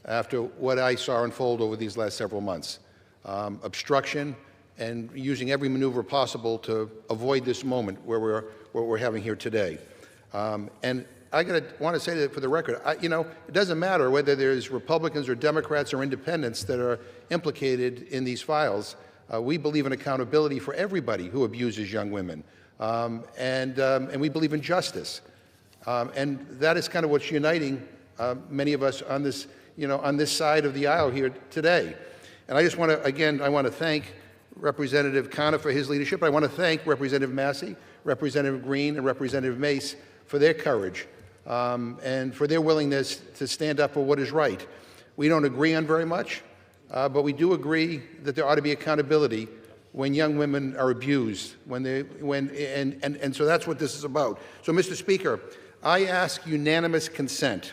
after what I saw unfold over these last several months. Obstruction and using every maneuver possible to avoid this moment where we're having here today. And I want to say that for the record, it doesn't matter whether there's Republicans or Democrats or independents that are implicated in these files. We believe in accountability for everybody who abuses young women, and we believe in justice. And that is kind of what's uniting many of us on this, on this side of the aisle here today. And I just want to, again, I want to thank Representative Connor for his leadership. I want to thank Representative Massey, Representative Green, and Representative Mace for their courage and for their willingness to stand up for what is right. We don't agree on very much, but we do agree that there ought to be accountability when young women are abused, and so that's what this is about. So, Mr. Speaker, I ask unanimous consent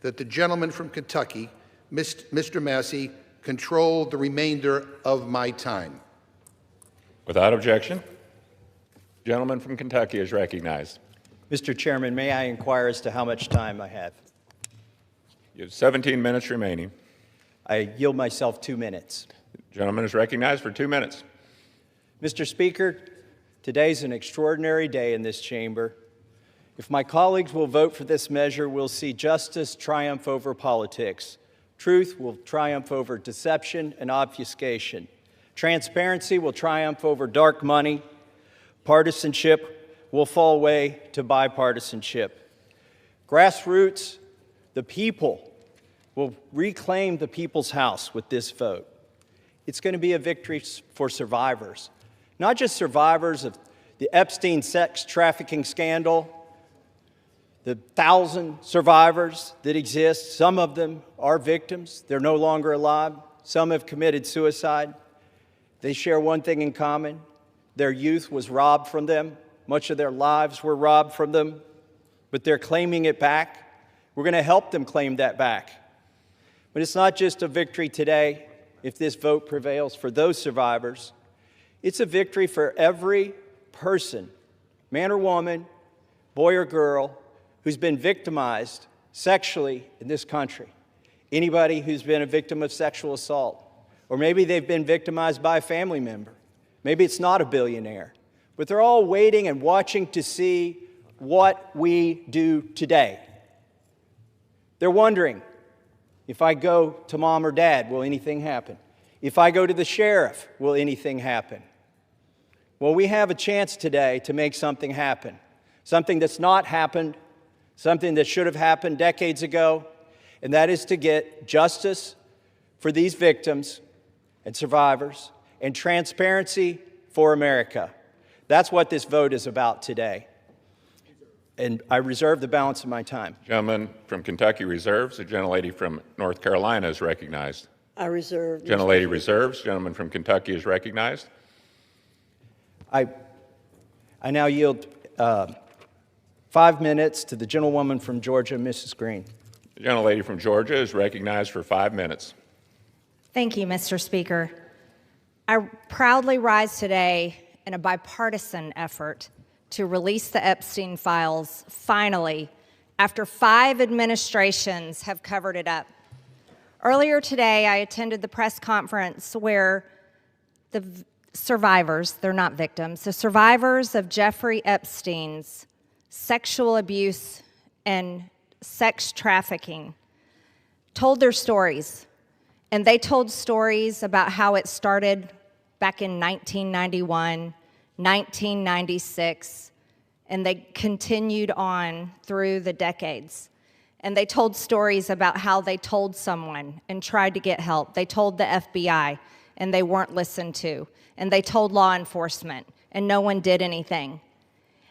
that the gentleman from Kentucky, Mr. Massey, control the remainder of my time. Without objection, the gentleman from Kentucky is recognized. Mr. Chairman, may I inquire as to how much time I have? You have 17 minutes remaining. I yield myself 2 minutes. The gentleman is recognized for 2 minutes. Mr. Speaker, today's an extraordinary day in this chamber. If my colleagues will vote for this measure, we'll see justice triumph over politics. Truth will triumph over deception and obfuscation. Transparency will triumph over dark money. Partisanship will fall away to bipartisanship. Grassroots, the people, will reclaim the people's house with this vote. It's going to be a victory for survivors, not just survivors of the Epstein sex trafficking scandal, the 1,000 survivors that exist. Some of them are victims. They're no longer alive. Some have committed suicide. They share one thing in common. Their youth was robbed from them. Much of their lives were robbed from them, but they're claiming it back. We're going to help them claim that back. But it's not just a victory today, if this vote prevails for those survivors. It's a victory for every person, man or woman, boy or girl, who's been victimized sexually in this country. Anybody who's been a victim of sexual assault, or maybe they've been victimized by a family member. Maybe it's not a billionaire. but they're all waiting and watching to see what we do today. They're wondering, if I go to mom or dad, will anything happen? If I go to the sheriff, will anything happen? Well, we have a chance today to make something happen. Something that's not happened, something that should have happened decades ago, and that is to get justice for these victims and survivors and transparency for America. That's what this vote is about today. And I reserve the balance of my time. Gentleman from Kentucky reserves. The gentlelady from North Carolina is recognized. I reserve. Gentlelady reserves. Gentleman from Kentucky is recognized. I now yield 5 minutes to the gentlewoman from Georgia, Mrs. Green. The gentlelady from Georgia is recognized for 5 minutes. Thank you, Mr. Speaker. I proudly rise today in a bipartisan effort to release the Epstein files, finally, after 5 administrations have covered it up. Earlier today, I attended the press conference where the survivors, they're not victims, the survivors of Jeffrey Epstein's sexual abuse and sex trafficking told their stories. And they told stories about how it started back in 1991, 1996, and they continued on through the decades. And they told stories about how they told someone and tried to get help. They told the FBI, and they weren't listened to. And they told law enforcement, and no one did anything.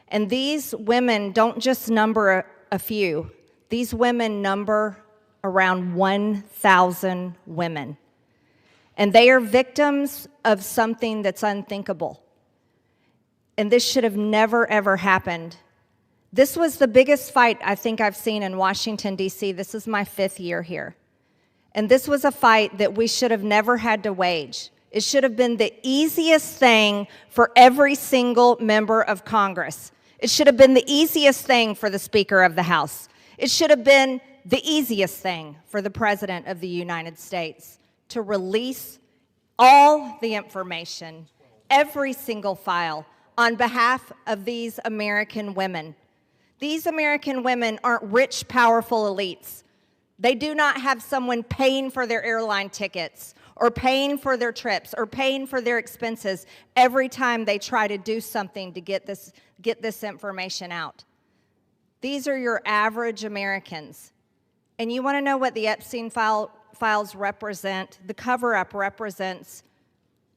And these women don't just number a few. These women number around 1,000 women. And they are victims of something that's unthinkable. And this should have never, ever happened. This was the biggest fight I think I've seen in Washington, D.C. This is my 5th year here. And this was a fight that we should have never had to wage. It should have been the easiest thing for every single member of Congress. It should have been the easiest thing for the Speaker of the House. It should have been the easiest thing for the President of the United States to release all the information, every single file, on behalf of these American women. These American women aren't rich, powerful elites. They do not have someone paying for their airline tickets or paying for their trips or paying for their expenses every time they try to do something to get this information out. These are your average Americans. And you want to know what the Epstein files represent? The cover-up represents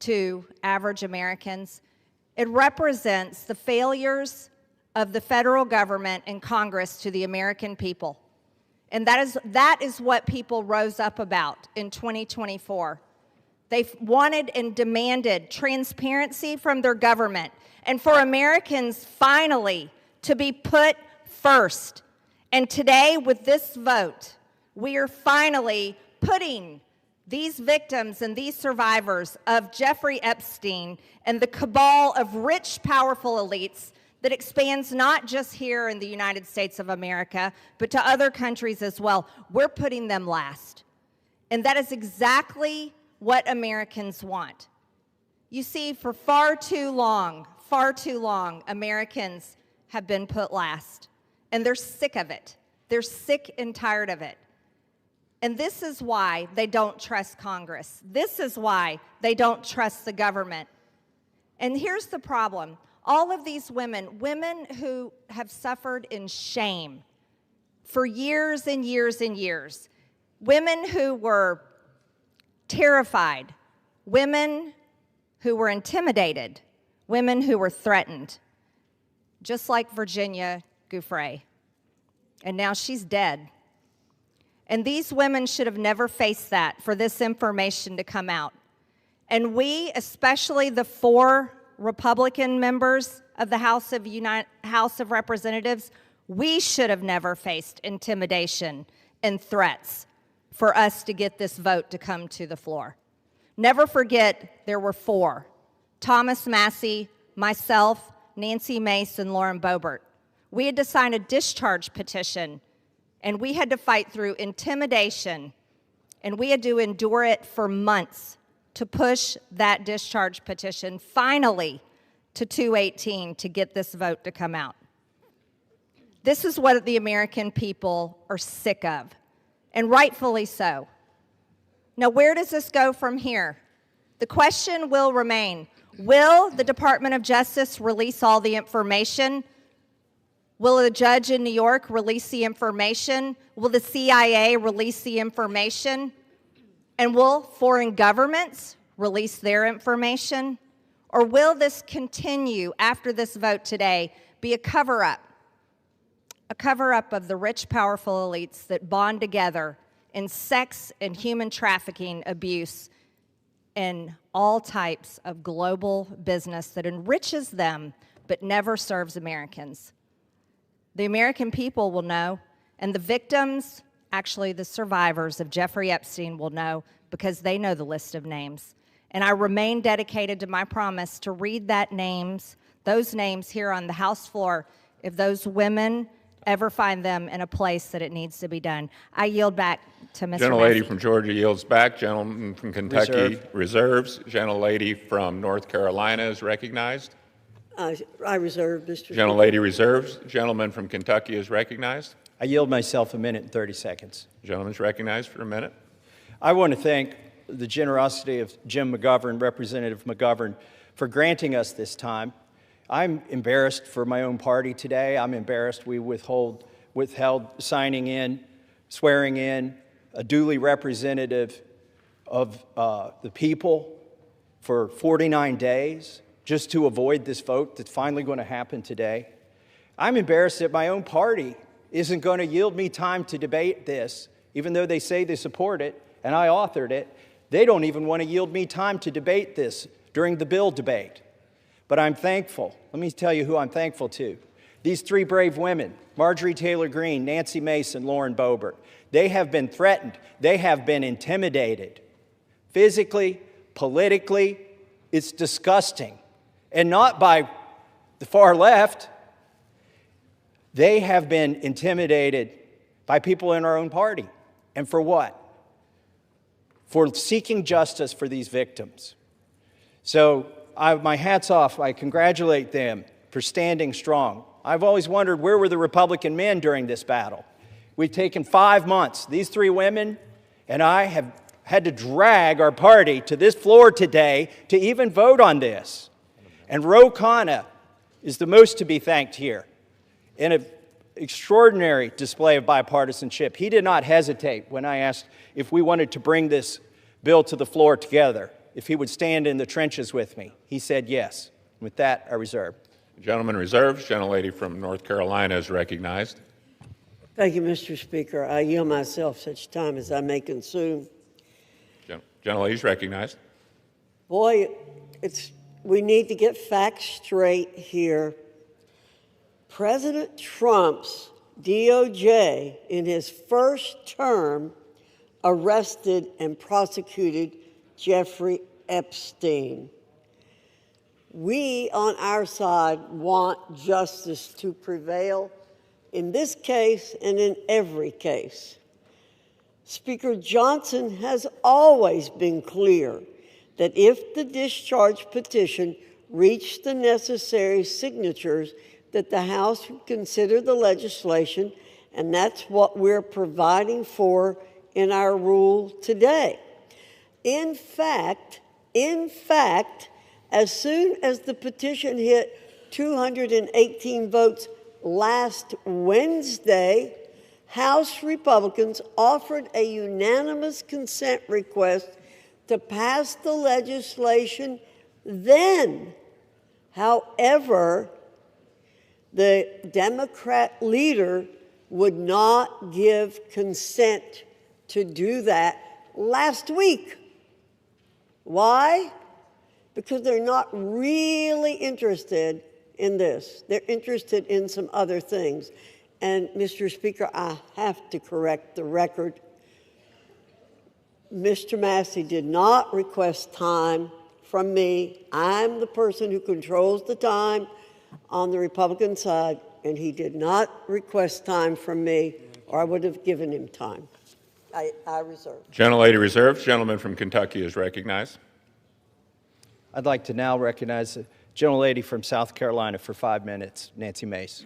to average Americans. It represents the failures of the federal government and Congress to the American people. And that is what people rose up about in 2024. They wanted and demanded transparency from their government and for Americans finally to be put first. And today, with this vote, we are finally putting these victims and these survivors of Jeffrey Epstein and the cabal of rich, powerful elites that expands not just here in the United States of America, but to other countries as well. We're putting them last. And that is exactly what Americans want. You see, for far too long, Americans have been put last. And they're sick of it. They're sick and tired of it. And this is why they don't trust Congress. This is why they don't trust the government. And here's the problem. All of these women who have suffered in shame for years and years and years, women who were terrified, women who were intimidated, women who were threatened, just like Virginia Giuffre. And now she's dead. And these women should have never faced that for this information to come out. And we, especially the 4 Republican members of the House of Representatives, we should have never faced intimidation and threats for us to get this vote to come to the floor. Never forget there were 4. Thomas Massie, myself, Nancy Mace, and Lauren Boebert. We had to sign a discharge petition, and we had to fight through intimidation, and we had to endure it for months to push that discharge petition finally to 218 to get this vote to come out. This is what the American people are sick of, and rightfully so. Now, where does this go from here? The question will remain, will the Department of Justice release all the information? Will the judge in New York release the information? Will the CIA release the information? And will foreign governments release their information? Or will this continue after this vote today be a cover-up? A cover-up of the rich, powerful elites that bond together in sex and human trafficking abuse and all types of global business that enriches them but never serves Americans. The American people will know, and the victims, actually the survivors of Jeffrey Epstein, will know because they know the list of names. And I remain dedicated to my promise to read those names here on the House floor if those women ever find them in a place that it needs to be done. I yield back to Mr. Gentlelady Massey. from Georgia yields back. Gentleman from Kentucky reserves. Gentlelady from North Carolina is recognized. I reserve, Mr. Gentlelady reserves. Gentleman from Kentucky is recognized. I yield myself a minute and 30 seconds. Gentleman's recognized for a minute. I want to thank the generosity of Jim McGovern, Representative McGovern, for granting us this time. I'm embarrassed for my own party today. I'm embarrassed we withheld signing in, swearing in a duly representative of the people for 49 days just to avoid this vote that's finally going to happen today. I'm embarrassed that my own party isn't going to yield me time to debate this, even though they say they support it, and I authored it. They don't even want to yield me time to debate this during the bill debate. But I'm thankful. Let me tell you who I'm thankful to. These three brave women, Marjorie Taylor Greene, Nancy Mace, Lauren Boebert, they have been threatened. They have been intimidated. Physically, politically, it's disgusting. And not by the far left. They have been intimidated by people in our own party. And for what? For seeking justice for these victims. So my hat's off. I congratulate them for standing strong. I've always wondered, where were the Republican men during this battle? We've taken 5 months. These three women and I have had to drag our party to this floor today to even vote on this. And Ro Khanna is the most to be thanked here in an extraordinary display of bipartisanship. He did not hesitate when I asked if we wanted to bring this bill to the floor together, if he would stand in the trenches with me. He said yes. With that, I reserve. Gentleman reserves. Gentlelady from North Carolina is recognized. Thank you, Mr. Speaker. I yield myself such time as I may consume. Gentlelady is recognized. Boy, we need to get facts straight here. President Trump's DOJ, in his first term, arrested and prosecuted Jeffrey Epstein. We, on our side, want justice to prevail in this case and in every case. Speaker Johnson has always been clear that if the discharge petition reached the necessary signatures, that the House would consider the legislation, and that's what we're providing for in our rule today. In fact, as soon as the petition hit 218 votes last Wednesday, House Republicans offered a unanimous consent request to pass the legislation then. However, the Democrat leader would not give consent to do that last week. Why? Because they're not really interested in this. They're interested in some other things. And, Mr. Speaker, I have to correct the record. Mr. Massey did not request time from me. I'm the person who controls the time on the Republican side, and he did not request time from me, or I would have given him time. I reserve. Gentlelady reserves. Gentleman from Kentucky is recognized. I'd like to now recognize Gentlelady from South Carolina for 5 minutes, Nancy Mace.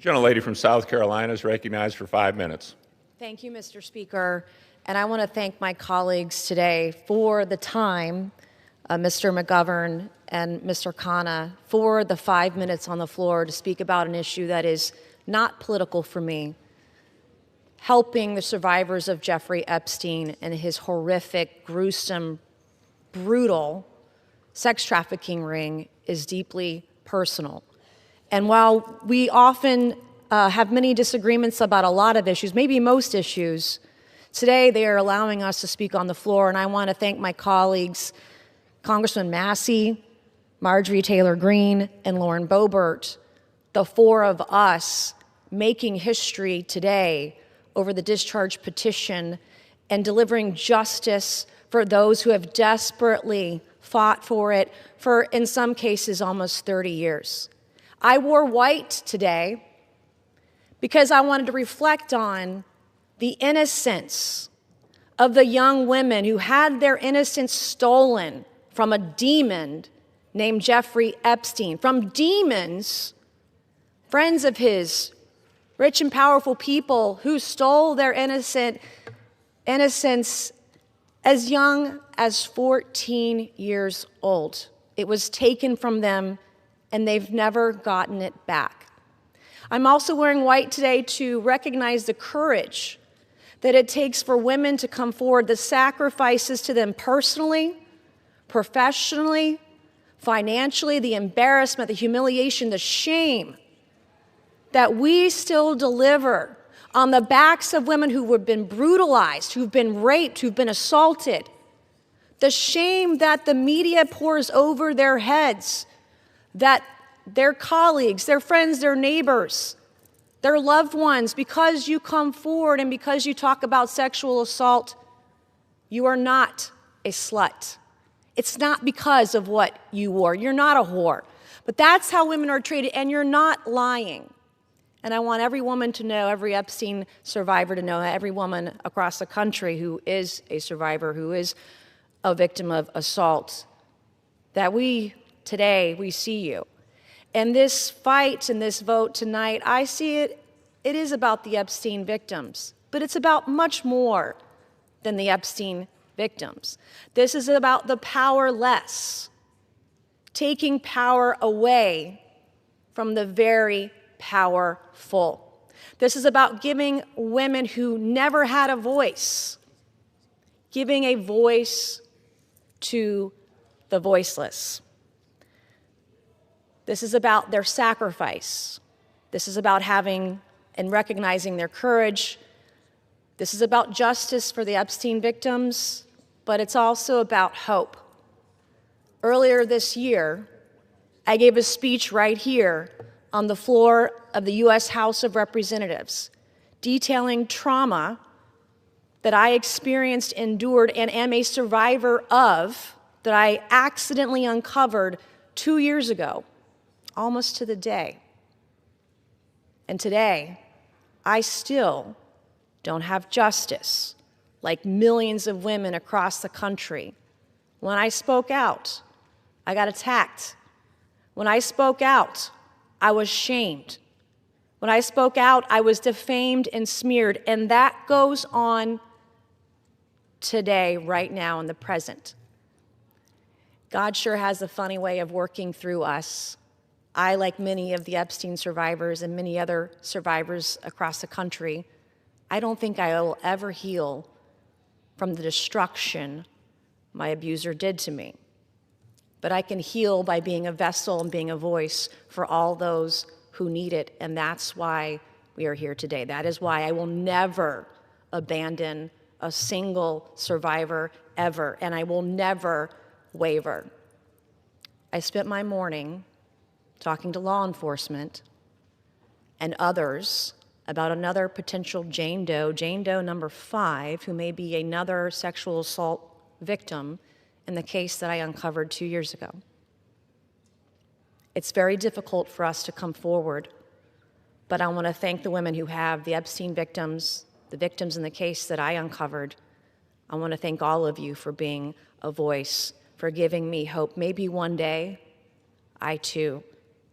Gentlelady from South Carolina is recognized for 5 minutes. Thank you, Mr. Speaker. And I want to thank my colleagues today for the time, Mr. McGovern and Mr. Khanna, for the 5 minutes on the floor to speak about an issue that is not political for me. Helping the survivors of Jeffrey Epstein and his horrific, gruesome, brutal sex trafficking ring is deeply personal. And while we often have many disagreements about a lot of issues, maybe most issues, today they are allowing us to speak on the floor, and I want to thank my colleagues, Congressman Massey, Marjorie Taylor Greene, and Lauren Boebert, the four of us making history today over the discharge petition and delivering justice for those who have desperately fought for it for, in some cases, almost 30 years. I wore white today because I wanted to reflect on the innocence of the young women who had their innocence stolen from a demon named Jeffrey Epstein, from demons, friends of his, rich and powerful people who stole their innocence as young as 14 years old. It was taken from them, and they've never gotten it back. I'm also wearing white today to recognize the courage that it takes for women to come forward, the sacrifices to them personally, professionally, financially, the embarrassment, the humiliation, the shame that we still deliver on the backs of women who have been brutalized, who've been raped, who've been assaulted. The shame that the media pours over their heads, that their colleagues, their friends, their neighbors, their loved ones, because you come forward and because you talk about sexual assault, you are not a slut. It's not because of what you wore. You're not a whore. But that's how women are treated, and you're not lying. And I want every woman to know, every Epstein survivor to know, every woman across the country who is a survivor, who is a victim of assault, that today, we see you. And this fight and this vote tonight, I see it is about the Epstein victims, but it's about much more than the Epstein victims. This is about the powerless, taking power away from the very powerful. This is about giving women who never had a voice, giving a voice to the voiceless. This is about their sacrifice. This is about having and recognizing their courage. This is about justice for the Epstein victims, but it's also about hope. Earlier this year, I gave a speech right here on the floor of the U.S. House of Representatives, detailing trauma that I experienced, endured, and am a survivor of, that I accidentally uncovered 2 years ago, almost to the day. And today, I still don't have justice, like millions of women across the country. When I spoke out, I got attacked. When I spoke out, I was shamed. When I spoke out, I was defamed and smeared, and that goes on today, right now, in the present. God sure has a funny way of working through us. I, like many of the Epstein survivors and many other survivors across the country, I don't think I will ever heal from the destruction my abuser did to me. But I can heal by being a vessel and being a voice for all those who need it, and that's why we are here today. That is why I will never abandon a single survivor ever, and I will never waver. I spent my morning talking to law enforcement and others about another potential Jane Doe number 5, who may be another sexual assault victim in the case that I uncovered 2 years ago. It's very difficult for us to come forward, but I want to thank the women who have, the Epstein victims, the victims in the case that I uncovered. I want to thank all of you for being a voice, for giving me hope. Maybe one day I too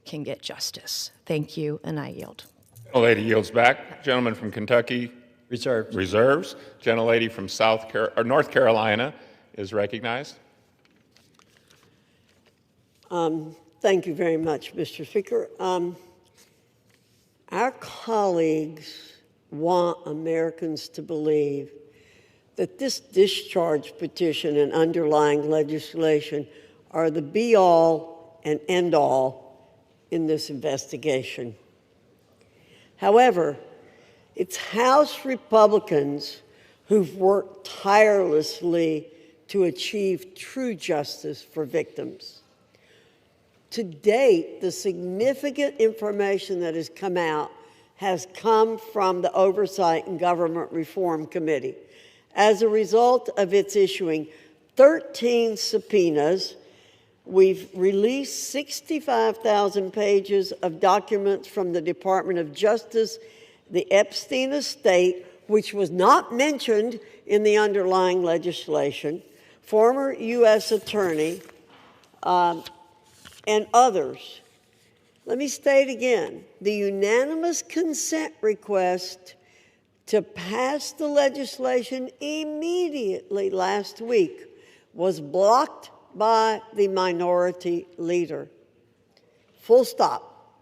can get justice. Thank you, and I yield. Gentlelady yields back. Gentleman from Kentucky reserves. Gentlelady from North Carolina is recognized. Thank you very much, Mr. Speaker. Our colleagues want Americans to believe that this discharge petition and underlying legislation are the be-all and end-all in this investigation. However, it's House Republicans who've worked tirelessly to achieve true justice for victims. To date, the significant information that has come out has come from the Oversight and Government Reform Committee as a result of its issuing 13 subpoenas. We've released 65,000 pages of documents from the Department of Justice, the Epstein estate, which was not mentioned in the underlying legislation, former U.S. attorney, and others. Let me state again, the unanimous consent request to pass the legislation immediately last week was blocked by the minority leader. Full stop.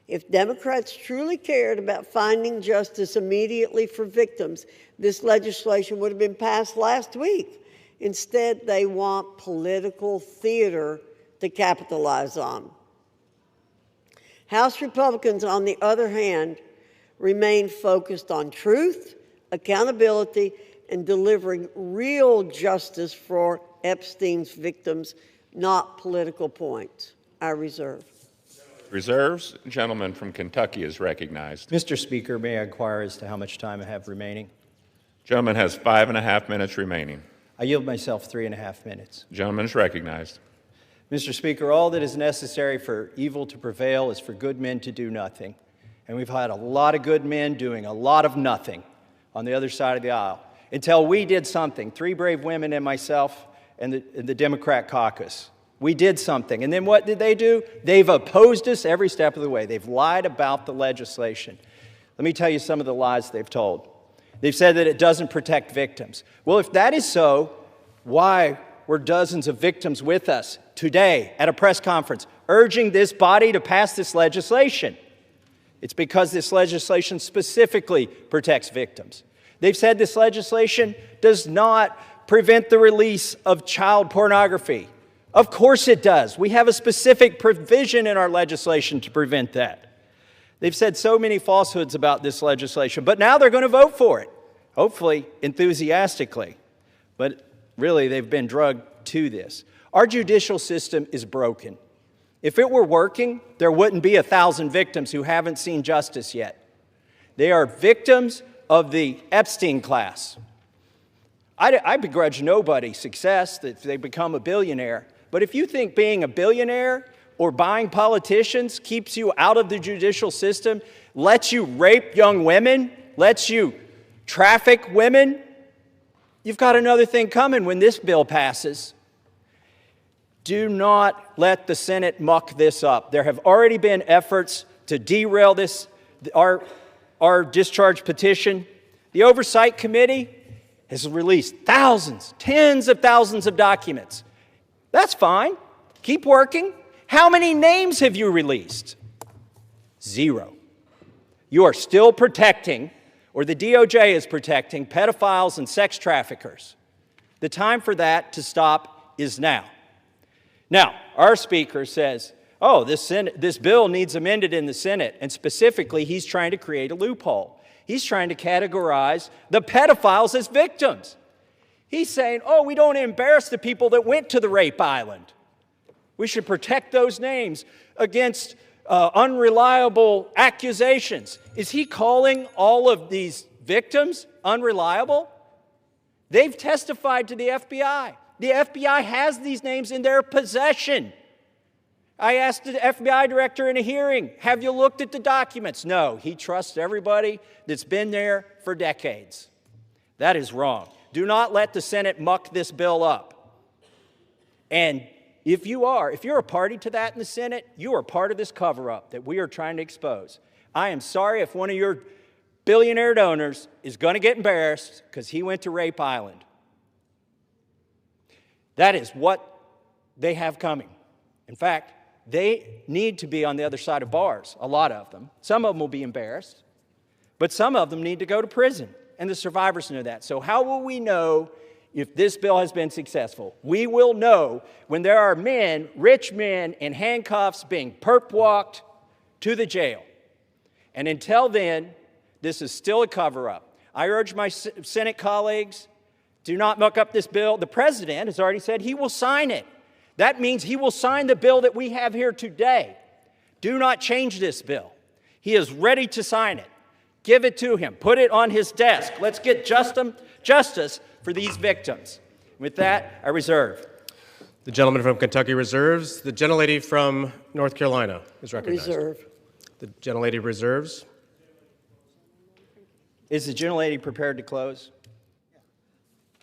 If Democrats truly cared about finding justice immediately for victims, this legislation would have been passed last week. Instead, they want political theater to capitalize on. House Republicans, on the other hand, remain focused on truth, accountability, and delivering real justice for Epstein's victims, not political points. I reserve. Reserves. The gentleman from Kentucky is recognized. Mr. Speaker, may I inquire as to how much time I have remaining? Gentleman has 5.5 minutes remaining. I yield myself 3.5 minutes. Gentleman is recognized. Mr. Speaker, all that is necessary for evil to prevail is for good men to do nothing. And we've had a lot of good men doing a lot of nothing on the other side of the aisle until we did something. 3 brave women and myself and the Democrat caucus. We did something. And then what did they do? They've opposed us every step of the way. They've lied about the legislation. Let me tell you some of the lies they've told. They've said that it doesn't protect victims. Well, if that is so, why were dozens of victims with us today at a press conference urging this body to pass this legislation? It's because this legislation specifically protects victims. They've said this legislation does not prevent the release of child pornography. Of course it does. We have a specific provision in our legislation to prevent that. They've said so many falsehoods about this legislation, but now they're going to vote for it, hopefully enthusiastically. But really, they've been drugged to this. Our judicial system is broken. If it were working, there wouldn't be 1,000 victims who haven't seen justice yet. They are victims of the Epstein class. I begrudge nobody success that they become a billionaire. But if you think being a billionaire or buying politicians keeps you out of the judicial system, lets you rape young women, lets you traffic women, you've got another thing coming when this bill passes. Do not let the Senate muck this up. There have already been efforts to derail this, our discharge petition. The Oversight Committee has released thousands, tens of thousands of documents. That's fine. Keep working. How many names have you released? 0. You are still protecting, or the DOJ is protecting, pedophiles and sex traffickers. The time for that to stop is now. Now, our Speaker says, oh, this bill needs amended in the Senate, and specifically, he's trying to create a loophole. He's trying to categorize the pedophiles as victims. He's saying, oh, we don't embarrass the people that went to the rape island. We should protect those names against unreliable accusations. Is he calling all of these victims unreliable? They've testified to the FBI. The FBI has these names in their possession. I asked the FBI director in a hearing, have you looked at the documents? No, he trusts everybody that's been there for decades. That is wrong. Do not let the Senate muck this bill up and if you're a party to that in the Senate, you are part of this cover-up that we are trying to expose. I am sorry if one of your billionaire donors is going to get embarrassed because he went to Rape Island. That is what they have coming. In fact, they need to be on the other side of bars, a lot of them. Some of them will be embarrassed, but some of them need to go to prison, and the survivors know that. So how will we know if this bill has been successful? We will know when there are men, rich men, in handcuffs being perp-walked to the jail. And until then, this is still a cover-up. I urge my Senate colleagues, do not muck up this bill. The president has already said he will sign it. That means he will sign the bill that we have here today. Do not change this bill. He is ready to sign it. Give it to him. Put it on his desk. Let's get justice for these victims. With that, I reserve. The gentleman from Kentucky reserves. The gentlelady from North Carolina is recognized. Reserve. The gentlelady reserves. Is the gentlelady prepared to close?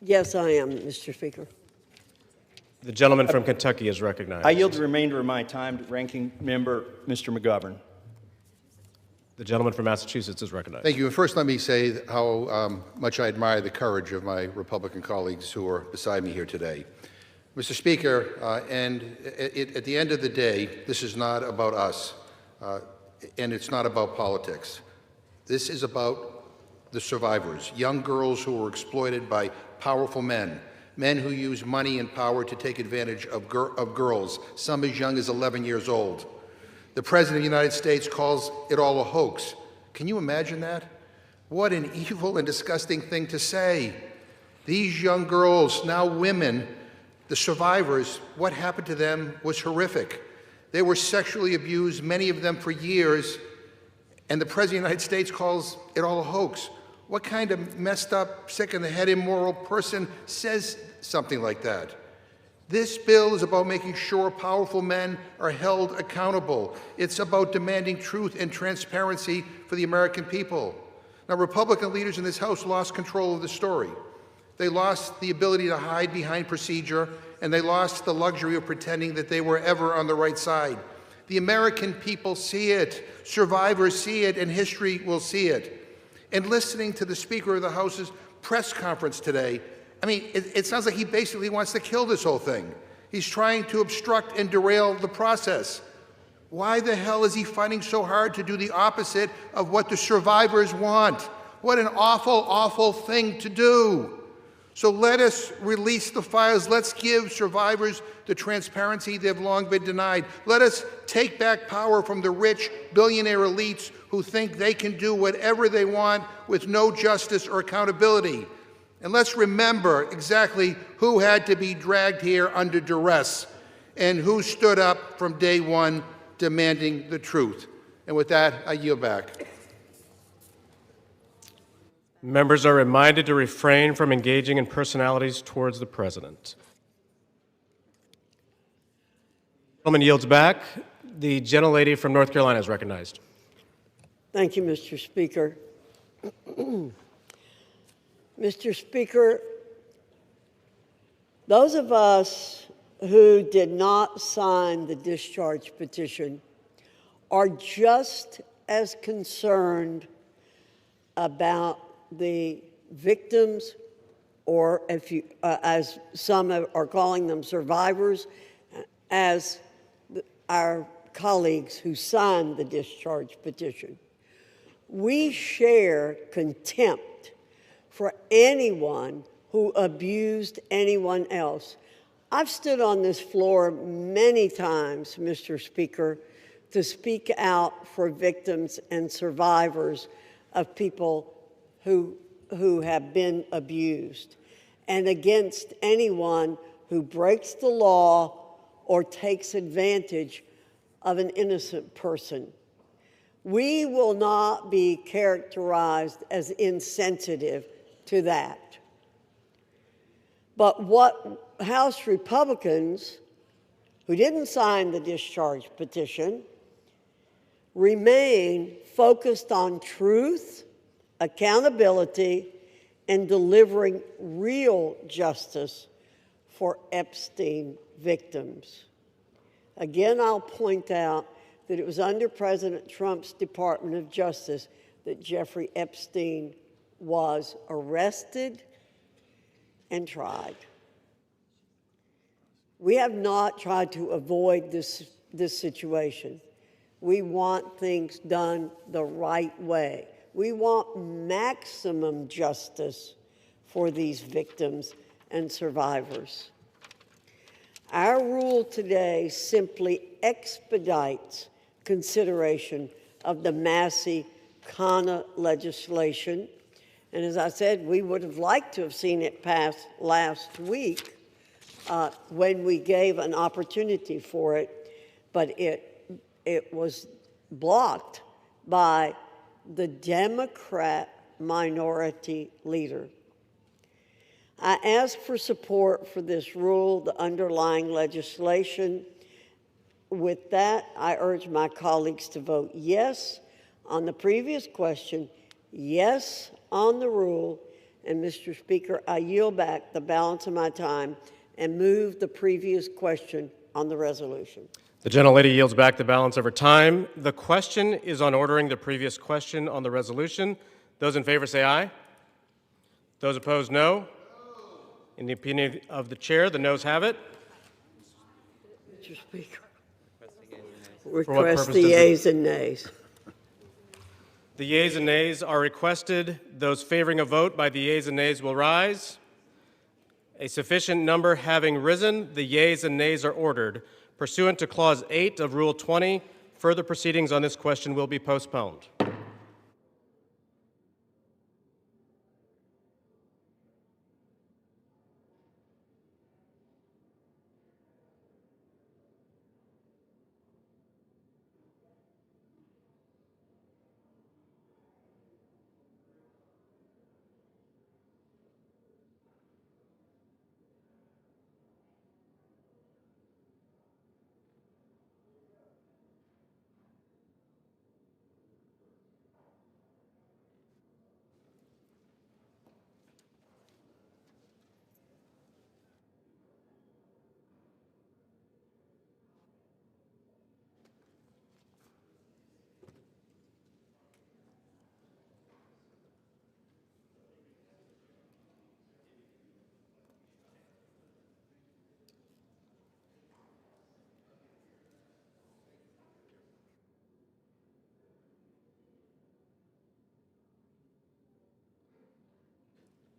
Yes, I am, Mr. Speaker. The gentleman from Kentucky is recognized. I yield the remainder of my time to Ranking Member Mr. McGovern. The gentleman from Massachusetts is recognized. Thank you. And first, let me say how much I admire the courage of my Republican colleagues who are beside me here today. Mr. Speaker, at the end of the day, this is not about us, and it's not about politics. This is about the survivors, young girls who were exploited by powerful men who use money and power to take advantage of girls, some as young as 11 years old. The President of the United States calls it all a hoax. Can you imagine that? What an evil and disgusting thing to say. These young girls, now women, the survivors, what happened to them was horrific. They were sexually abused, many of them for years, and the President of the United States calls it all a hoax. What kind of messed up, sick-in-the-head, immoral person says something like that? This bill is about making sure powerful men are held accountable. It's about demanding truth and transparency for the American people. Now, Republican leaders in this House lost control of the story. They lost the ability to hide behind procedure, and they lost the luxury of pretending that they were ever on the right side. The American people see it, survivors see it, and history will see it. And listening to the Speaker of the House's press conference today, I mean, it sounds like he basically wants to kill this whole thing. He's trying to obstruct and derail the process. Why the hell is he fighting so hard to do the opposite of what the survivors want? What an awful, awful thing to do. So let us release the files. Let's give survivors the transparency they've long been denied. Let us take back power from the rich billionaire elites who think they can do whatever they want with no justice or accountability. And let's remember exactly who had to be dragged here under duress and who stood up from day one demanding the truth. And with that, I yield back. Members are reminded to refrain from engaging in personalities towards the President. The gentleman yields back. The gentlelady from North Carolina is recognized. Thank you, Mr. Speaker. Mr. Speaker, those of us who did not sign the discharge petition are just as concerned about the victims, or if you, as some are calling them, survivors, as our colleagues who signed the discharge petition. We share contempt for anyone who abused anyone else. I've stood on this floor many times, Mr. Speaker, to speak out for victims and survivors of people who have been abused, and against anyone who breaks the law or takes advantage of an innocent person. We will not be characterized as insensitive to that. But what House Republicans who didn't sign the discharge petition remain focused on truth, accountability, and delivering real justice for Epstein victims. Again, I'll point out that it was under President Trump's Department of Justice that Jeffrey Epstein was arrested and tried. We have not tried to avoid this situation. We want things done the right way. We want maximum justice for these victims and survivors. Our rule today simply expedites consideration of the Massey-Khanna legislation. And as I said, we would have liked to have seen it pass last week when we gave an opportunity for it, but it was blocked by the Democrat minority leader. I ask for support for this rule, the underlying legislation. With that, I urge my colleagues to vote yes on the previous question, yes on the rule, and Mr. Speaker, I yield back the balance of my time and move the previous question on the resolution. The gentlelady yields back the balance of her time. The question is on ordering the previous question on the resolution. Those in favor say aye. Those opposed, no. In the opinion of the chair, the noes have it. Mr. Speaker, request the yeas and nays. The yeas and nays are requested. Those favoring a vote by the yeas and nays will rise. A sufficient number having risen, the yeas and nays are ordered. Pursuant to Clause 8 of Rule 20, further proceedings on this question will be postponed.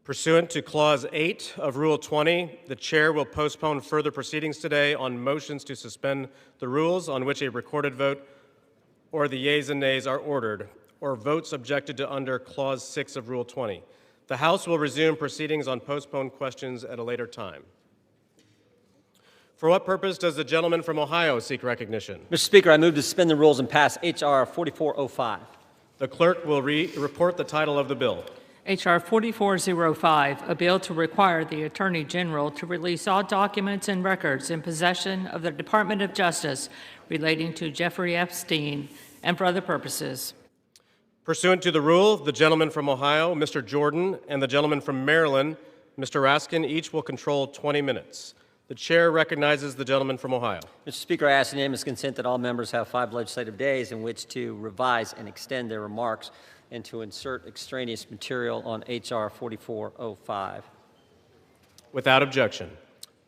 Pursuant to Clause 8 of Rule 20, the chair will postpone further proceedings today on motions to suspend the rules on which a recorded vote or the yeas and nays are ordered, or votes objected to under Clause 6 of Rule 20. The House will resume proceedings on postponed questions at a later time. For what purpose does the gentleman from Ohio seek recognition? Mr. Speaker, I move to suspend the rules and pass H.R. 4405. The clerk will report the title of the bill. H.R. 4405, a bill to require the Attorney General to release all documents and records in possession of the Department of Justice relating to Jeffrey Epstein and for other purposes. Pursuant to the rule, the gentleman from Ohio, Mr. Jordan, and the gentleman from Maryland, Mr. Raskin, each will control 20 minutes. The chair recognizes the gentleman from Ohio. Mr. Speaker, I ask unanimous consent that all members have 5 legislative days in which to revise and extend their remarks and to insert extraneous material on H.R. 4405. Without objection.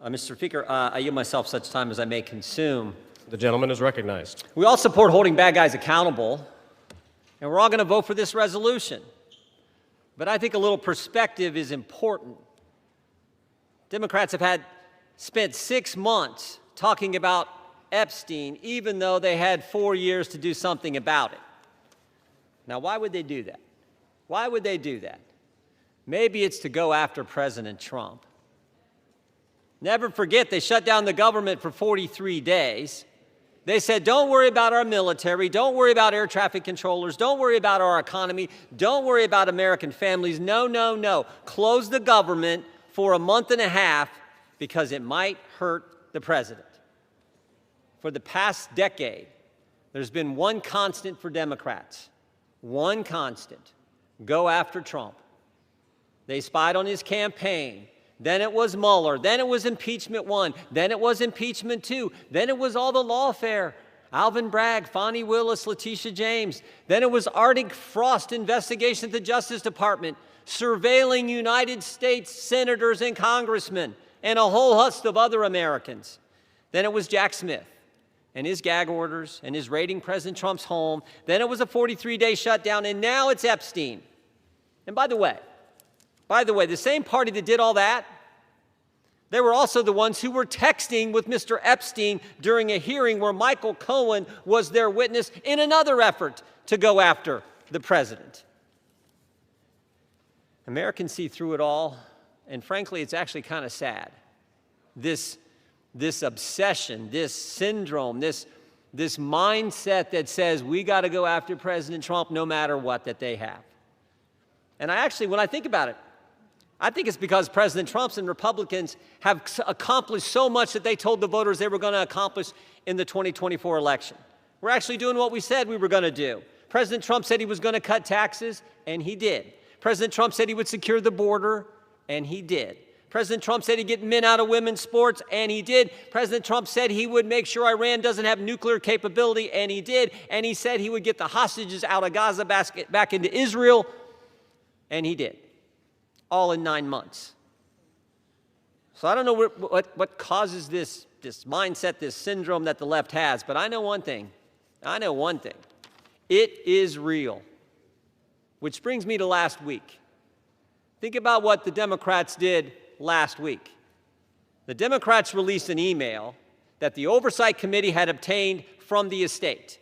Mr. Speaker, I yield myself such time as I may consume. The gentleman is recognized. We all support holding bad guys accountable, and we're all going to vote for this resolution. But I think a little perspective is important. Democrats have spent 6 months talking about Epstein, even though they had 4 years to do something about it. Now, why would they do that? Why would they do that? Maybe it's to go after President Trump. Never forget, they shut down the government for 43 days. They said, don't worry about our military, don't worry about air traffic controllers, don't worry about our economy, don't worry about American families. No, no, no. Close the government for a month and a half because it might hurt the president. For the past decade, there's been one constant for Democrats. One constant: go after Trump. They spied on his campaign. then it was Mueller, then it was impeachment 1, then it was impeachment 2, then it was all the lawfare. Alvin Bragg, Fonnie Willis, Letitia James. Then it was Arctic Frost investigation at the Justice Department, surveilling United States senators and congressmen, and a whole host of other Americans. Then it was Jack Smith and his gag orders and his raiding President Trump's home. Then it was a 43-day shutdown, and now it's Epstein. And by the way, the same party that did all that, they were also the ones who were texting with Mr. Epstein during a hearing where Michael Cohen was their witness in another effort to go after the president. Americans see through it all, and frankly, it's actually kind of sad. This obsession, this syndrome, this mindset that says we got to go after President Trump no matter what that they have. And when I think about it, I think it's because President Trump and Republicans have accomplished so much that they told the voters they were going to accomplish in the 2024 election. We're actually doing what we said we were going to do. President Trump said he was going to cut taxes, and he did. President Trump said he would secure the border, and he did. President Trump said he'd get men out of women's sports, and he did. President Trump said he would make sure Iran doesn't have nuclear capability, and he did. And he said he would get the hostages out of Gaza back into Israel, and he did. All in 9 months. So I don't know what causes this mindset, this syndrome that the left has, but I know one thing. It is real. Which brings me to last week. Think about what the Democrats did last week. The Democrats released an email that the Oversight Committee had obtained from the estate,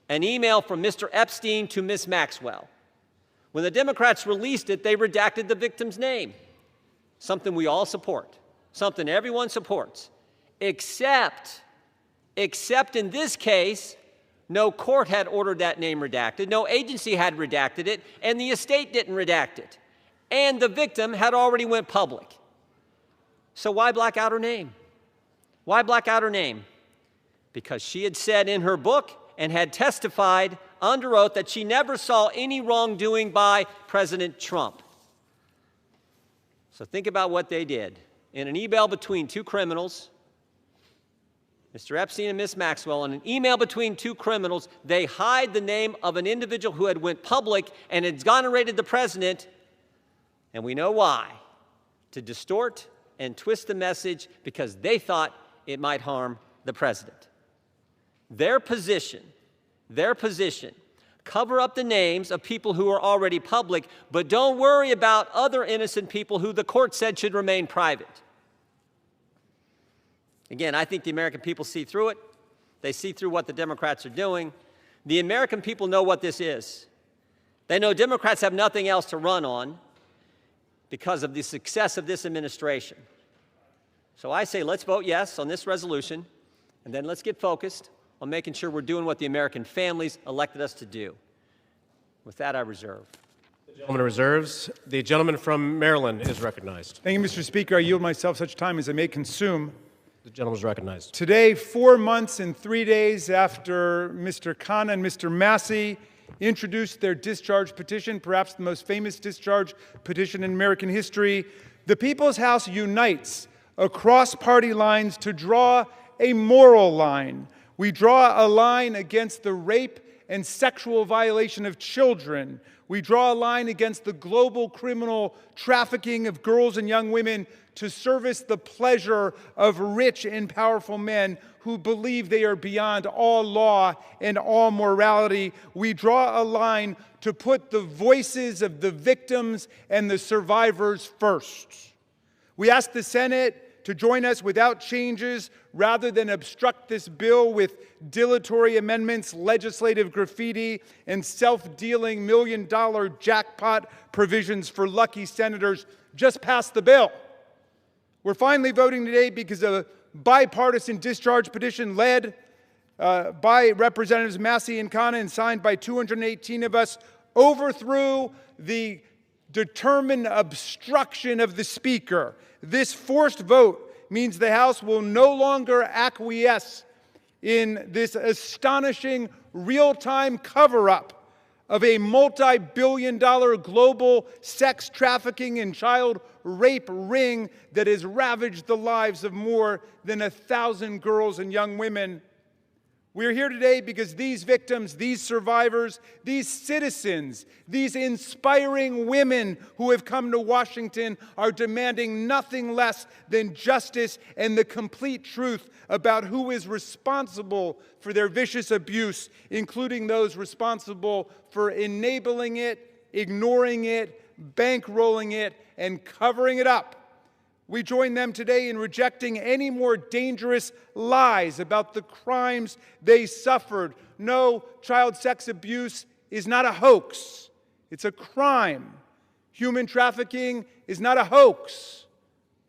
an email from Mr. Epstein to Ms. Maxwell. When the Democrats released it, they redacted the victim's name, something we all support, something everyone supports, except in this case, no court had ordered that name redacted, no agency had redacted it, and the estate didn't redact it. And the victim had already went public. So why black out her name? Why black out her name? Because she had said in her book and had testified under oath that she never saw any wrongdoing by President Trump. So think about what they did. In an email between two criminals, Mr. Epstein and Ms. Maxwell, in an email between two criminals, they hide the name of an individual who had went public and exonerated the president, and we know why. To distort and twist the message because they thought it might harm the president. Their position, cover up the names of people who are already public, but don't worry about other innocent people who the court said should remain private. Again, I think the American people see through it. They see through what the Democrats are doing. The American people know what this is. They know Democrats have nothing else to run on because of the success of this administration. So I say let's vote yes on this resolution, and then let's get focused on making sure we're doing what the American families elected us to do. With that, I reserve. The gentleman reserves. The gentleman from Maryland is recognized. Thank you, Mr. Speaker. I yield myself such time as I may consume. The gentleman is recognized. Today, 4 months and 3 days after Mr. Khanna and Mr. Massey introduced their discharge petition, perhaps the most famous discharge petition in American history, the People's House unites across party lines to draw a moral line. We draw a line against the rape and sexual violation of children. We draw a line against the global criminal trafficking of girls and young women to service the pleasure of rich and powerful men who believe they are beyond all law and all morality. We draw a line to put the voices of the victims and the survivors first. We ask the Senate to join us without changes rather than obstruct this bill with dilatory amendments, legislative graffiti, and self-dealing million-dollar jackpot provisions for lucky senators. Just pass the bill. We're finally voting today because a bipartisan discharge petition led by Representatives Massey and Khanna and signed by 218 of us overthrew the determined obstruction of the Speaker. This forced vote means the House will no longer acquiesce in this astonishing real-time cover-up of a multi-billion-dollar global sex trafficking and child rape ring that has ravaged the lives of more than 1,000 girls and young women. We're here today because these victims, these survivors, these citizens, these inspiring women who have come to Washington are demanding nothing less than justice and the complete truth about who is responsible for their vicious abuse, including those responsible for enabling it, ignoring it, bankrolling it, and covering it up. We join them today in rejecting any more dangerous lies about the crimes they suffered. No, child sex abuse is not a hoax. It's a crime. Human trafficking is not a hoax.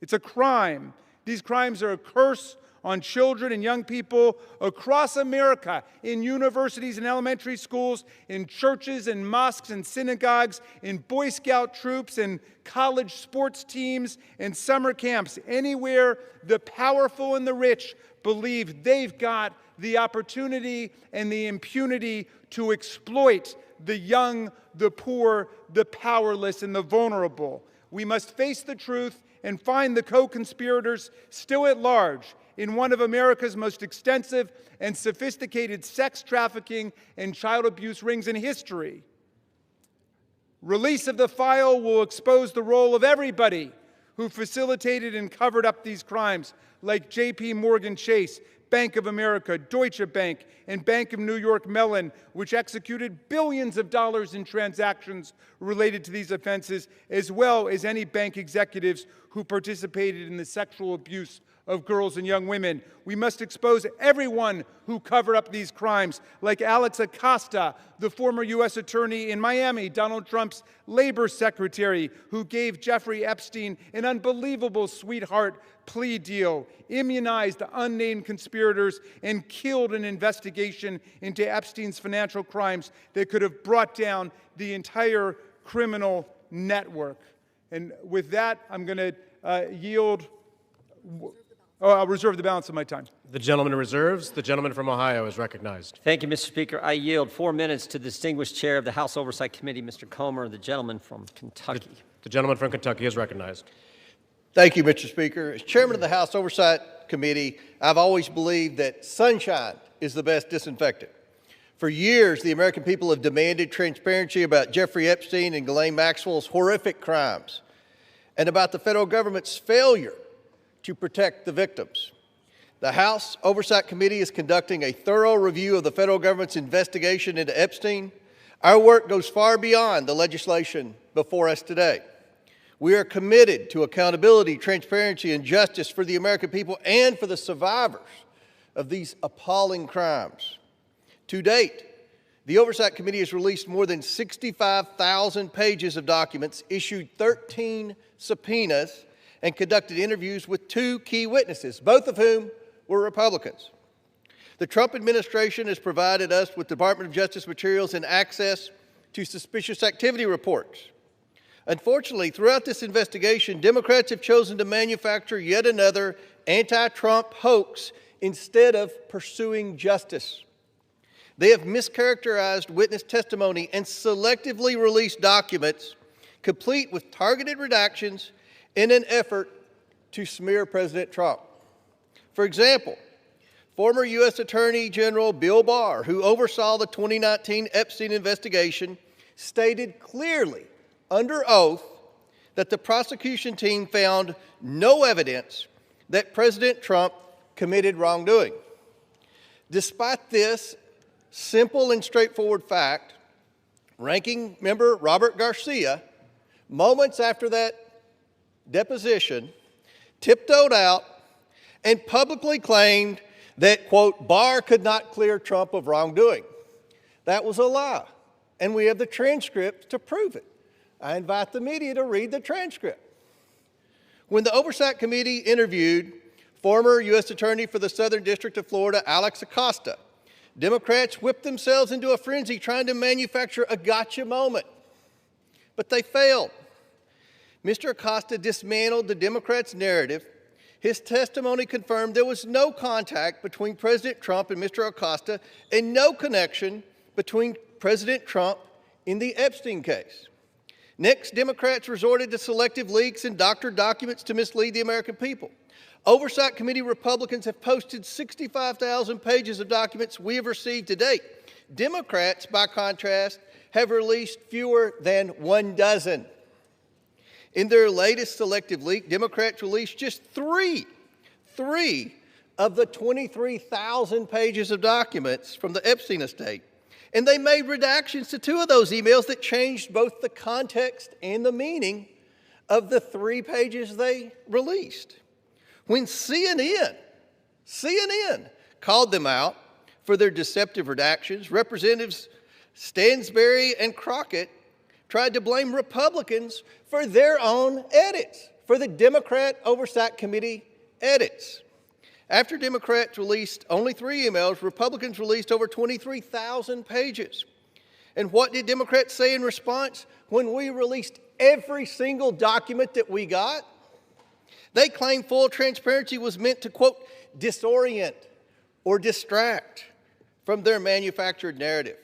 It's a crime. These crimes are a curse on children and young people across America, in universities and elementary schools, in churches and mosques and synagogues, in Boy Scout troops and college sports teams and summer camps. Anywhere the powerful and the rich believe they've got the opportunity and the impunity to exploit the young, the poor, the powerless, and the vulnerable. We must face the truth and find the co-conspirators still at large in one of America's most extensive and sophisticated sex trafficking and child abuse rings in history. Release of the file will expose the role of everybody who facilitated and covered up these crimes, like J.P. Morgan Chase, Bank of America, Deutsche Bank, and Bank of New York Mellon, which executed billions of dollars in transactions related to these offenses, as well as any bank executives who participated in the sexual abuse of girls and young women. We must expose everyone who covered up these crimes, like Alex Acosta, the former U.S. attorney in Miami, Donald Trump's labor secretary, who gave Jeffrey Epstein an unbelievable sweetheart plea deal, immunized the unnamed conspirators, and killed an investigation into Epstein's financial crimes that could have brought down the entire criminal network. And with that, I'm going to yield. I'll reserve the balance of my time. The gentleman reserves. The gentleman from Ohio is recognized. Thank you, Mr. Speaker. I yield 4 minutes to the distinguished chair of the House Oversight Committee, Mr. Comer, the gentleman from Kentucky. The gentleman from Kentucky is recognized. Thank you, Mr. Speaker. As chairman of the House Oversight Committee, I've always believed that sunshine is the best disinfectant. For years, the American people have demanded transparency about Jeffrey Epstein and Ghislaine Maxwell's horrific crimes and about the federal government's failure to protect the victims. The House Oversight Committee is conducting a thorough review of the federal government's investigation into Epstein. Our work goes far beyond the legislation before us today. We are committed to accountability, transparency, and justice for the American people and for the survivors of these appalling crimes. To date, the Oversight Committee has released more than 65,000 pages of documents, issued 13 subpoenas, and conducted interviews with 2 key witnesses, both of whom were Republicans. The Trump administration has provided us with Department of Justice materials and access to suspicious activity reports. Unfortunately, throughout this investigation, Democrats have chosen to manufacture yet another anti-Trump hoax instead of pursuing justice. They have mischaracterized witness testimony and selectively released documents complete with targeted redactions in an effort to smear President Trump. For example, former U.S. Attorney General Bill Barr, who oversaw the 2019 Epstein investigation, stated clearly under oath that the prosecution team found no evidence that President Trump committed wrongdoing. Despite this simple and straightforward fact, Ranking Member Robert Garcia, moments after that deposition, tiptoed out and publicly claimed that, quote, Barr could not clear Trump of wrongdoing. That was a lie, and we have the transcript to prove it. I invite the media to read the transcript. When the Oversight Committee interviewed former U.S. Attorney for the Southern District of Florida, Alex Acosta, Democrats whipped themselves into a frenzy trying to manufacture a gotcha moment, but they failed. Mr. Acosta dismantled the Democrats' narrative. His testimony confirmed there was no contact between President Trump and Mr. Acosta and no connection between President Trump in the Epstein case. Next, Democrats resorted to selective leaks and doctored documents to mislead the American people. Oversight Committee Republicans have posted 65,000 pages of documents we have received to date. Democrats, by contrast, have released fewer than 1 dozen. In their latest selective leak, Democrats released just three of the 23,000 pages of documents from the Epstein estate. And they made redactions to 2 of those emails that changed both the context and the meaning of the 3 pages they released. When CNN called them out for their deceptive redactions, Representatives Stansbury and Crockett tried to blame Republicans for their own edits, for the Democrat Oversight Committee edits. After Democrats released only 3 emails, Republicans released over 23,000 pages. And what did Democrats say in response when we released every single document that we got? They claimed full transparency was meant to, quote, disorient or distract from their manufactured narrative.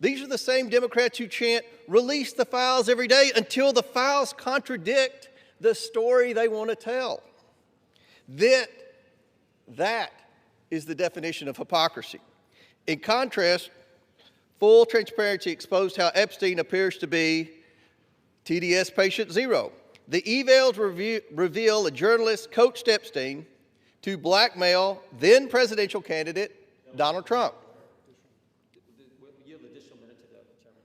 These are the same Democrats who chant, release the files every day until the files contradict the story they want to tell. That is the definition of hypocrisy. In contrast, full transparency exposed how Epstein appears to be TDS patient zero. The emails reveal a journalist coached Epstein to blackmail then presidential candidate Donald Trump.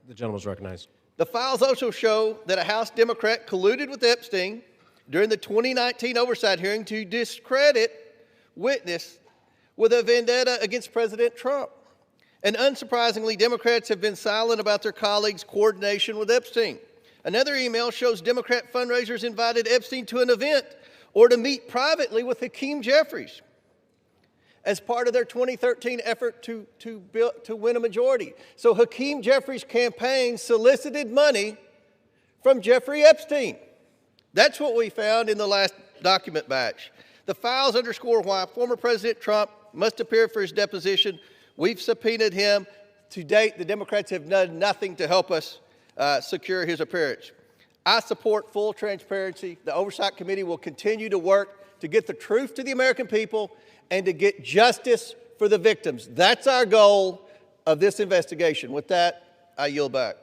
The gentleman is recognized. The files also show that a House Democrat colluded with Epstein during the 2019 oversight hearing to discredit witness with a vendetta against President Trump. And unsurprisingly, Democrats have been silent about their colleagues' coordination with Epstein. Another email shows Democrat fundraisers invited Epstein to an event or to meet privately with Hakeem Jeffries as part of their 2013 effort to win a majority. So Hakeem Jeffries' campaign solicited money from Jeffrey Epstein. That's what we found in the last document batch. The files underscore why former President Trump must appear for his deposition. We've subpoenaed him. To date, the Democrats have done nothing to help us secure his appearance. I support full transparency. The Oversight Committee will continue to work to get the truth to the American people and to get justice for the victims. That's our goal of this investigation. With that, I yield back.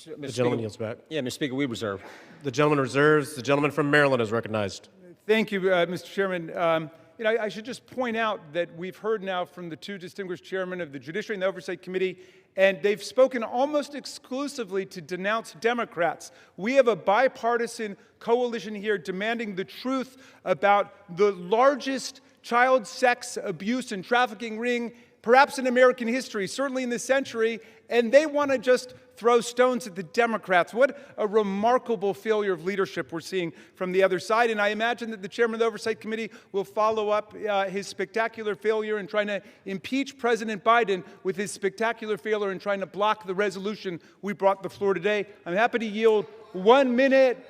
The gentleman yields back. Yeah, Mr. Speaker, we reserve. The gentleman reserves. The gentleman from Maryland is recognized. Thank you, Mr. Chairman. I should just point out that we've heard now from the 2 distinguished chairmen of the Judiciary and the Oversight Committee, and they've spoken almost exclusively to denounce Democrats. We have a bipartisan coalition here demanding the truth about the largest child sex abuse and trafficking ring, perhaps in American history, certainly in this century, and they want to just throw stones at the Democrats. What a remarkable failure of leadership we're seeing from the other side. And I imagine that the chairman of the Oversight Committee will follow up his spectacular failure in trying to impeach President Biden with his spectacular failure in trying to block the resolution we brought to the floor today. I'm happy to yield 1 minute.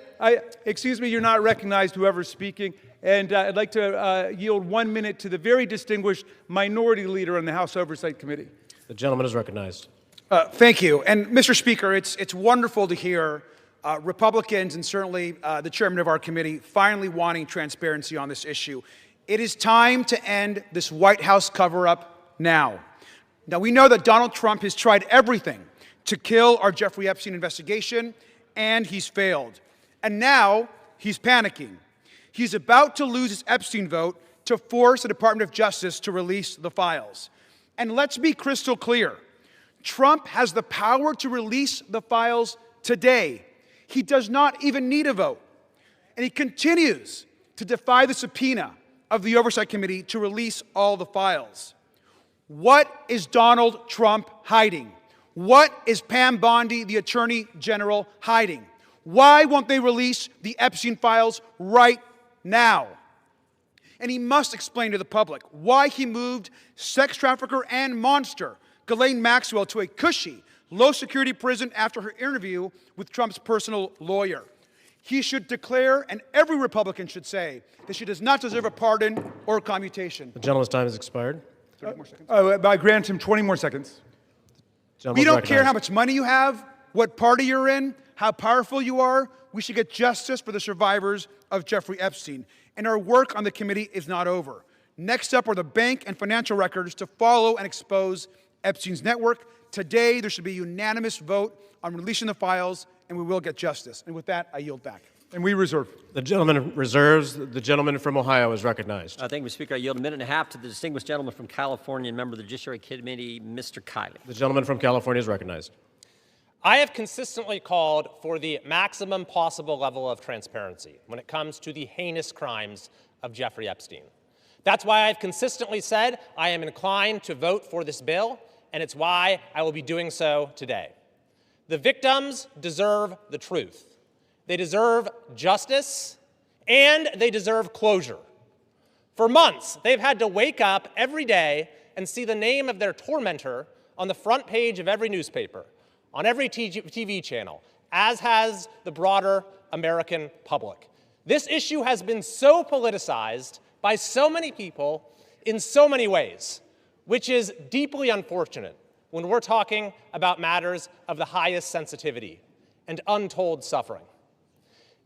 Excuse me, you're not recognized, whoever's speaking. And I'd like to yield 1 minute to the very distinguished minority leader on the House Oversight Committee. The gentleman is recognized. Thank you. And Mr. Speaker, it's wonderful to hear Republicans and certainly the chairman of our committee finally wanting transparency on this issue. It is time to end this White House cover-up now. Now, we know that Donald Trump has tried everything to kill our Jeffrey Epstein investigation, and he's failed. And now he's panicking. He's about to lose his Epstein vote to force the Department of Justice to release the files. And let's be crystal clear. Trump has the power to release the files today. He does not even need a vote. And he continues to defy the subpoena of the Oversight Committee to release all the files. What is Donald Trump hiding? What is Pam Bondi, the Attorney General, hiding? Why won't they release the Epstein files right now? And he must explain to the public why he moved sex trafficker and monster Ghislaine Maxwell to a cushy, low-security prison after her interview with Trump's personal lawyer. He should declare, and every Republican should say, that she does not deserve a pardon or a commutation. The gentleman's time has expired. 30 more seconds. I grant him 20 more seconds. We don't care how much money you have. what party you're in, how powerful you are, we should get justice for the survivors of Jeffrey Epstein. And our work on the committee is not over. Next up are the bank and financial records to follow and expose Epstein's network. Today, there should be a unanimous vote on releasing the files, and we will get justice. And with that, I yield back. And we reserve. The gentleman reserves. The gentleman from Ohio is recognized. Thank you, Mr. Speaker. I yield a minute and a half to the distinguished gentleman from California and member of the Judiciary Committee, Mr. Kiley. The gentleman from California is recognized. I have consistently called for the maximum possible level of transparency when it comes to the heinous crimes of Jeffrey Epstein. That's why I've consistently said I am inclined to vote for this bill, and it's why I will be doing so today. The victims deserve the truth. They deserve justice, and they deserve closure. For months, they've had to wake up every day and see the name of their tormentor on the front page of every newspaper, on every TV channel, as has the broader American public. This issue has been so politicized by so many people in so many ways, which is deeply unfortunate when we're talking about matters of the highest sensitivity and untold suffering.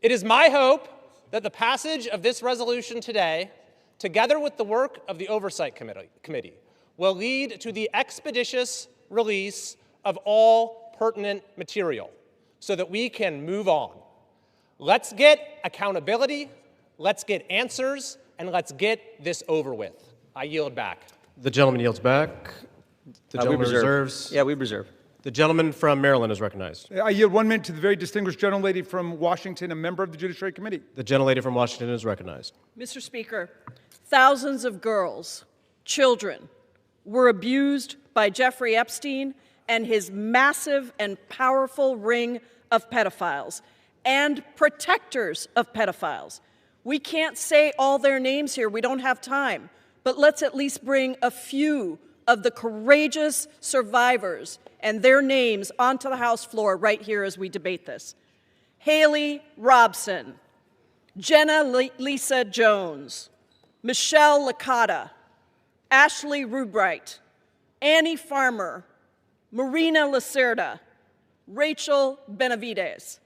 It is my hope that the passage of this resolution today, together with the work of the Oversight Committee, will lead to the expeditious release of all pertinent material so that we can move on. Let's get accountability, let's get answers, and let's get this over with. I yield back. The gentleman yields back. The gentleman reserves. Yeah, we reserve. The gentleman from Maryland is recognized. I yield 1 minute to the very distinguished gentlelady from Washington, a member of the Judiciary Committee. The gentlelady from Washington is recognized. Mr. Speaker, thousands of girls, children, were abused by Jeffrey Epstein and his massive and powerful ring of pedophiles and protectors of pedophiles. We can't say all their names here. We don't have time. But let's at least bring a few of the courageous survivors and their names onto the House floor right here as we debate this. Haley Robson, Jenna Lisa Jones, Michelle Licata, Ashley Rubright, Annie Farmer, Marina Lacerda, Rachel Benavides.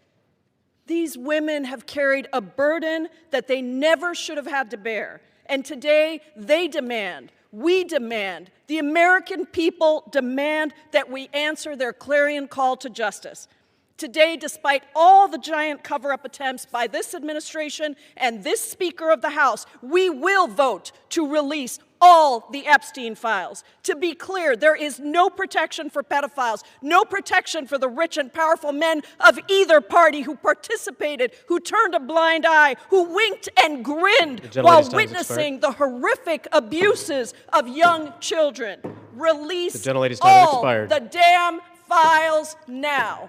These women have carried a burden that they never should have had to bear. And today, they demand, we demand, the American people demand that we answer their clarion call to justice. Today, despite all the giant cover-up attempts by this administration and this Speaker of the House, we will vote to release all the Epstein files. To be clear, there is no protection for pedophiles, no protection for the rich and powerful men of either party who participated, who turned a blind eye, who winked and grinned while witnessing the horrific abuses of young children. Release all the damn files now.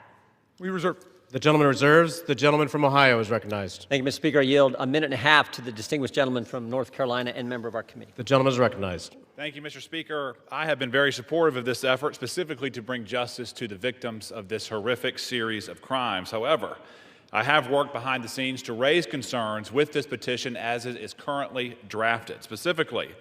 We reserve. The gentleman reserves. The gentleman from Ohio is recognized. Thank you, Mr. Speaker. I yield a minute and a half to the distinguished gentleman from North Carolina and member of our committee. The gentleman is recognized. Thank you, Mr. Speaker. I have been very supportive of this effort, specifically to bring justice to the victims of this horrific series of crimes. However, I have worked behind the scenes to raise concerns with this petition as it is currently drafted. Specifically,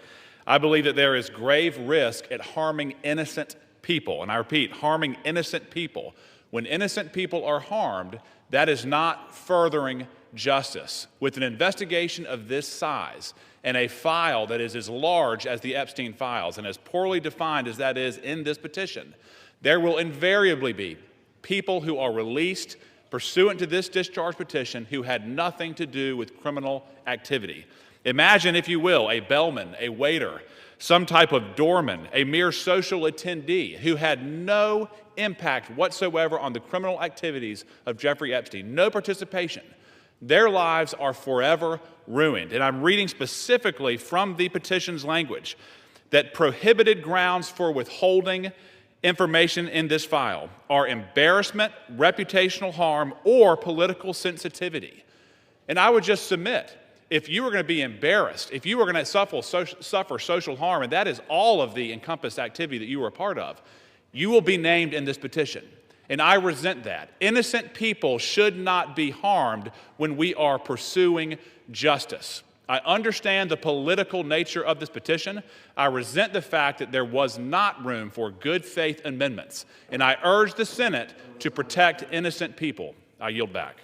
I believe that there is grave risk at harming innocent people. And I repeat, harming innocent people. When innocent people are harmed, that is not furthering justice. With an investigation of this size and a file that is as large as the Epstein files and as poorly defined as that is in this petition, there will invariably be people who are released pursuant to this discharge petition who had nothing to do with criminal activity. Imagine, if you will, a bellman, a waiter, some type of doorman, a mere social attendee who had no impact whatsoever on the criminal activities of Jeffrey Epstein, no participation. Their lives are forever ruined. And I'm reading specifically from the petition's language that prohibited grounds for withholding information in this file are embarrassment, reputational harm, or political sensitivity. And I would just submit, if you were going to be embarrassed, if you were going to suffer social harm, and that is all of the encompassed activity that you were a part of, you will be named in this petition. And I resent that. Innocent people should not be harmed when we are pursuing justice. I understand the political nature of this petition. I resent the fact that there was not room for good faith amendments, and I urge the Senate to protect innocent people. I yield back.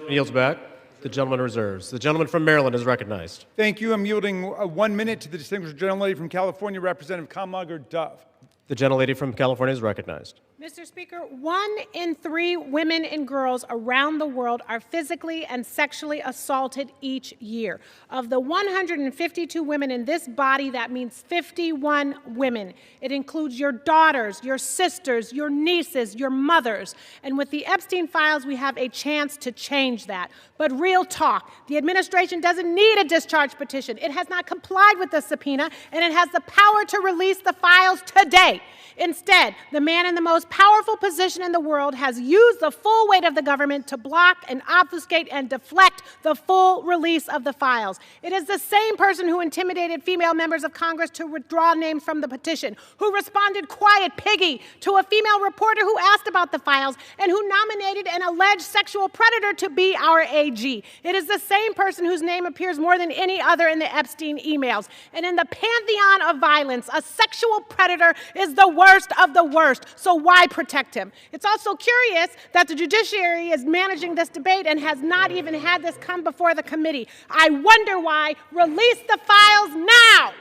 Yields back. The gentleman reserves. The gentleman from Maryland is recognized. Thank you. I'm yielding 1 minute to the distinguished gentlelady from California, Representative Kamlager-Dove. The gentlelady from California is recognized. Mr. Speaker, 1 in 3 women and girls around the world are physically and sexually assaulted each year. Of the 152 women in this body, that means 51 women. It includes your daughters, your sisters, your nieces, your mothers. And with the Epstein files, we have a chance to change that. But real talk, the administration doesn't need a discharge petition. It has not complied with the subpoena, and it has the power to release the files today. Instead, the man in the most powerful position in the world has used the full weight of the government to block and obfuscate and deflect the full release of the files. It is the same person who intimidated female members of Congress to withdraw names from the petition, who responded quiet piggy to a female reporter who asked about the files, and who nominated an alleged sexual predator to be our AG. It is the same person whose name appears more than any other in the Epstein emails. And in the pantheon of violence, a sexual predator is the worst of the worst. So why protect him? It's also curious that the judiciary is managing this debate and has not even had this come before the committee. I wonder why. Release the files now.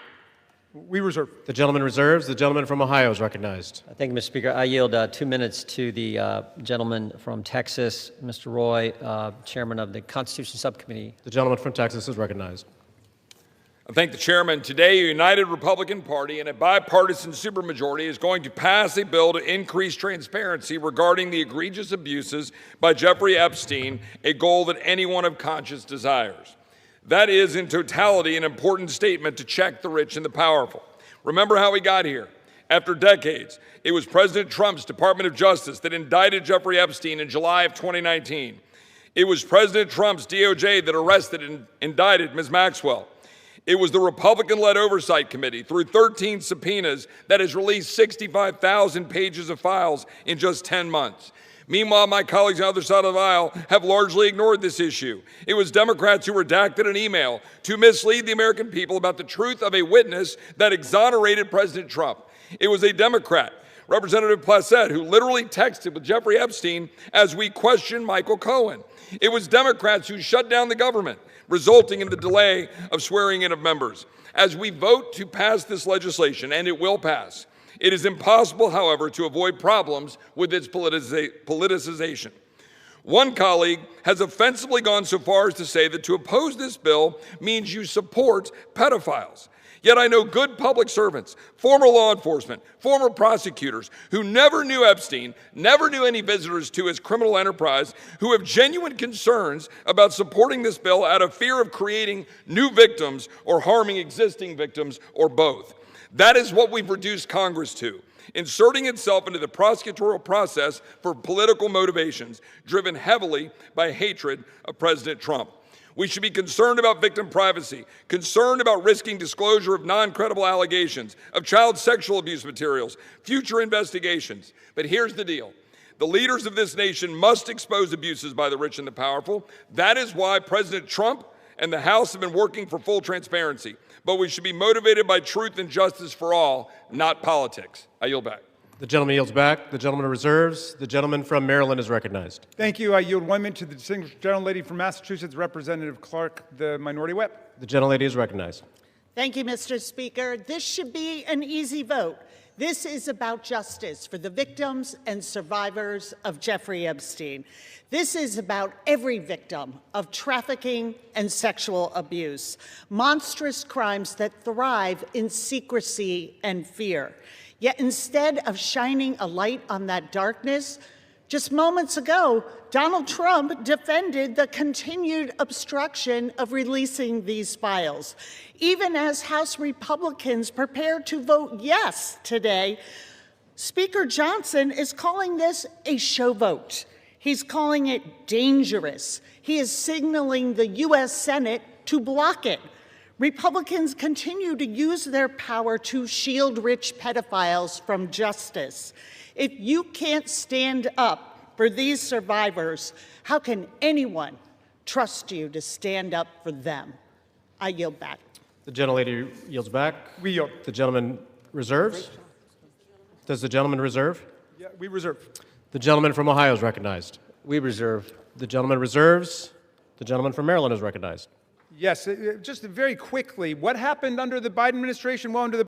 We reserve. The gentleman reserves. The gentleman from Ohio is recognized. Thank you, Mr. Speaker. I yield 2 minutes to the gentleman from Texas, Mr. Roy, chairman of the Constitution Subcommittee. The gentleman from Texas is recognized. I thank the chairman. Today, a united Republican Party and a bipartisan supermajority is going to pass a bill to increase transparency regarding the egregious abuses by Jeffrey Epstein, a goal that anyone of conscience desires. That is, in totality, an important statement to check the rich and the powerful. Remember how we got here. After decades, it was President Trump's Department of Justice that indicted Jeffrey Epstein in July of 2019. It was President Trump's DOJ that arrested and indicted Ms. Maxwell. It was the Republican-led Oversight Committee, through 13 subpoenas, that has released 65,000 pages of files in just 10 months. Meanwhile, my colleagues on the other side of the aisle have largely ignored this issue. It was Democrats who redacted an email to mislead the American people about the truth of a witness that exonerated President Trump. It was a Democrat, Representative Plassett, who literally texted with Jeffrey Epstein as we questioned Michael Cohen. It was Democrats who shut down the government, resulting in the delay of swearing in of members. As we vote to pass this legislation, and it will pass, it is impossible, however, to avoid problems with its politicization. One colleague has offensively gone so far as to say that to oppose this bill means you support pedophiles. Yet I know good public servants, former law enforcement, former prosecutors who never knew Epstein, never knew any visitors to his criminal enterprise, who have genuine concerns about supporting this bill out of fear of creating new victims or harming existing victims or both. That is what we've reduced Congress to, inserting itself into the prosecutorial process for political motivations, driven heavily by hatred of President Trump. We should be concerned about victim privacy, concerned about risking disclosure of non-credible allegations, of child sexual abuse materials, future investigations. But here's the deal. The leaders of this nation must expose abuses by the rich and the powerful. That is why President Trump and the House have been working for full transparency. But we should be motivated by truth and justice for all, not politics. I yield back. The gentleman yields back. The gentleman reserves. The gentleman from Maryland is recognized. Thank you. I yield 1 minute to the distinguished gentlelady from Massachusetts, Representative Clark, the Minority Whip. The gentlelady is recognized. Thank you, Mr. Speaker. This should be an easy vote. This is about justice for the victims and survivors of Jeffrey Epstein. This is about every victim of trafficking and sexual abuse, monstrous crimes that thrive in secrecy and fear. Yet instead of shining a light on that darkness, just moments ago, Donald Trump defended the continued obstruction of releasing these files. Even as House Republicans prepare to vote yes today, Speaker Johnson is calling this a show vote. He's calling it dangerous. He is signaling the U.S. Senate to block it. Republicans continue to use their power to shield rich pedophiles from justice. If you can't stand up for these survivors, how can anyone trust you to stand up for them? I yield back. The gentlelady yields back. We yield. The gentleman reserves. Does the gentleman reserve? Yeah, we reserve. The gentleman from Ohio is recognized. We reserve. The gentleman reserves. The gentleman from Maryland is recognized. Yes, just very quickly, what happened under the Biden administration? Well, under the